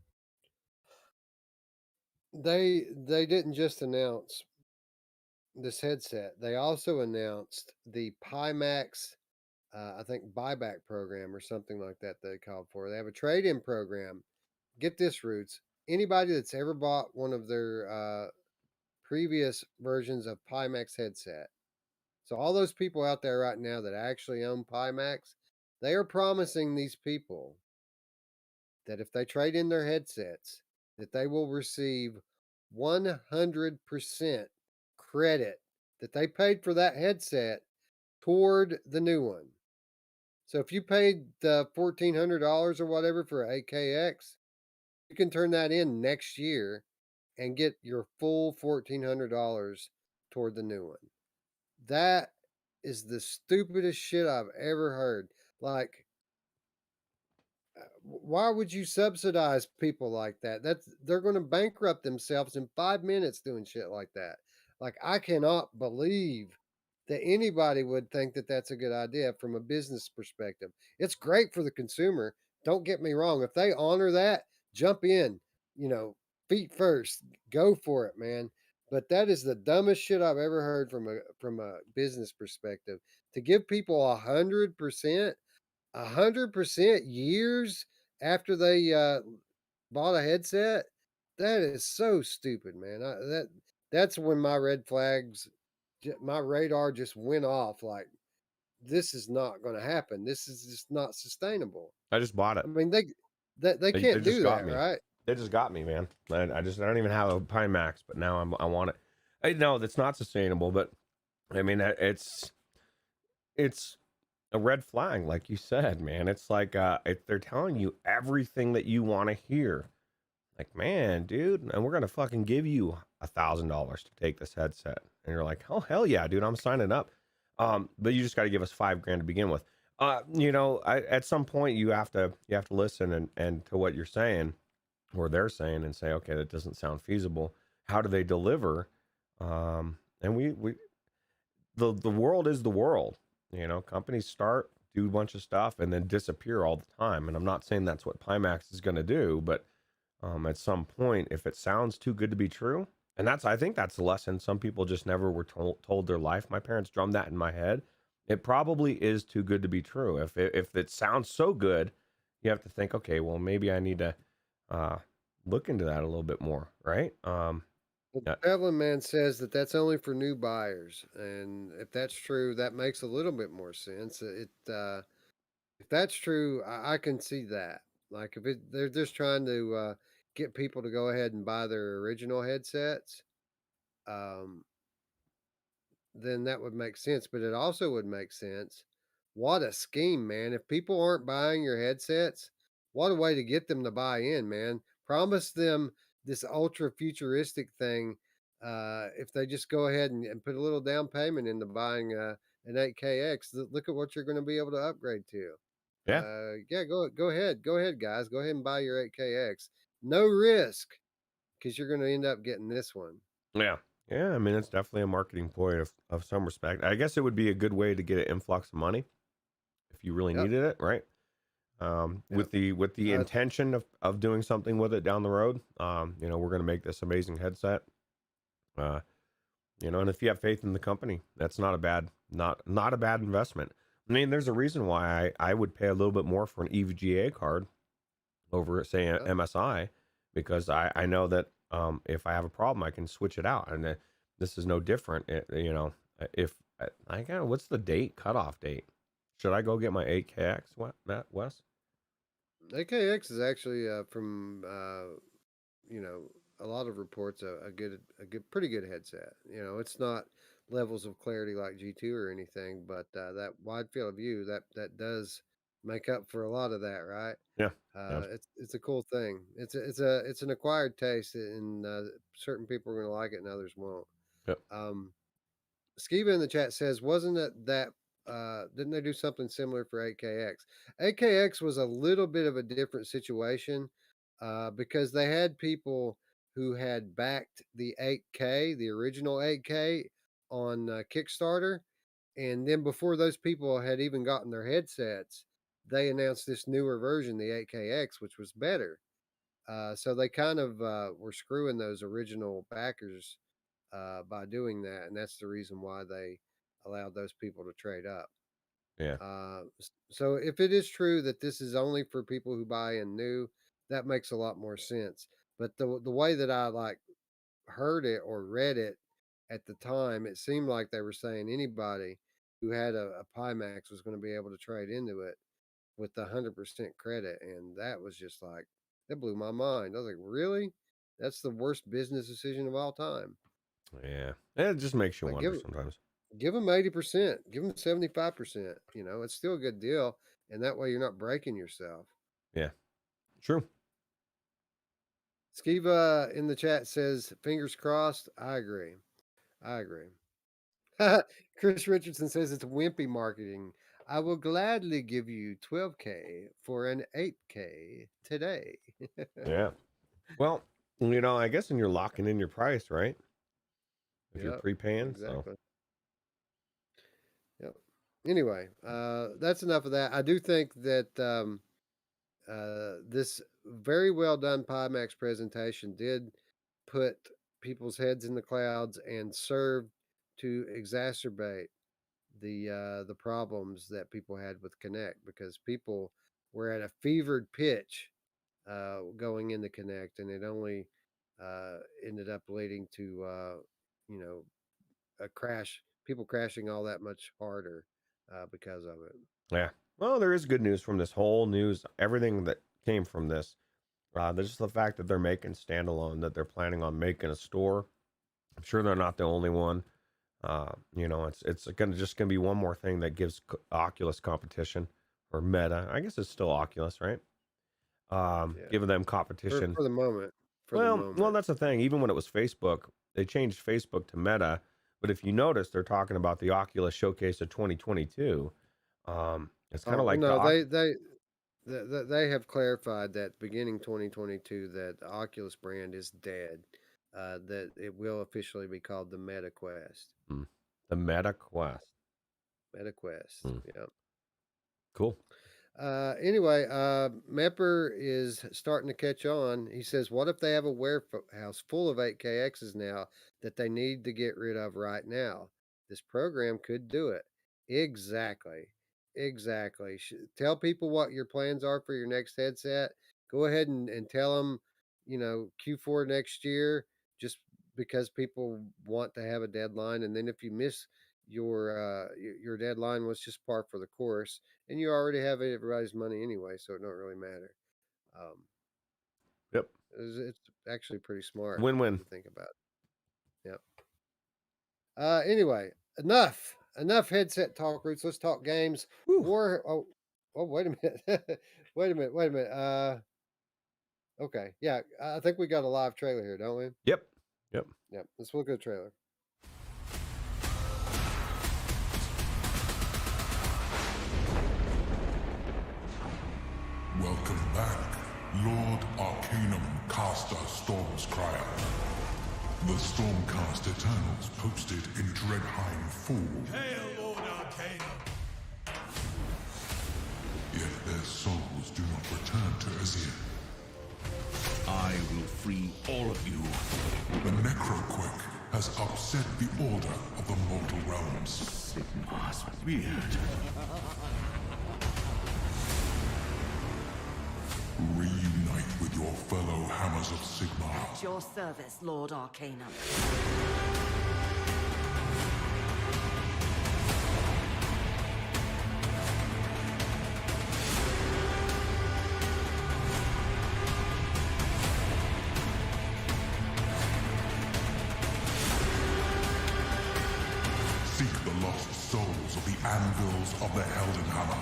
They didn't just announce this headset; they also announced the Pimax, I think, buyback program or something like that. They called for. They have a trade-in program. Get this, Roots. Anybody that's ever bought one of their previous versions of Pimax headset. So all those people out there right now that actually own Pimax, they are promising these people that if they trade in their headsets, that they will receive 100% credit that they paid for that headset toward the new one. So if you paid the $1,400 or whatever for AKX, you can turn that in next year and get your full $1,400 toward the new one. That is the stupidest shit I've ever heard. Like, why would you subsidize people like that? They're going to bankrupt themselves in 5 minutes doing shit like that. Like, I cannot believe that anybody would think that that's a good idea from a business perspective. It's great for the consumer. Don't get me wrong. If they honor that, jump in, you know, feet first, go for it, man. But that is the dumbest shit I've ever heard from a business perspective. To give people 100% years after they bought a headset, that is so stupid, man. That's when my red flags, my radar just went off. Like, this is not going to happen. This is just not sustainable. I just bought it. I mean, they can't just do got that, me. right? They just got me, man. I don't even have a Pimax, but now I want it. I know that's not sustainable, but I mean, it's a red flag, like you said, man. It's like if they're telling you everything that you want to hear, like, man, dude, and we're gonna fucking give you $1,000 to take this headset, and you're like, oh hell yeah, dude, I'm signing up. But you just got to give us $5,000 to begin with. At some point you have to listen and to what you're saying or they're saying and say, okay, that doesn't sound feasible. How do they deliver? And the world is the world. Companies start, do a bunch of stuff, and then disappear all the time. And I'm not saying that's what Pimax is going to do, but at some point, if it sounds too good to be true, and I think that's the lesson some people just never were told their life. My parents drummed that in my head. It probably is too good to be true. If it sounds so good, you have to think, okay, well, maybe I need to look into that a little bit more, right? The Devlin Man says that that's only for new buyers, and if that's true, that makes a little bit more sense. If that's true, I can see that. Like if they're just trying to get people to go ahead and buy their original headsets, um, then that would make sense. But it also would make sense. What a scheme, man! If people aren't buying your headsets, what a way to get them to buy in, man. Promise them this ultra futuristic thing. If they just go ahead and put a little down payment into buying an 8KX, look at what you're going to be able to upgrade to. Yeah. Yeah, go ahead, guys. Go ahead and buy your 8KX. No risk, because you're going to end up getting this one. Yeah. Yeah, I mean, it's definitely a marketing ploy of some respect. I guess it would be a good way to get an influx of money if you really Yep, needed it, right? yep. With the Uh, intention of doing something with it down the road. We're going to make this amazing headset. Uh, and if you have faith in the company, that's not a bad investment. I mean, there's a reason why I would pay a little bit more for an EVGA card over at, say, yep. MSI, because I know that if I have a problem, I can switch it out. And this is no different. If I got, what's the cutoff date? Should I go get my 8KX, Wes? AKX is actually from you know, a lot of reports pretty good headset. It's not levels of clarity like G2 or anything, but that wide field of view that does make up for a lot of that, right? Yeah. Yeah. It's a cool thing. It's an acquired taste, and certain people are going to like it, and others won't. Yep. Um, Skiba in the chat says, wasn't it that didn't they do something similar for 8KX? 8KX was a little bit of a different situation because they had people who had backed the 8K, the original 8K on Kickstarter. And then before those people had even gotten their headsets, they announced this newer version, the 8KX, which was better. So they kind of were screwing those original backers by doing that, and that's the reason why they allowed those people to trade up. Yeah. So if it is true that this is only for people who buy in new, that makes a lot more sense. But the way that I like heard it or read it at the time, it seemed like they were saying anybody who had a Pimax was going to be able to trade into it with 100% credit, and that was just like that blew my mind. I was like, really? That's the worst business decision of all time. Yeah. It just makes you Like wonder sometimes. give them 80%, give them 75%. It's still a good deal, and that way you're not breaking yourself. Yeah. True. Skiva in the chat says, fingers crossed. I agree. Chris Richardson says it's wimpy marketing. I will gladly give you 12K for an 8K today. Yeah. Well, I guess and you're locking in your price, right? If you're Yep, prepaying. So exactly. Yep. Anyway, that's enough of that. I do think that this very well done Pimax presentation did put people's heads in the clouds and served to exacerbate the problems that people had with Connect, because people were at a fevered pitch going into Connect, and it only ended up leading to you know a crash, people crashing all that much harder because of it. yeah. Well, there is good news from this whole news. Everything that came from this. There's just the fact that they're making standalone, that they're planning on making a store. I'm sure they're not the only one. It's gonna be one more thing that gives Oculus competition, or Meta. I guess it's still Oculus, right? Yeah, Giving them competition. for the moment. Well, that's the thing. Even when it was Facebook, they changed Facebook to Meta. But if you notice, they're talking about the Oculus Showcase of 2022. It's kind Oh of like no, they have clarified that beginning 2022 that the Oculus brand is dead. That it will officially be called the Meta Quest. The Meta Quest. Meta Quest. Hmm. Yeah. Cool. Anyway, Mepper is starting to catch on. He says, "What if they have a warehouse full of 8KXs now that they need to get rid of right now? This program could do it." Exactly. Exactly. Tell people what your plans are for your next headset. Go ahead and tell them, Q4 next year, just because people want to have a deadline. And then if you miss your deadline, was just par for the course, and you already have everybody's money anyway, so it don't really matter. Um, Yep. it's actually pretty smart if Win-win. you think about it. Yep. Anyway, enough headset talk, Roots. Let's talk games. Whew. Wait a minute. Wait a minute. Okay. Yeah, I think we got a live trailer here, don't we? Yep. Yep. Let's look at the trailer. Welcome back, Lord Arcanum Caster Storm's Crier. The Stormcast Eternals posted in Dreadheim Fall. Hail, Lord Arcana! Yet their souls do not return to Azir. I will free all of you. The Necroquake has upset the order of the mortal realms. Sigmar's weird. Reunite with your fellow Hammers of Sigmar. At your service, Lord Arcana. Seek the lost souls of the anvils of the Heldenhammer.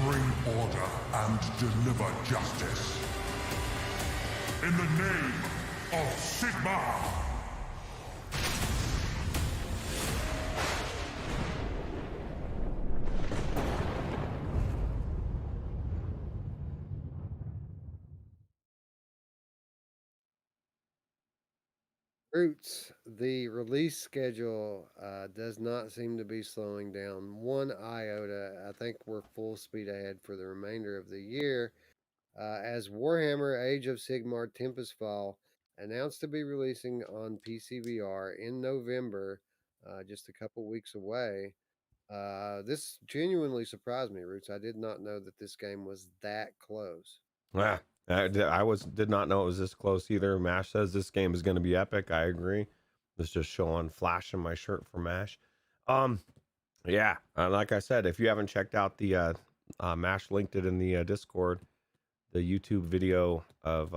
Bring order and deliver justice. In the name of Sigmar! Roots, the release schedule does not seem to be slowing down one iota. I think we're full speed ahead for the remainder of the year. As Warhammer Age of Sigmar Tempestfall announced to be releasing on PCVR in November, just a couple weeks away. This genuinely surprised me, Roots. I did not know that this game was that close. Yeah, did not know it was this close either. Mash says this game is going to be epic. I agree. It's just showing flashing my shirt for Mash. Yeah, like I said, if you haven't checked out the Mash linked it in the Discord, the YouTube video of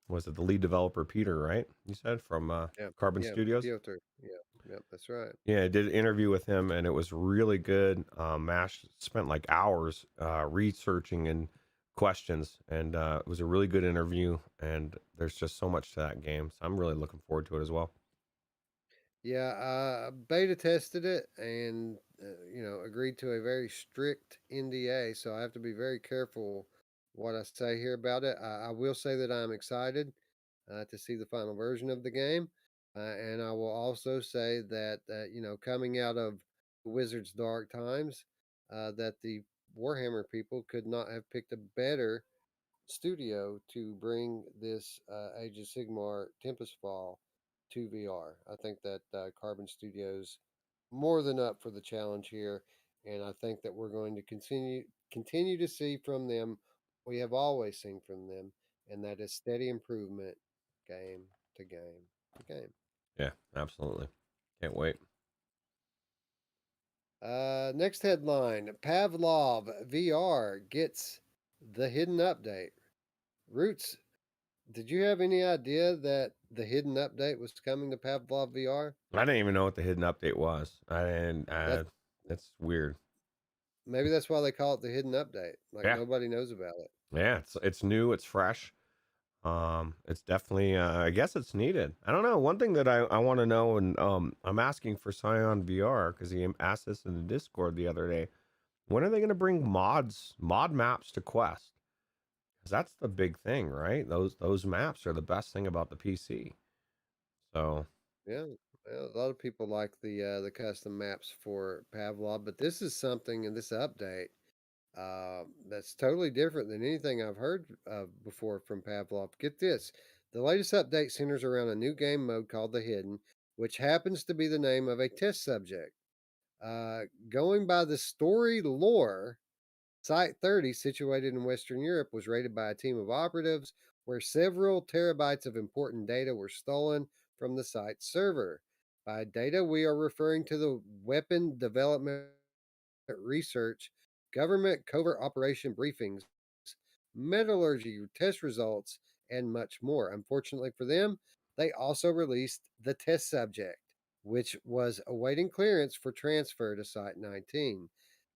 was it the lead developer Peter, right? You said from Carbon Studios. Piotr. Yeah, that's right. Yeah, I did an interview with him, and it was really good. Mash spent like hours researching and questions, and it was a really good interview. And there's just so much to that game, so I'm really looking forward to it as well. Yeah, beta tested it and agreed to a very strict NDA, so I have to be very careful what I say here about it. I will say that I'm excited to see the final version of the game, and I will also say that coming out of Wizards' dark times, that the Warhammer people could not have picked a better studio to bring this Age of Sigmar Tempestfall to VR. I think that Carbon Studios more than up for the challenge here, and I think that we're going to continue to see from them we have always seen from them, and that is steady improvement, game to game to game. Yeah, absolutely. Can't wait. Next headline: Pavlov VR gets the hidden update. Roots, did you have any idea that the hidden update was coming to Pavlov VR? I didn't even know what the hidden update was. That's weird. Maybe that's why they call it the hidden update. Like Yeah. nobody knows about it. Yeah, it's new, it's fresh. It's definitely I guess it's needed. I don't know. One thing that I want to know, and I'm asking for Scion VR because he asked this in the Discord the other day. When are they going to bring mod maps to Quest? Because that's the big thing, right? Those maps are the best thing about the PC. So Yeah, well, a lot of people like the custom maps for Pavlov, but this is something in this update that's totally different than anything I've heard of before from Pavlov. Get this: the latest update centers around a new game mode called the Hidden, which happens to be the name of a test subject. Going by the story lore, Site 30, situated in Western Europe, was raided by a team of operatives where several terabytes of important data were stolen from the site's server. By data, we are referring to the weapon development research, government covert operation briefings, metallurgy test results, and much more. Unfortunately for them, they also released the test subject, which was awaiting clearance for transfer to Site 19.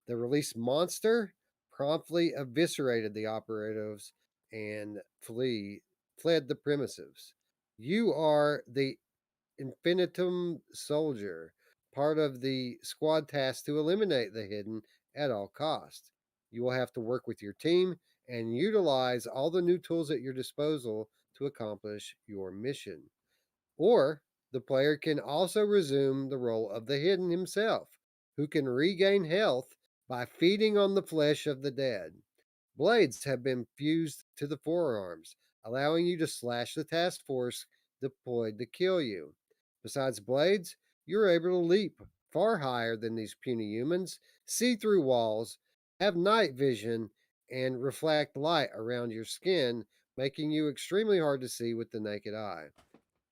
The released monster promptly eviscerated the operatives and fled the premises. You are the Infinitum soldier, part of the squad tasked to eliminate the hidden at all costs. You will have to work with your team and utilize all the new tools at your disposal to accomplish your mission. Or the player can also resume the role of the hidden himself, who can regain health by feeding on the flesh of the dead. Blades have been fused to the forearms, allowing you to slash the task force deployed to kill you. Besides blades, you're able to leap far higher than these puny humans, see through walls, have night vision, and reflect light around your skin, making you extremely hard to see with the naked eye.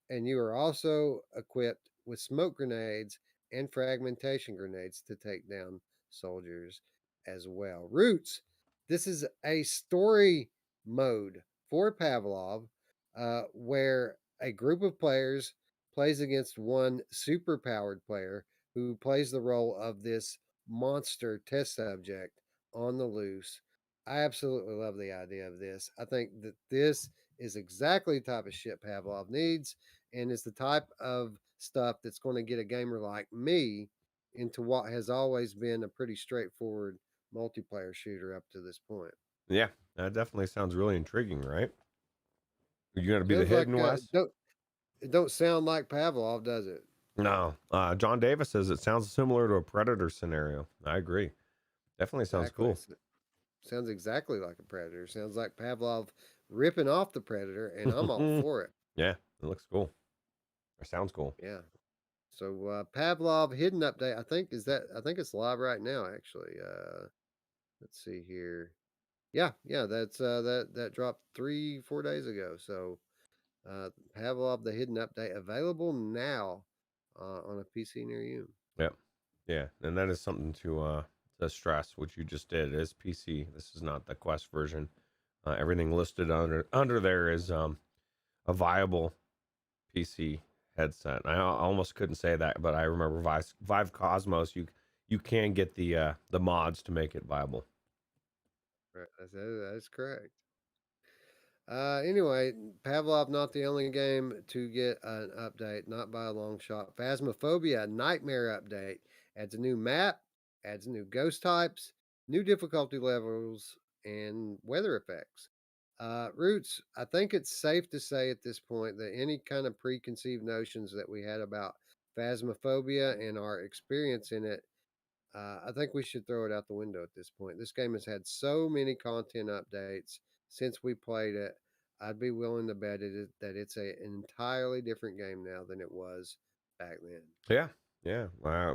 And you are also equipped with smoke grenades and fragmentation grenades to take down soldiers as well. Roots, this is a story mode for Pavlov where a group of players plays against one super powered player who plays the role of this monster test subject on the loose. I absolutely love the idea of this. I think that this is exactly the type of shit Pavlov needs and is the type of stuff that's going to get a gamer like me into what has always been a pretty straightforward multiplayer shooter up to this point. Yeah, that definitely sounds really intriguing, right? You're gonna be the Sounds like hidden Wes? it don't sound like Pavlov, does it? No. John Davis says it sounds similar to a Predator scenario. I agree. Definitely sounds Exactly. cool. Sounds exactly like a Predator. Sounds like Pavlov ripping off the Predator, and I'm all for it. Yeah, it looks cool. Or sounds cool. Yeah. So Pavlov hidden update. I think it's live right now. Actually, let's see here. Yeah, that's that dropped 3-4 days ago. So Pavlov the hidden update available now on a PC near you. Yep. Yeah, and that is something to stress, which you just did. It is PC. This is not the Quest version. Everything listed under there is a viable PC headset. I almost couldn't say that, but I remember Vive Cosmos. You can get the mods to make it viable. Right, that's correct. Anyway, Pavlov not the only game to get an update, not by a long shot. Phasmophobia Nightmare update adds a new map, adds new ghost types, new difficulty levels, and weather effects. Roots, I think it's safe to say at this point that any kind of preconceived notions that we had about Phasmophobia and our experience in it, I think we should throw it out the window at this point. This game has had so many content updates since we played it. I'd be willing to bet that it's an entirely different game now than it was back then. Yeah, yeah.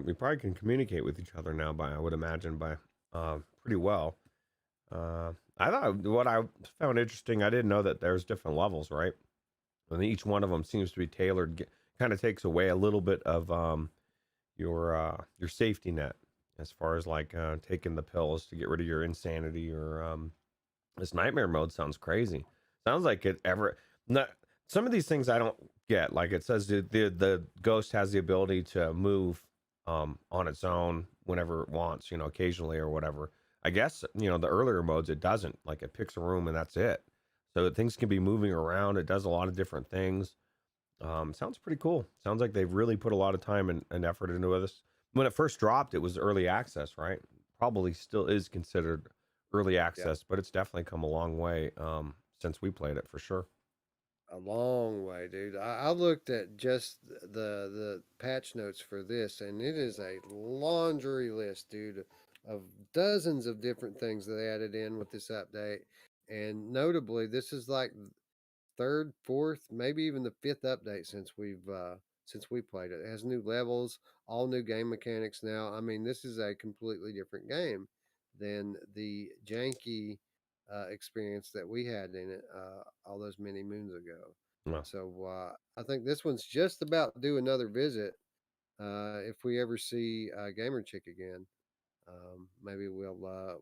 We probably can communicate with each other now by I would imagine by pretty well. I thought what I found interesting. I didn't know that there's different levels, right? And each one of them seems to be tailored. Kind of takes away a little bit of your safety net as far as like taking the pills to get rid of your insanity or this nightmare mode sounds crazy. Sounds like it ever. Not, some of these things I don't get. Like it says the ghost has the ability to move on its own whenever it wants, occasionally or whatever. I guess the earlier modes it doesn't. Like it picks a room and that's it. So things can be moving around. It does a lot of different things. Sounds pretty cool. Sounds like they've really put a lot of time and effort into this. When it first dropped, it was early access, right? Probably still is considered early access, but it's definitely come a long way since we played it for sure. A long way, dude. I looked at just the patch notes for this, and it is a laundry list, dude, of dozens of different things that they added in with this update. And notably, this is like third, fourth, maybe even the fifth update since we played it. It has new levels, all new game mechanics now. I mean, this is a completely different game than the janky experience that we had in it all those many moons ago. Well, So I think this one's just about due another visit. If we ever see Gamer Chick again, maybe uh,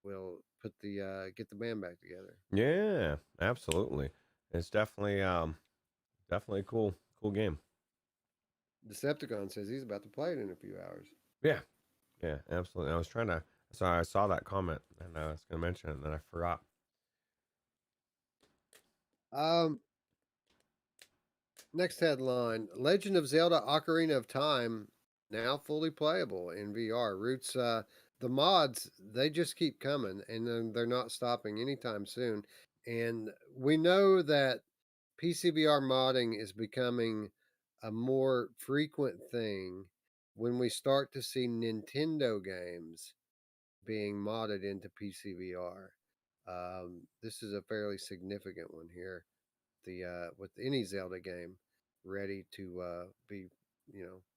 we'll put the get the band back together. yeah, absolutely. It's definitely a cool game. Decepticon says he's about to play it in a few hours. Yeah, yeah, absolutely. I was trying to. So I saw that comment and I was going to mention it, and then I forgot. Um, Next headline: Legend of Zelda: Ocarina of Time now fully playable in VR. Roots, the mods they just keep coming, and they're not stopping anytime soon. And we know that PCVR modding is becoming a more frequent thing when we start to see Nintendo games being modded into PCVR. This is a fairly significant one here. With any Zelda game ready to be,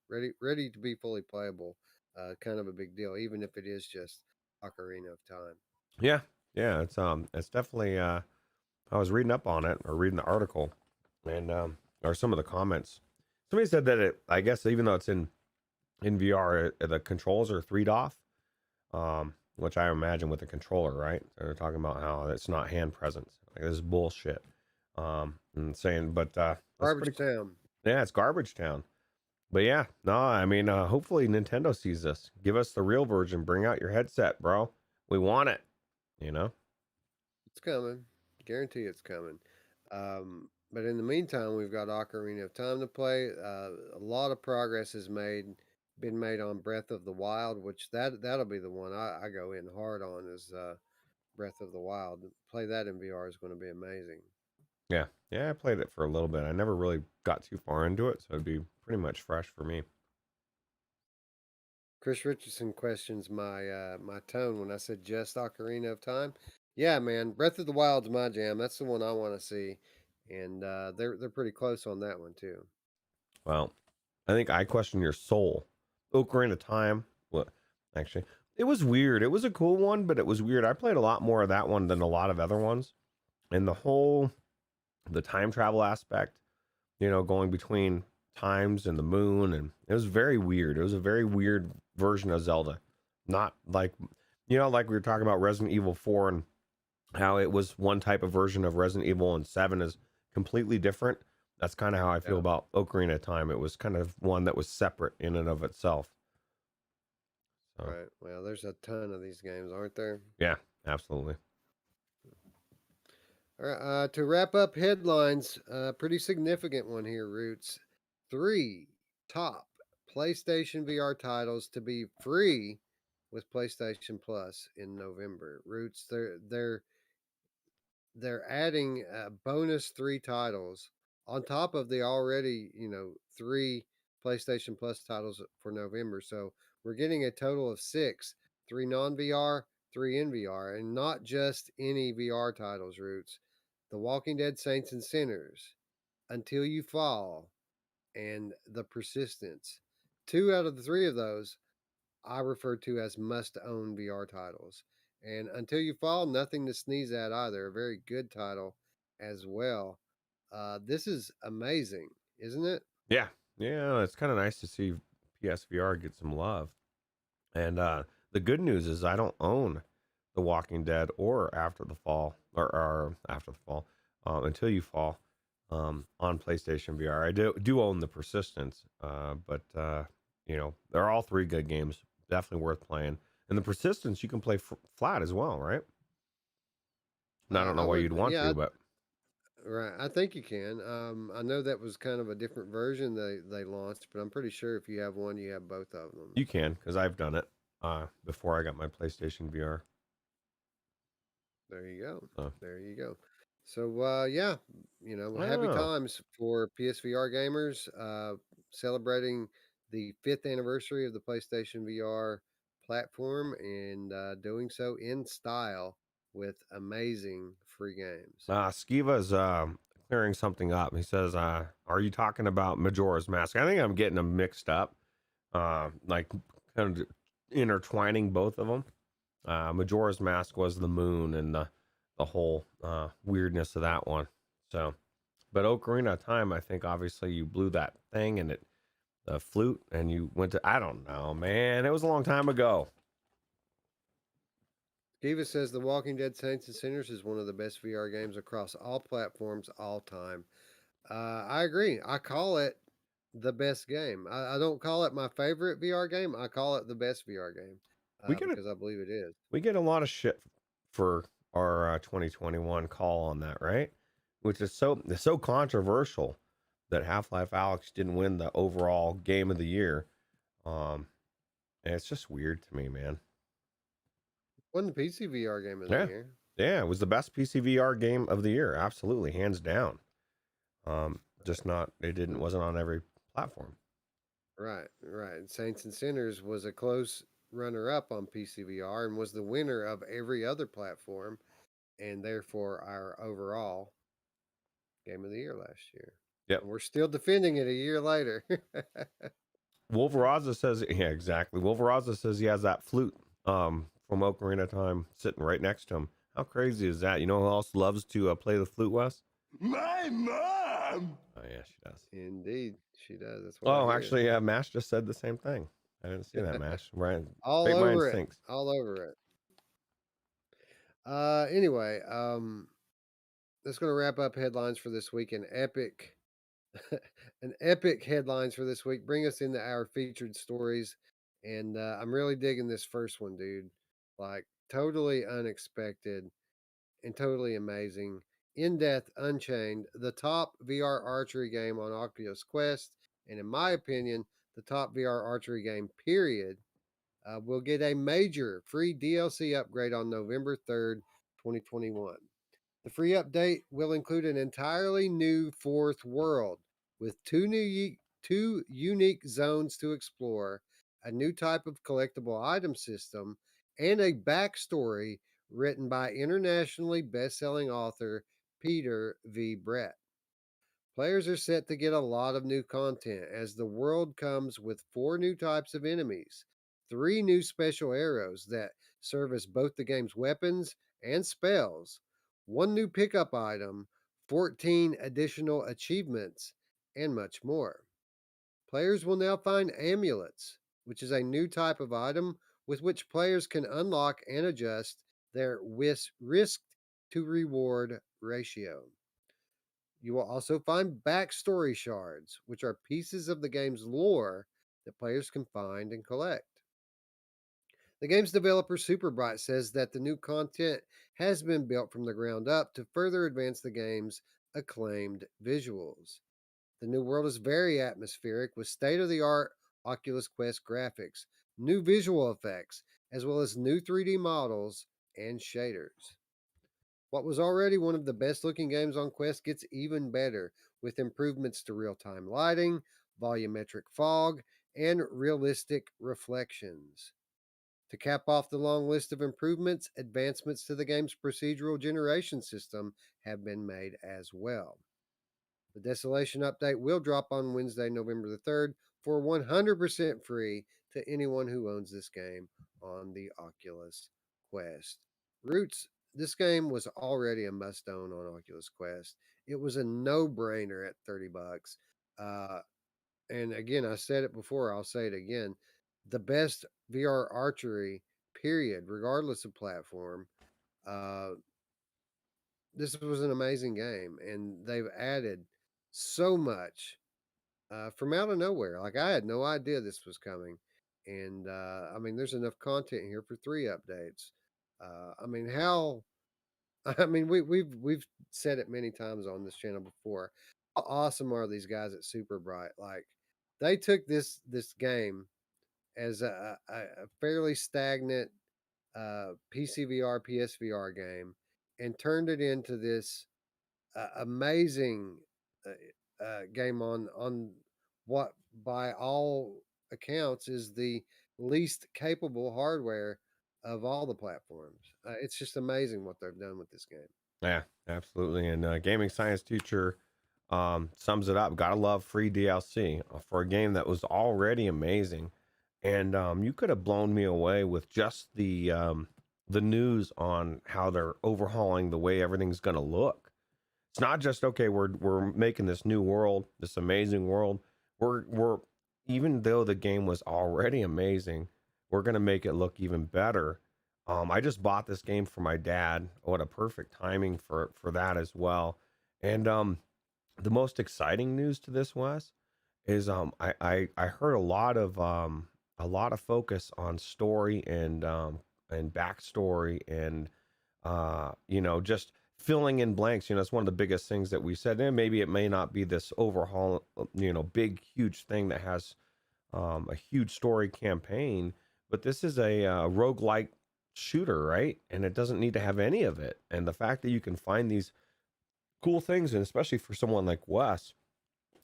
ready to be fully playable, kind of a big deal, even if it is just Ocarina of Time. Yeah, yeah, it's definitely. I was reading up on it or reading the article, and or some of the comments. Somebody said that I guess even though it's in VR, the controls are 3'd off, which I imagine with the controller, right? They're talking about how it's not hand presence. Like this is bullshit. And saying, but that's Garbage pretty cool. Town. Yeah, it's garbage town. But yeah, no, I mean, hopefully Nintendo sees this. Give us the real version. Bring out your headset, bro. We want it. You know. It's coming. Guarantee it's coming. But in the meantime, we've got Ocarina of Time to play. A lot of progress has been made on Breath of the Wild, which that'll be the one I go in hard on is Breath of the Wild. Play that in VR is going to be amazing. Yeah, yeah, I played it for a little bit. I never really got too far into it, so it'd be pretty much fresh for me. Chris Richardson questions my tone when I said just Ocarina of Time. Yeah, man, Breath of the Wild's my jam. That's the one I want to see, and they're pretty close on that one too. Well, I think I question your soul. Ocarina of Time. What? Actually, it was weird. It was a cool one, but it was weird. I played a lot more of that one than a lot of other ones, and the time travel aspect, going between times and the moon, and it was very weird. It was a very weird version of Zelda. Not like, like we were talking about Resident Evil 4 and how it was one type of version of Resident Evil, and 7 is completely different. That's kind of how I feel about Ocarina of Time. It was kind of one that was separate in and of itself. So, Right. Well, there's a ton of these games, aren't there? yeah, absolutely. All right. To wrap up headlines, pretty significant one here, Roots. 3 top PlayStation VR titles to be free with PlayStation Plus in November. Roots, they're adding bonus 3 titles on top of the already 3 PlayStation Plus titles for November. So we're getting a total of 6, 3 non-VR, 3 in VR, and not just any VR titles. Roots, The Walking Dead: Saints and Sinners, Until You Fall, and The Persistence. 2 out of the 3 of those I refer to as must-own VR titles. And Until You Fall, nothing to sneeze at either. A very good title as well. This is amazing, isn't it? Yeah, yeah, it's kind of nice to see PSVR get some love. And the good news is I don't own The Walking Dead or After the Fall or After the Fall, Until You Fall, on PlayStation VR. I do own The Persistence, but they're all 3 good games, definitely worth playing. And The Persistence you can play flat as well, right? And I don't know why you'd want to, but right. I think you can. I know that was kind of a different version they launched, but I'm pretty sure if you have one, you have both of them. you can, because I've done it before I got my PlayStation VR. There you go. So. There you go. So yeah, happy Oh. times for PSVR gamers, celebrating the 5th anniversary of the PlayStation VR platform, and doing so in style with amazing free games. Skiva's clearing something up. He says, "Are you talking about Majora's Mask?" I think I'm getting them mixed up, like kind of intertwining both of them. Majora's Mask was the moon and the whole weirdness of that one. So, but Ocarina of Time, I think obviously you blew that thing and the flute, and you went to, I don't know, man. It was a long time ago. Skiva says The Walking Dead: Saints and Sinners is one of the best VR games across all platforms all time. I agree. I call it the best game. I don't call it my favorite VR game. I call it the best VR game We get because I believe it is. we get a lot of shit for our 2021 call on that, right? Which is so controversial that Half-Life Alyx didn't win the overall game of the year. And it's just weird to me, man. Won the PC VR game of the Yeah. year. Yeah, it was the best PC VR game of the year, absolutely, hands down. Just not wasn't on every platform. Right, right. Saints and Sinners was a close runner up on PCVR and was the winner of every other platform, and therefore our overall game of the year last year. Yep. And we're still defending it a year later. Wolveraza says, yeah, exactly. Wolveraza says he has that flute from Ocarina of Time sitting right next to him. How crazy is that? You know who else loves to play the flute, Wes? My mom! Oh, yeah, she does. Indeed, she does. That's what I Oh, hear. actually, Mash just said the same thing. I didn't see that, Mash. Right. All Great minds over it. think. All over it. Anyway, that's going to wrap up headlines for this week. An epic headlines for this week. Bring us into our featured stories, and I'm really digging this first one, dude. Like totally unexpected and totally amazing. In Death Unchained, the top VR archery game on Oculus Quest, and in my opinion, the top VR archery game. Period. Will get a major free DLC upgrade on November 3rd, 2021. The free update will include an entirely new fourth world with two unique zones to explore, a new type of collectible item system, and a backstory written by internationally best-selling author Peter V. Brett. Players are set to get a lot of new content as the world comes with 4 new types of enemies, 3 new special arrows that serve as both the game's weapons and spells, 1 new pickup item, 14 additional achievements, and much more. Players will now find amulets, which is a new type of item with which players can unlock and adjust their risk to reward ratio. You will also find backstory shards, which are pieces of the game's lore that players can find and collect. The game's developer Superbright says that the new content has been built from the ground up to further advance the game's acclaimed visuals. The new world is very atmospheric with state of the art Oculus Quest graphics, new visual effects, as well as new 3D models and shaders. What was already one of the best looking games on Quest gets even better with improvements to real time lighting, volumetric fog, and realistic reflections. To cap off the long list of improvements, advancements to the game's procedural generation system have been made as well. The Desolation update will drop on Wednesday, November the 3rd for 100% free to anyone who owns this game on the Oculus Quest. Roots, this game was already a must own on Oculus Quest. It was a no brainer at $30. Uh, and again, I said it before, I'll say it again. The best VR archery, period, regardless of platform. Uh, this was an amazing game, and they've added so much from out of nowhere. Like I had no idea this was coming, and I mean, there's enough content here for 3 updates. I mean, how? I mean, we've said it many times on this channel before. How awesome are these guys at Super Bright? Like they took this game as a fairly stagnant PCVR PSVR game and turned it into this amazing game on what by all accounts is the least capable hardware of all the platforms. It's just amazing what they've done with this game. Yeah, absolutely. And Gaming Science Teacher sums it up. Gotta love free DLC for a game that was already amazing. And you could have blown me away with just the news on how they're overhauling the way everything's gonna look. It's not just okay, we're making this new world, this amazing world. We're even though the game was already amazing, we're gonna make it look even better. I just bought this game for my dad. What a perfect timing for that as well. And the most exciting news to this, Wes, is I heard a lot of focus on story and backstory and just filling in blanks. It's one of the biggest things that we said. And maybe it may not be this overhaul, big huge thing that has a huge story campaign, but this is a roguelike shooter, right? And it doesn't need to have any of it. And the fact that you can find these cool things, and especially for someone like Wes,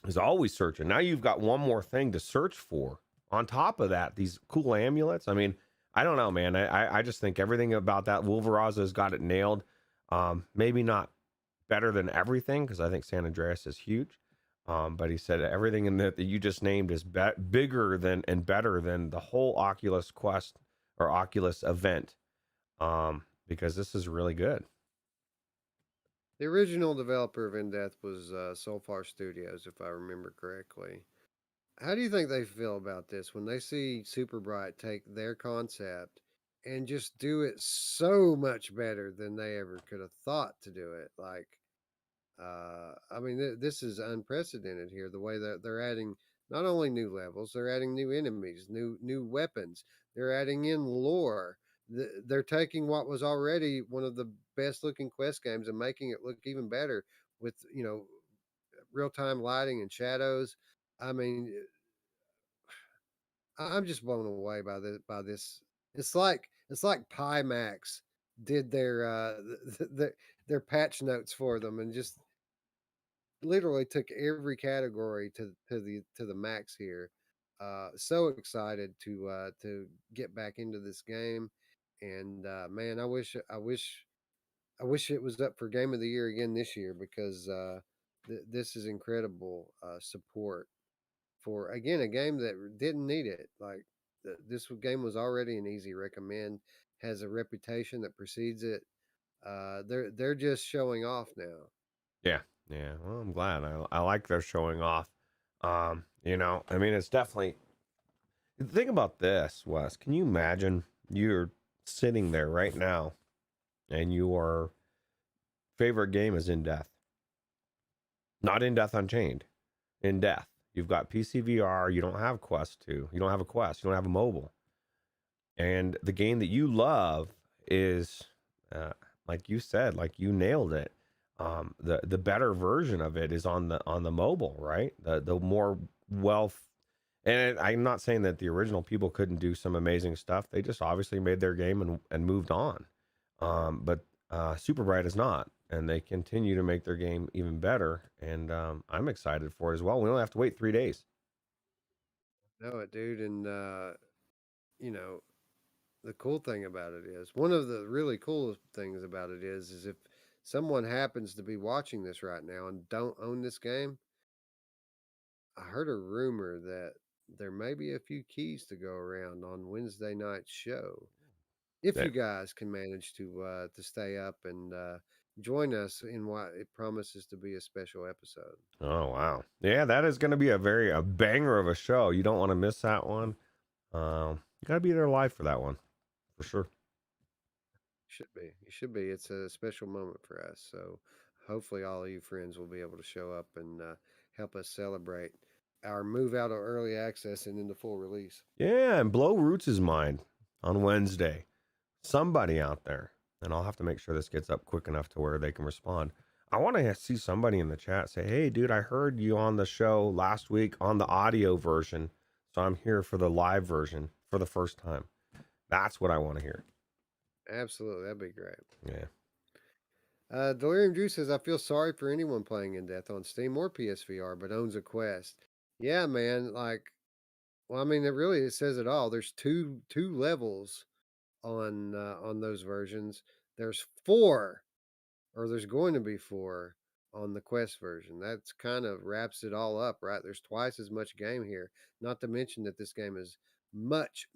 is always searching. Now you've got one more thing to search for. On top of that, these cool amulets. I mean, I don't know, man. I just think everything about that Wolveraza's got it nailed. Maybe not better than everything, because I think San Andreas is huge. But he said everything in that you just named is bigger than and better than the whole Oculus Quest or Oculus event. Because this is really good. The original developer of In Death was Soulfar Studios, if I remember correctly. How do you think they feel about this when they see Super Bright take their concept and just do it so much better than they ever could have thought to do it? Like, I mean, this is unprecedented here. The way that they're adding not only new levels, they're adding new enemies, new weapons. They're adding in lore. They're taking what was already one of the best looking quest games and making it look even better with real time lighting and shadows. I mean, I'm just blown away by this. It's like Pimax did their patch notes for them and just literally took every category to the max here. So excited to get back into this game, and man, I wish it was up for Game of the Year again this year because this is incredible support for again a game that didn't need it. Like this game was already an easy recommend, has a reputation that precedes it. They're just showing off now. Yeah, yeah. Well, I'm glad. I like their showing off. I mean, it's definitely. Think about this, Wes. Can you imagine you're sitting there right now, and your favorite game is In Death, not In Death Unchained, In Death. You've got PCVR. You don't have Quest 2. You don't have a Quest. You don't have a mobile. And the game that you love is, like you said, like you nailed it. The better version of it is on the mobile, right? The more wealth. And I'm not saying that the original people couldn't do some amazing stuff. They just obviously made their game and moved on. But Super Bright is not, and they continue to make their game even better. And I'm excited for it as well. We only have to wait 3 days. Know it, dude, and you know the cool thing about it is one of the really cool things about it is if someone happens to be watching this right now and don't own this game, I heard a rumor that there may be a few keys to go around on Wednesday night's show. If Yeah. you guys can manage to stay up and join us in what it promises to be a special episode. Oh wow. Yeah, that is going to be a banger of a show. You don't want to miss that one. You got to be there live for that one, for sure. Should be. You should be. It's a special moment for us. So hopefully all of you friends will be able to show up and help us celebrate our move out of early access and into full release. Yeah, and blow Roots' mind on Wednesday. Somebody out there, and I'll have to make sure this gets up quick enough to where they can respond. I want to see somebody in the chat say, "Hey, dude, I heard you on the show last week on the audio version, so I'm here for the live version for the first time." That's what I want to hear. Absolutely. That'd be great. Yeah. Delirium Juice says, I feel sorry for anyone playing In Death on Steam or PSVR, but owns a Quest. Yeah, man. Well, I mean, it says it all. There's two levels on those versions. There's four, or there's going to be four on the Quest version. That's kind of wraps it all up, right? There's twice as much game here. Not to mention that this game is much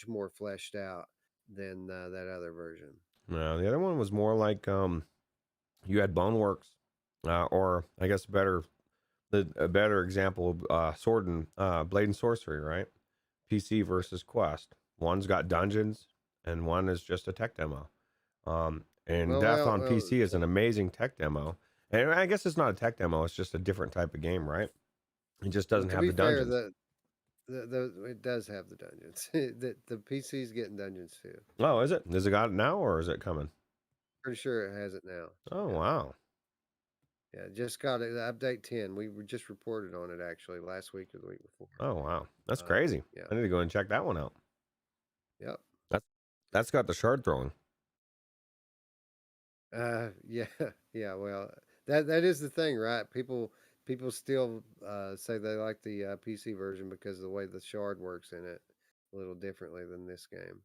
more fleshed out than that other version. No, the other one was more like you had Boneworks, or I guess a better example, sword and blade and sorcery, right? PC versus Quest. One's got dungeons, and one is just a tech demo. And Death on PC is an amazing tech demo. And I guess it's not a tech demo; it's just a different type of game, right? It just doesn't have the dungeons. It does have the dungeons. the PC's getting dungeons too. Oh, is it? Has it got it now, or is it coming? Pretty sure it has it now. Oh, Yeah. wow. Yeah, just got it. Update 10. We were just reported on it actually last week or the week before. Oh, wow. That's crazy. Yeah. I need to go and check that one out. Yep. That's got the shard throwing. Yeah, yeah. Well, that is the thing, right? People still say they like the PC version because of the way the shard works in it a little differently than this game.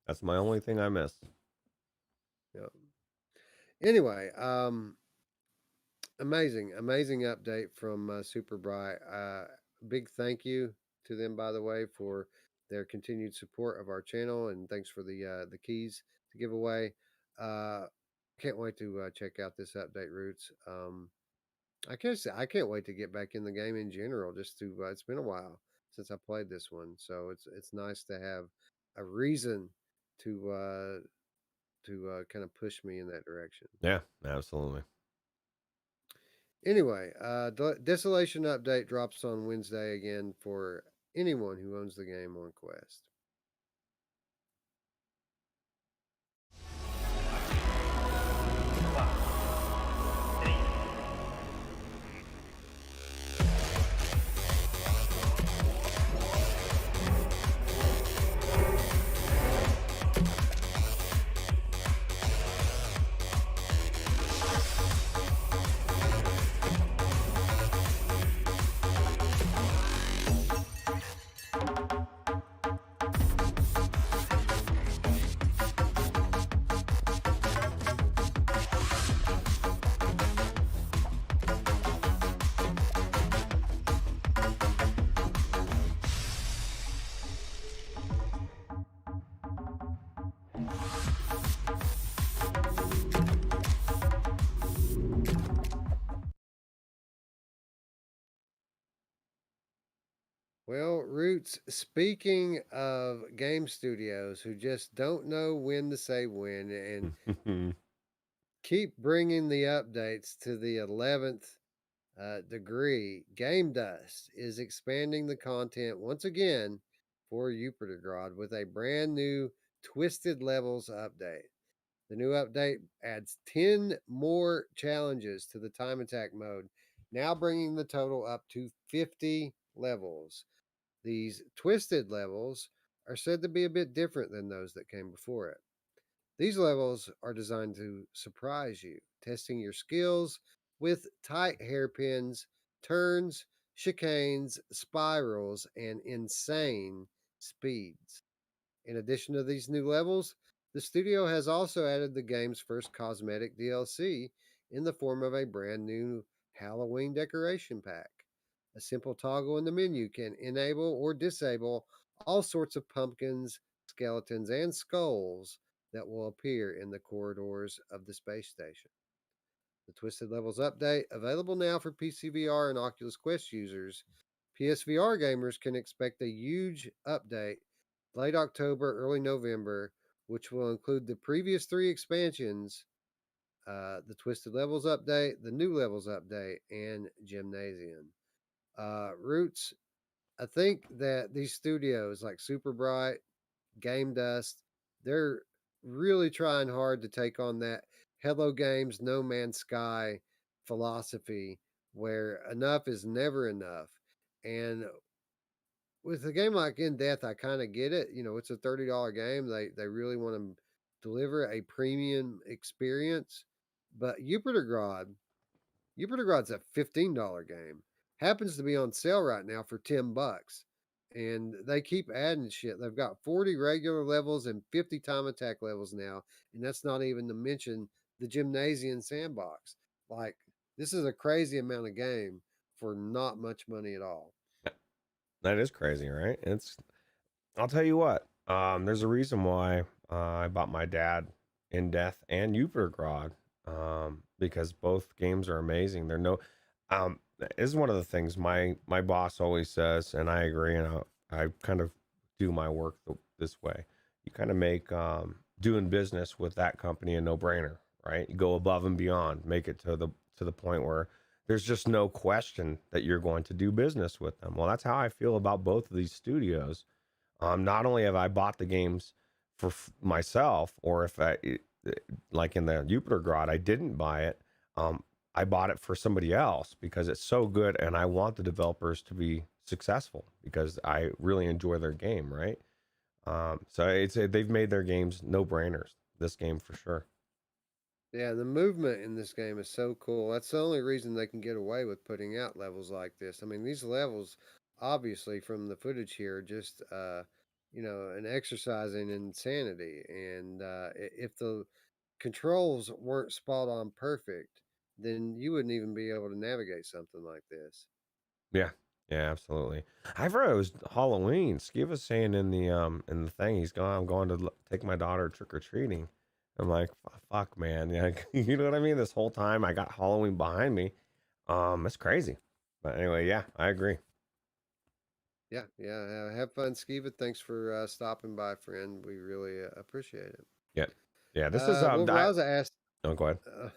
That's my only thing I miss. Yeah. Anyway, amazing update from Super Bright. Big thank you to them, by the way, for their continued support of our channel, and thanks for the keys to give away. Can't wait to check out this update, Roots. I can't wait to get back in the game in general. Just to it's been a while since I played this one, so it's nice to have a reason to kind of push me in that direction. Yeah, absolutely. Anyway, Desolation update drops on Wednesday again for anyone who owns the game on Quest. Well, Roots, speaking of game studios who just don't know when to say when and keep bringing the updates to the 11th degree, Game Dust is expanding the content once again for Yupitergrad with a brand new Twisted Levels update. The new update adds 10 more challenges to the time attack mode, now bringing the total up to 50 levels. These twisted levels are said to be a bit different than those that came before it. These levels are designed to surprise you, testing your skills with tight hairpins, turns, chicanes, spirals, and insane speeds. In addition to these new levels, the studio has also added the game's first cosmetic DLC in the form of a brand new Halloween decoration pack. A simple toggle in the menu can enable or disable all sorts of pumpkins, skeletons, and skulls that will appear in the corridors of the space station. The Twisted Levels update, available now for PCVR and Oculus Quest users. PSVR gamers can expect a huge update late October, early November, which will include the previous 3 expansions, the Twisted Levels update, the New Levels update, and Gymnasium. Roots, I think that these studios like Super Bright, Game Dust, they're really trying hard to take on that Hello Games, No Man's Sky philosophy where enough is never enough. And with a game like In Death, I kind of get it. You know, it's a $30 game. They really want to deliver a premium experience. But Yupitergrad's a $15 game. Happens to be on sale right now for $10. And they keep adding shit. They've got 40 regular levels and 50 time attack levels now. And that's not even to mention the gymnasium sandbox. Like, this is a crazy amount of game for not much money at all. That is crazy, right? I'll tell you what. There's a reason why I bought my dad In Death and Yupitergrad, because both games are amazing. They're no, this is one of the things my boss always says, and I agree. And I kind of do my work this way. You kind of make doing business with that company a no brainer, right? You go above and beyond, make it to the point where there's just no question that you're going to do business with them. Well, that's how I feel about both of these studios. Not only have I bought the games for myself, or if like in the Yupitergrad, I didn't buy it. I bought it for somebody else because it's so good, and I want the developers to be successful because I really enjoy their game, right? So they've made their games no brainers. This game for sure. Yeah, the movement in this game is so cool. That's the only reason they can get away with putting out levels like this. I mean, these levels, obviously, from the footage here, are just an exercise in insanity. And if the controls weren't spot on perfect, then you wouldn't even be able to navigate something like this. Yeah, yeah, absolutely. I forgot it was Halloween. Ski was saying in the thing he's gone. I'm going to take my daughter trick or treating. I'm like, fuck, man. Yeah, you know what I mean. This whole time I got Halloween behind me. It's crazy. But anyway, yeah, I agree. Yeah, yeah. Have fun, Skiva. Thanks for stopping by, friend. We really appreciate it. Yeah, yeah. This is I, Wolveraza asked. oh, go Uh,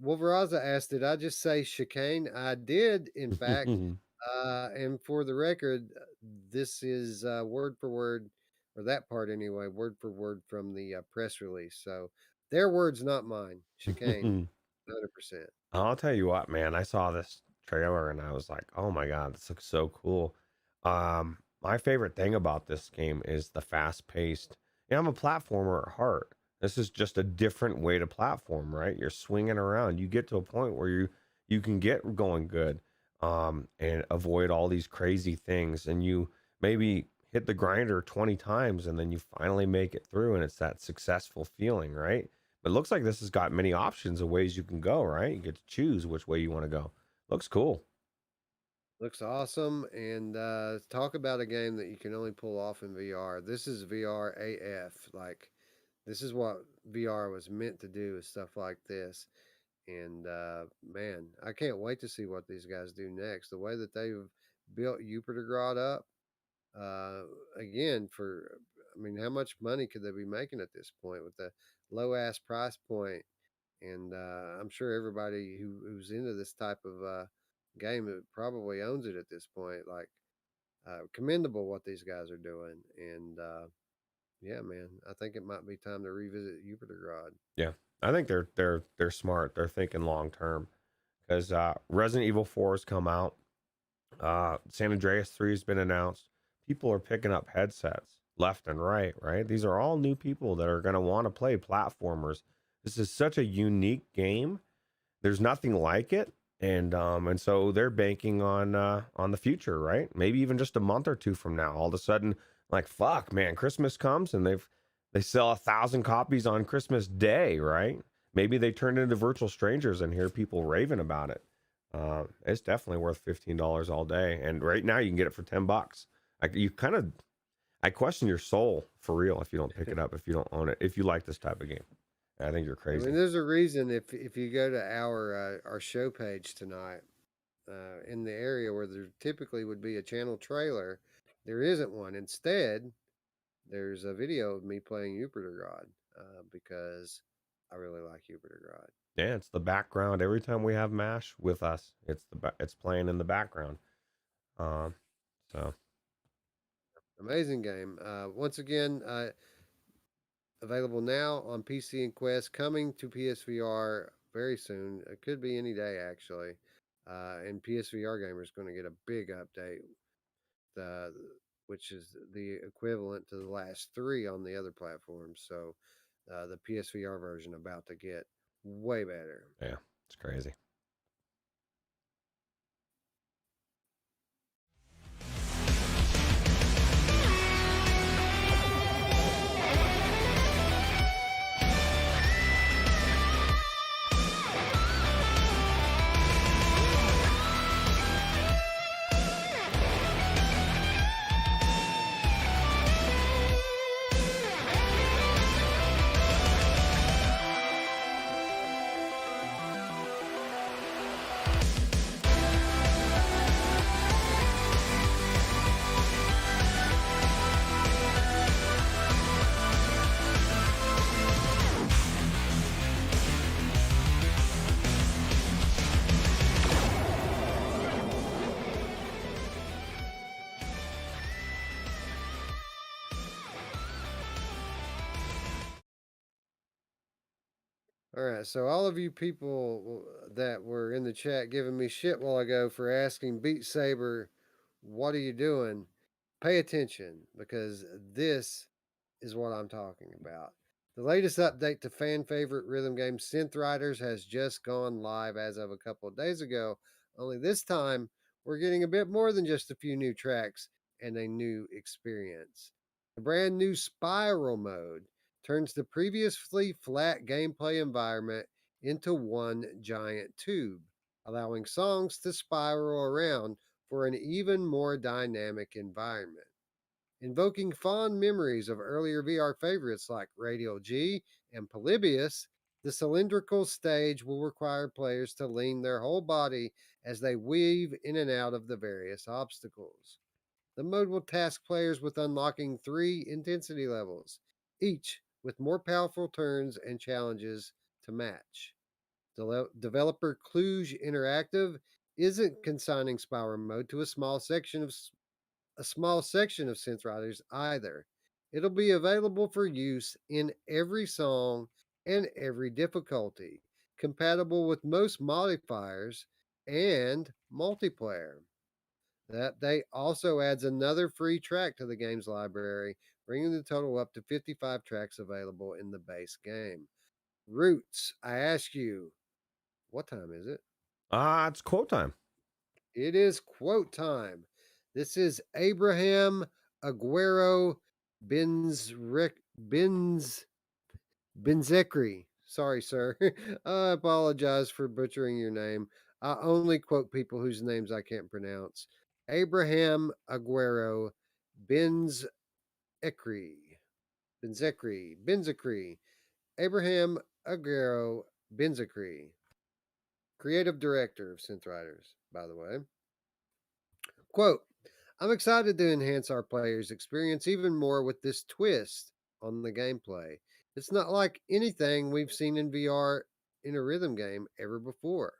Wolveraza asked, "Did I just say chicane?" I did, in fact. ahead. And for the record, this is word for word, or that part anyway, word for word from the press release. So their words, not mine. Chicane, 100%. I'll tell you what, man. I saw this trailer and I was like, "Oh my god, this looks so cool." My favorite thing about this game is the fast-paced. I'm a platformer at heart. This is just a different way to platform, right? You're swinging around. You get to a point where you can get going good, and avoid all these crazy things, and you maybe hit the grinder 20 times, and then you finally make it through, and it's that successful feeling, right? But it looks like this has got many options of ways you can go, right? You get to choose which way you want to go. Looks cool. Looks awesome. And talk about a game that you can only pull off in VR. This is VR AF. Like, this is what VR was meant to do, is stuff like this. And man, I can't wait to see what these guys do next. The way that they've built Yupitergrad up, uh, again, I mean, how much money could they be making at this point with the low ass price point? And I'm sure everybody who's into this type of game probably owns it at this point. Like, commendable what these guys are doing. And yeah, man, I think it might be time to revisit Yupitergrad. Yeah. I think they're smart. They're thinking long term because Resident Evil 4 has come out. San Andreas 3 has been announced. People are picking up headsets left and right, right? These are all new people that are going to want to play platformers. This is such a unique game. There's nothing like it. And so they're banking on the future, right? Maybe even just a month or two from now, all of a sudden, like, fuck, man, Christmas comes and they sell 1,000 copies on Christmas Day, right? Maybe they turn into virtual strangers and hear people raving about it. It's definitely worth $15 all day, and right now you can get it for $10. I question your soul for real if you don't pick it up, if you don't own it, if you like this type of game. I think you're I mean, crazy. there's a reason if you go to our show page tonight, in the area where there typically would be a channel trailer, there isn't one. Instead, there's a video of me playing Jupiter because I really like Jupiter. Yeah, it's the background. Every time we have Mash with us, it's playing in the background. Um, so Amazing game. Once again, available now on PC and Quest, coming to PSVR very soon. It could be any day, actually. And PSVR gamers going to get a big update, uh, which is the equivalent to the last three on the other platforms. So the PSVR version about to get way better. yeah, it's crazy. All right, so all of you people that were in the chat giving me shit while ago for asking Beat Saber, what are you doing? pay attention because this is what I'm talking about. The latest update to fan favorite rhythm game Synth Riders has just gone live as of a couple of days ago. Only this time, we're getting a bit more than just a few new tracks and a new experience. The brand new Spiral mode turns the previously flat gameplay environment into one giant tube, allowing songs to spiral around for an even more dynamic environment. Invoking fond memories of earlier VR favorites like Radial G and Polybius, the cylindrical stage will require players to lean their whole body as they weave in and out of the various obstacles. The mode will task players with unlocking 3 intensity levels, each with more powerful turns and challenges to match. Developer Cluj Interactive isn't consigning Spiral mode to a small section of synth riders either. It'll be available for use in every song and every difficulty, compatible with most modifiers and multiplayer. The update also adds another free track to the game's library, bringing the total up to 55 tracks available in the base game. Roots, I ask you, what time is it? It's quote time. It is quote time. This is Abraham Aguero Benz Benzekri. Sorry, sir. I apologize for butchering your name. I only quote people whose names I can't pronounce. Abraham Aguero Benzekri. Benzekri. Abraham Aguero Benzekri. Creative director of Synth Riders, by the way. Quote, I'm excited to enhance our players' experience even more with this twist on the gameplay. It's not like anything we've seen in VR in a rhythm game ever before.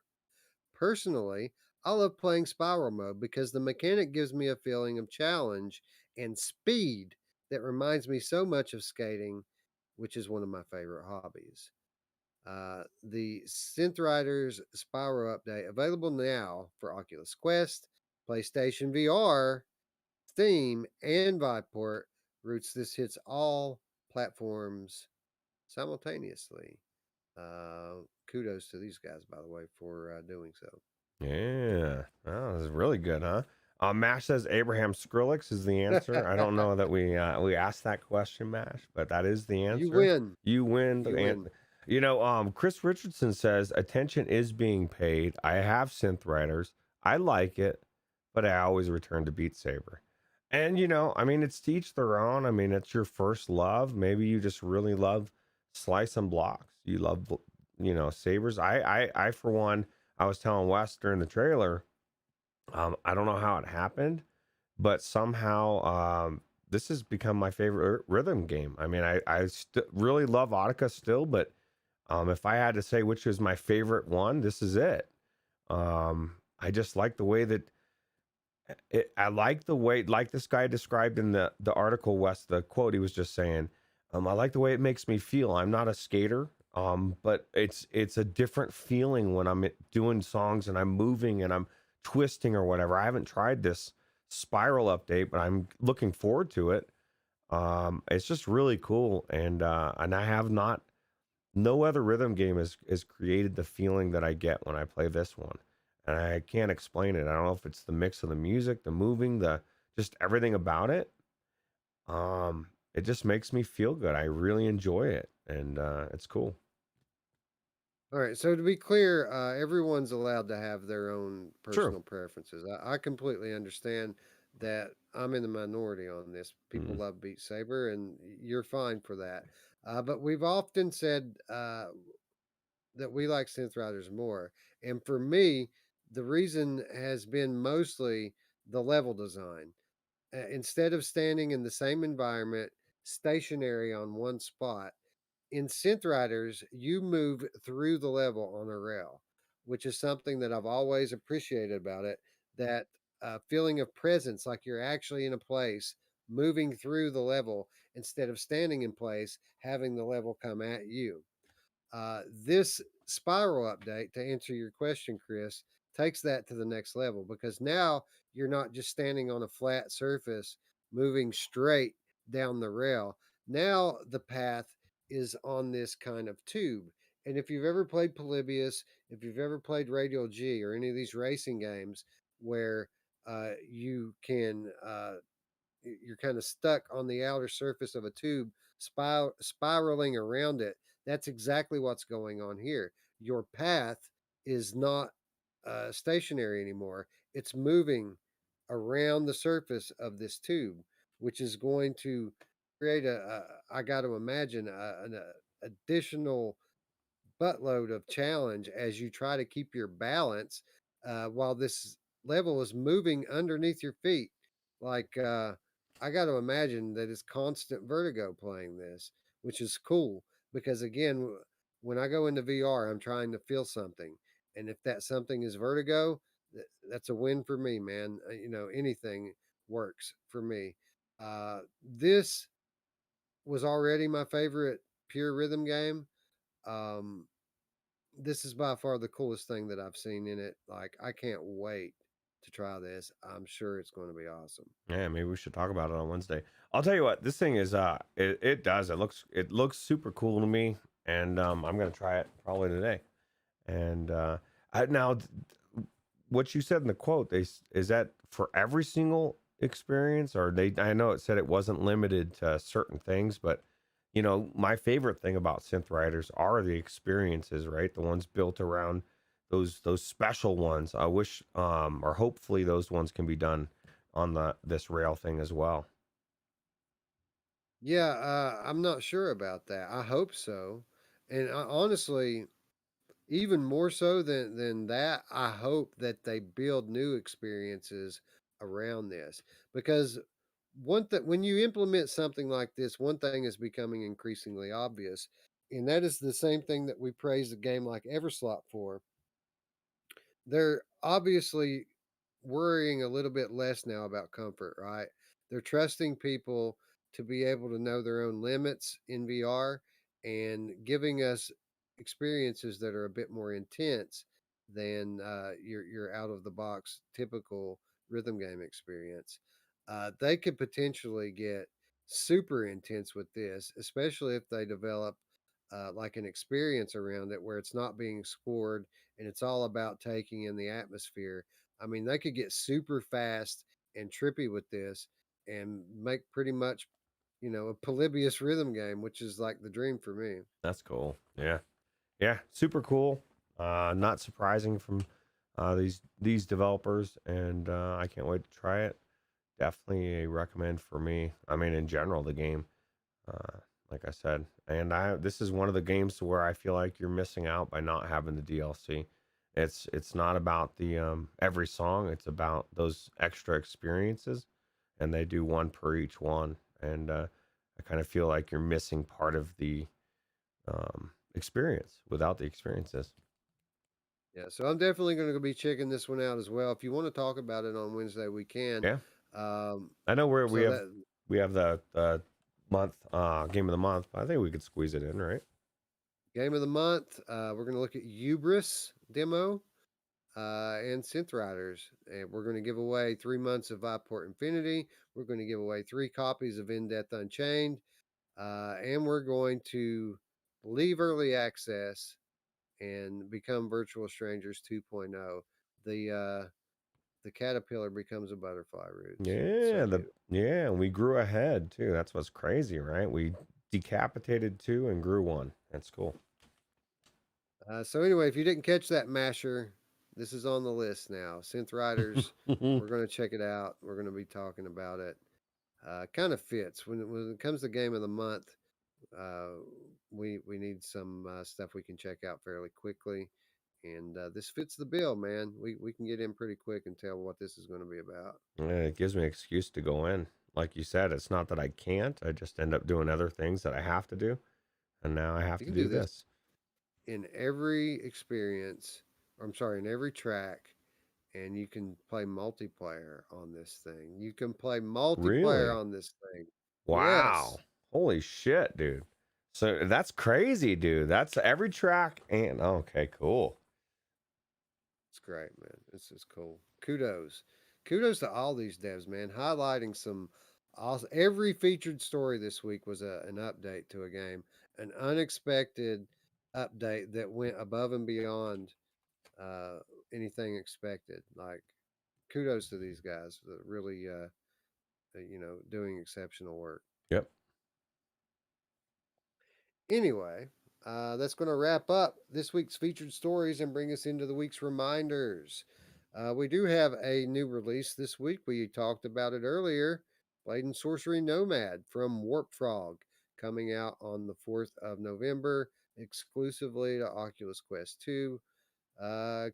Personally, I love playing Spiral mode because the mechanic gives me a feeling of challenge and speed that reminds me so much of skating, which is one of my favorite hobbies. The Synth Riders Spiral update available now for Oculus Quest, PlayStation VR, Steam, and Viveport. Roots this hits all platforms simultaneously. Kudos to these guys, by the way, for doing so. Yeah, that was really good, huh? Mash says Abraham Skrillex is the answer. I don't know that we asked that question, Mash, but that is the You answer. win. You win. You win. Chris Richardson says attention is being paid. I have synth writers. I like it, but I always return to Beat Saber. And I mean, it's to each their own. I mean, it's your first love. Maybe you just really love slice and blocks. You love, sabers. I for one. I was telling Wes during the trailer, I don't know how it happened, but somehow this has become my favorite rhythm game. I mean, I really love Audica still, but if I had to say which is my favorite one, this is it. I just like the way that I like the way, like this guy described in the article, Wes, the quote he was just saying. I like the way it makes me feel. I'm not a skater. But it's a different feeling when I'm doing songs and I'm moving and I'm twisting or whatever. I haven't tried this Spiral update, but I'm looking forward to it. It's just really cool, and I have not. No other rhythm game has created the feeling that I get when I play this one, and I can't explain it. I don't know if it's the mix of the music, the moving, the just everything about it. It just makes me feel good. I really enjoy it, and it's cool. All right. So to be clear, everyone's allowed to have their own Sure. personal preferences. I completely understand that I'm in the minority on this. People Mhm. love Beat Saber, and you're fine for that. But we've often said that we like synth riders more. And for me, the reason has been mostly the level design. Instead of standing in the same environment, stationary on one spot, in synth riders, you move through the level on a rail, which is something that I've always appreciated about it. That feeling of presence, like you're actually in a place, moving through the level instead of standing in place, having the level come at you. This spiral update, to answer your question, Chris, takes that to the next level because now you're not just standing on a flat surface moving straight down the rail. Now the path is on this kind of tube. And if you've ever played Polybius, if you've ever played Radial G or any of these racing games where you can you're kind of stuck on the outer surface of a tube, spiraling around it. That's exactly what's going on here. Your path is not stationary anymore, it's moving around the surface of this tube, which is going to create I got to imagine, an additional buttload of challenge as you try to keep your balance while this level is moving underneath your feet. Like, I got to imagine that it's constant vertigo playing this, which is cool because, again, when I go into VR, I'm trying to feel something. And if that something is vertigo, that's a win for me, man. Anything works for me. This was already my favorite pure rhythm game. Um, this is by far the coolest thing that I've seen in it. Like, I can't wait to try this. I'm sure it's going to be awesome. Yeah, maybe we should talk about it on Wednesday. I'll tell you what, this thing is it looks super cool to me, and I'm gonna try it probably today. And what you said in the quote, is that for every single experience, or I know it said it wasn't limited to certain things, but my favorite thing about synth writers are the experiences, right? The ones built around those special ones. I wish, or hopefully those ones can be done on this rail thing as well. Yeah, I'm not sure about that. I hope so. And honestly, even more so than that, I hope that they build new experiences around this because when you implement something like this, one thing is becoming increasingly obvious, and that is the same thing that we praise a game like Everslot for. They're obviously worrying a little bit less now about comfort, right? They're trusting people to be able to know their own limits in VR and giving us experiences that are a bit more intense than your out of the box typical rhythm game experience. They could potentially get super intense with this, especially if they develop like an experience around it where it's not being scored and it's all about taking in the atmosphere. I mean, they could get super fast and trippy with this and make pretty much, a Polybius rhythm game, which is like the dream for me. That's cool. Yeah, yeah, super cool. Not surprising from these developers, and I can't wait to try it. Definitely a recommend for me. I mean, in general, the game, uh, like I said, and this is one of the games where I feel like you're missing out by not having the DLC. It's not about the every song. It's about those extra experiences, and they do one per each one. And I kind of feel like you're missing part of the experience without the experiences. Yeah, so I'm definitely going to be checking this one out as well. If you want to talk about it on Wednesday, we can. Yeah, Um, I know where so that we have the month game of the month, but I think we could squeeze it in, right? game of the month, we're going to look at Hubris demo and Synth Riders. And we're going to give away 3 months of Viport Infinity. We're going to give away 3 copies of In Depth Unchained. And we're going to leave early access and become Virtual Strangers 2.0. The caterpillar becomes a butterfly, Roots. It's so Yeah, cute. and we grew ahead too. That's what's crazy, right? We decapitated two and grew one. That's cool. So anyway, if you didn't catch that masher, this is on the list now. Synth Riders, we're going to check it out. We're going to be talking about it. Kind of fits when it comes to game of the month. Uh, we need some stuff we can check out fairly quickly, and this fits the bill, man. We can get in pretty quick and tell what this is going to be about. Yeah, it gives me an excuse to go in. Like you said, it's not that I can't. I just end up doing other things that I have to do, and now I have You to can do do this this. in every experience. Or I'm sorry, in every track, and you can play multiplayer on this thing. You can play multiplayer Really? on this thing. Wow. Yes, Holy shit, dude. So that's crazy, dude. That's every track and okay, cool. it's great, man. This is cool. Kudos to all these devs, man. Highlighting some Also, every featured story this week was an update to a game, an unexpected update that went above and beyond uh, anything expected. Like, kudos to these guys that really, doing exceptional work. Yep. Anyway, that's going to wrap up this week's featured stories and bring us into the week's reminders. We do have a new release this week. We talked about it earlier. Blade and Sorcery Nomad from Warp Frog coming out on the 4th of November exclusively to Oculus Quest 2.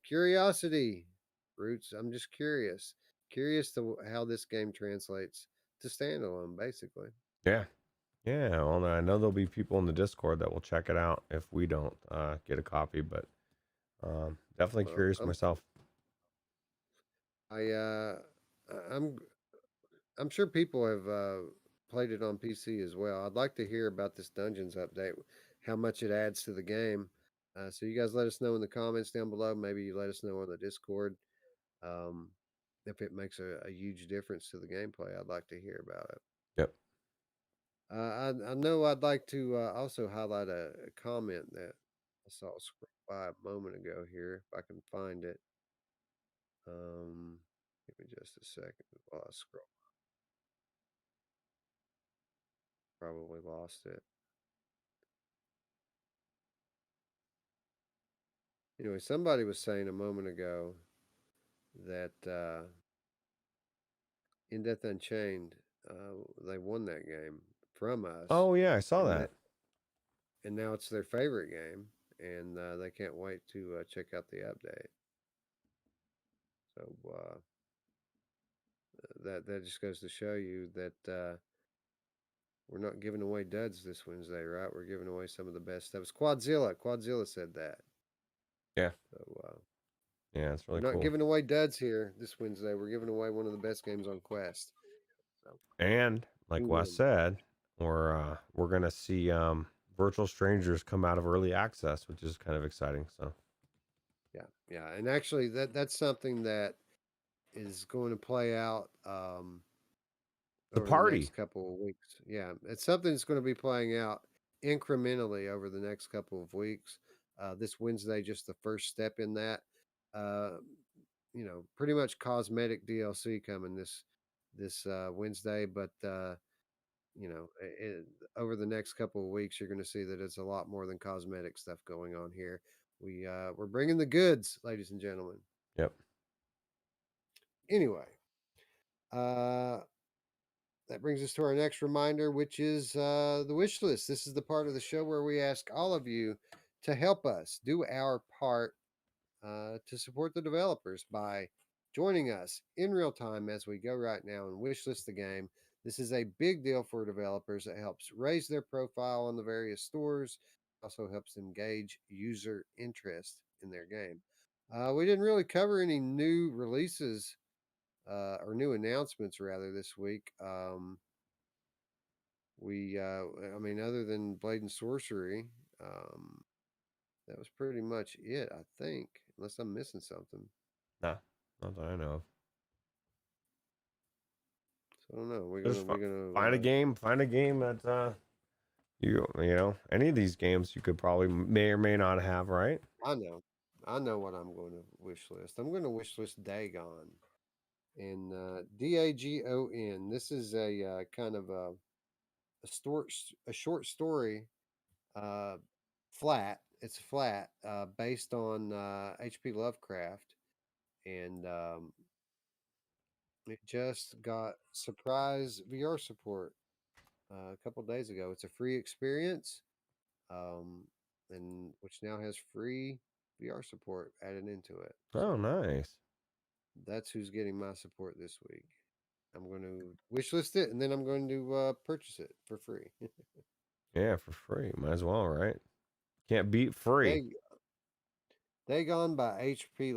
Curiosity, Roots. I'm just curious. Curious to how this game translates to standalone, basically. Yeah. Yeah. Well, I know there'll be people in the Discord that will check it out if we don't get a copy, but definitely Well, curious myself. I'm I'm sure people have played it on PC as well. I'd like to hear about this Dungeons update, how much it adds to the game. So you guys let us know in the comments down below. Maybe you let us know on the Discord um, if it makes a huge difference to the gameplay. I'd like to hear about it. Yep. I know I'd like to also highlight a comment that I saw scroll by a moment ago here, if I can find it. Give me just a second while I scroll. Probably lost it. Anyway, somebody was saying a moment ago that in Death Unchained, they won that game from us, Oh yeah, I saw and that. and now it's their favorite game, and they can't wait to check out the update. So that just goes to show you that we're not giving away duds this Wednesday, right? We're giving away some of the best stuff. It's Quadzilla. Quadzilla said that. Yeah. So Yeah, it's we're really not cool. giving away duds here this Wednesday. We're giving away one of the best games on Quest. So, And like Wes said, we're gonna see virtual strangers come out of early access, which is kind of exciting. So yeah, and actually that's something that is going to play out the over the party. next couple of weeks. Yeah, it's something that's going to be playing out incrementally over the next couple of weeks. This Wednesday, just the first step in that. Uh, pretty much cosmetic DLC coming this Wednesday, but over the next couple of weeks, you're going to see that it's a lot more than cosmetic stuff going on here. We're bringing the goods, ladies and gentlemen. Yep. Anyway, uh, that brings us to our next reminder, which is the wish list. This is the part of the show where we ask all of you to help us do our part to support the developers by joining us in real time as we go right now and wish list the game. This is a big deal for developers. It helps raise their profile on the various stores, also helps them gauge user interest in their game. We didn't really cover any new releases or new announcements rather this week. I mean, other than Blade and Sorcery, that was pretty much it, I think, unless I'm missing something. Nah, not that I know of. So I don't know. Just We're gonna find a game. Find a game that you know any of these games you could probably may or may not have, right? I know what I'm going to wish list. I'm going to wish list Dagon, and Dagon. This is a kind of a short story, uh, flat. It's flat, based on H.P. Lovecraft, and it just got surprise VR support a couple days ago. It's a free experience, um, and which now has free VR support added into it. Oh, So nice. that's who's getting my support this week. I'm going to wishlist it, and then I'm going to purchase it for free. Yeah, for free. Might as well, right? Can't beat free. Dag- Dagon by H.P.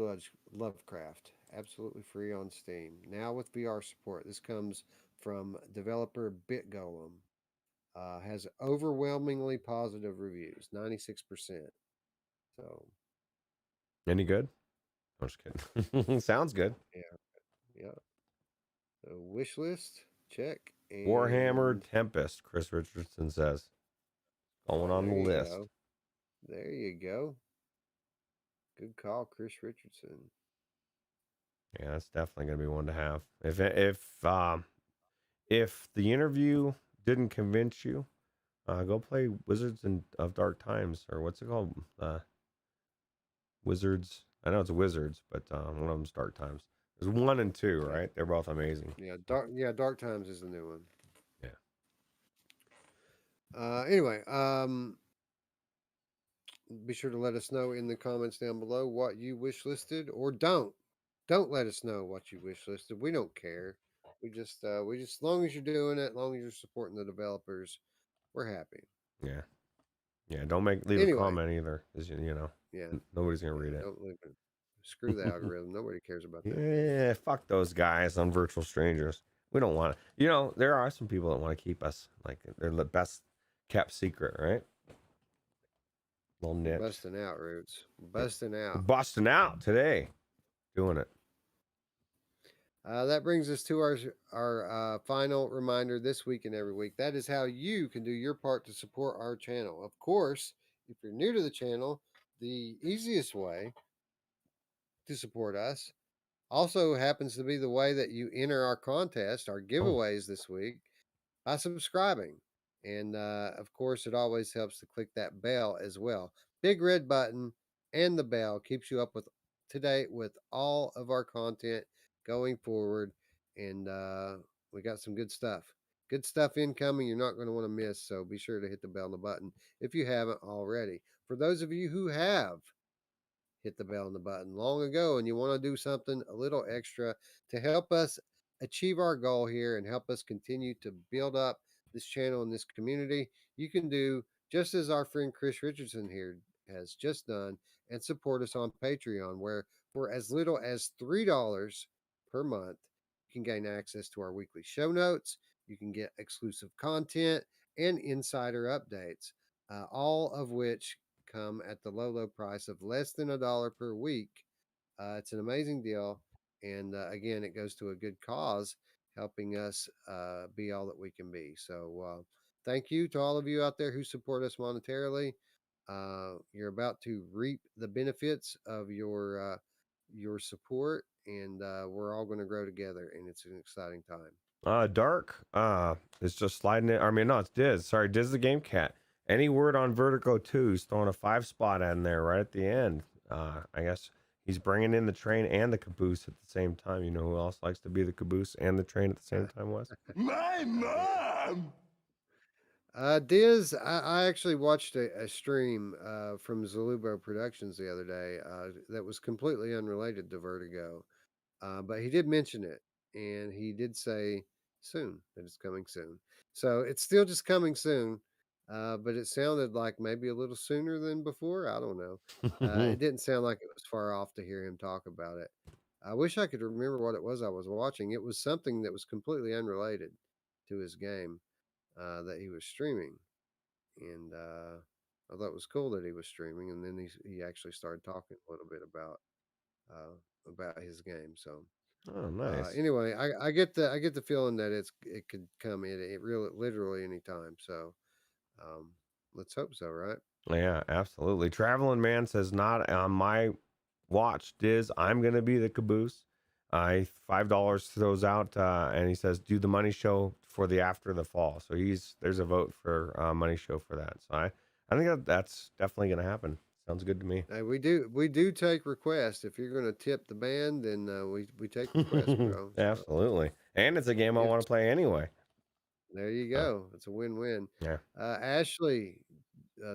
Lovecraft, absolutely free on Steam now with VR support. This comes from developer BitGolem. Has overwhelmingly positive reviews, 96%. So, Any good? I'm just kidding. Sounds good. yeah, yeah. So, wish list, check. Warhammer And Tempest, Chris Richardson says. Going on there the you list. go. There you go. Good call, Chris Richardson. Yeah, that's definitely gonna be one to have. If the interview didn't convince you, go play Wizards of Dark Times, or what's it called? Wizards. I know it's Wizards, but one of them's Dark Times. There's 1 and 2, Yeah. right? They're both amazing. Dark Times is the new one. Yeah. Anyway, be sure to let us know in the comments down below what you wish listed, or don't let us know what you wish listed. We don't care. As long as you're doing it, as long as you're supporting the developers, we're happy. Yeah. Yeah. Don't leave a Anyway, comment either, because yeah, nobody's gonna read it. don't leave it. Screw the algorithm. Nobody cares about that. Yeah, fuck those guys on Virtual Strangers. We don't want to. There are some people that want to keep us like they're the best kept secret, right? Little niche. Busting out, Roots. Busting We're out. busting out today, doing it. That brings us to our final reminder this week and every week. That is how you can do your part to support our channel. Of course, if you're new to the channel, the easiest way to support us also happens to be the way that you enter our contest, our giveaways this week, by subscribing. And of course, it always helps to click that bell as well. Big red button and the bell keeps you up to date with all of our content going forward. And we got some good stuff. Good stuff incoming you're not going to want to miss. So be sure to hit the bell and the button if you haven't already. For those of you who have hit the bell and the button long ago and you want to do something a little extra to help us achieve our goal here and help us continue to build up this channel and this community, you can do just as our friend Chris Richardson here has just done and support us on Patreon, where for as little as $3 per month, you can gain access to our weekly show notes, you can get exclusive content and insider updates, all of which come at the low price of less than $1 per week. It's an amazing deal. And again, it goes to a good cause, helping us be all that we can be. So thank you to all of you out there who support us monetarily. You're about to reap the benefits of your support, and we're all going to grow together, and it's an exciting time. Dark. It's just sliding it. I mean, no, it's Diz. Sorry, Diz the Game Cat. Any word on Vertigo 2? He's throwing a 5 spot in there right at the end. I guess he's bringing in the train and the caboose at the same time. You know who else likes to be the caboose and the train at the same time, Wes? My mom! Diz, I actually watched a stream from Zalubo Productions the other day that was completely unrelated to Vertigo, but he did mention it, and he did say soon that it's coming soon. So it's still just coming soon, but it sounded like maybe a little sooner than before. I don't know. It didn't sound like it was far off to hear him talk about it. I wish I could remember what it was I was watching. It was something that was completely unrelated to his game that he was streaming, and I thought it was cool that he was streaming. And then he actually started talking a little bit about his game. So Oh, nice. anyway, I get the feeling that it could come in it really literally anytime. So um, let's hope so, right? Yeah, absolutely. Traveling Man says, not on my watch, Diz. I'm going to be the caboose. $5 throws out, and he says, do the money show for the after the fall. So there's a vote for money show for that. So I think that's definitely going to happen. Sounds good to me. Hey, we do take requests. If you're going to tip the band, then we take requests, bro. So Absolutely. And it's a game I want to play anyway. there you go. It's a win-win. Yeah. Ashley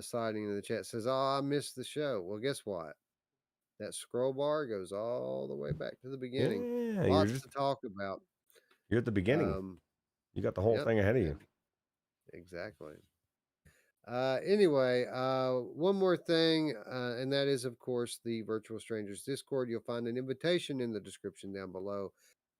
sliding in the chat says, "Oh, I missed the show." Well, guess what? That scroll bar goes all the way back to the beginning. Yeah, Lots to talk about. you're at the beginning. You got the whole Yep, thing ahead of you. exactly. Anyway, one more thing, and that is, of course, the Virtual Strangers Discord. You'll find an invitation in the description down below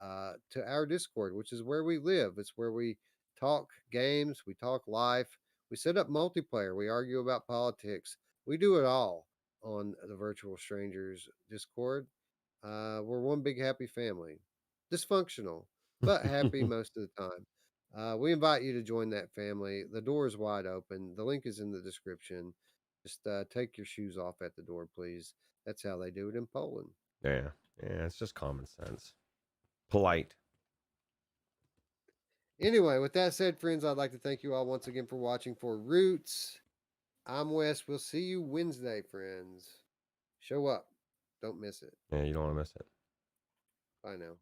to our Discord, which is where we live. It's where we talk games, we talk life, we set up multiplayer, we argue about politics. We do it all on the Virtual Strangers Discord. We're one big happy family, dysfunctional, but happy most of the time. We invite you to join that family. The door is wide open. The link is in the description. Just take your shoes off at the door, please. That's how they do it in Poland. Yeah, it's just common sense, polite. Anyway, with that said, friends, I'd like to thank you all once again for watching for Roots. I'm Wes. We'll see you Wednesday, friends. Show up. Don't miss it. Yeah, you don't want to miss it. Bye now.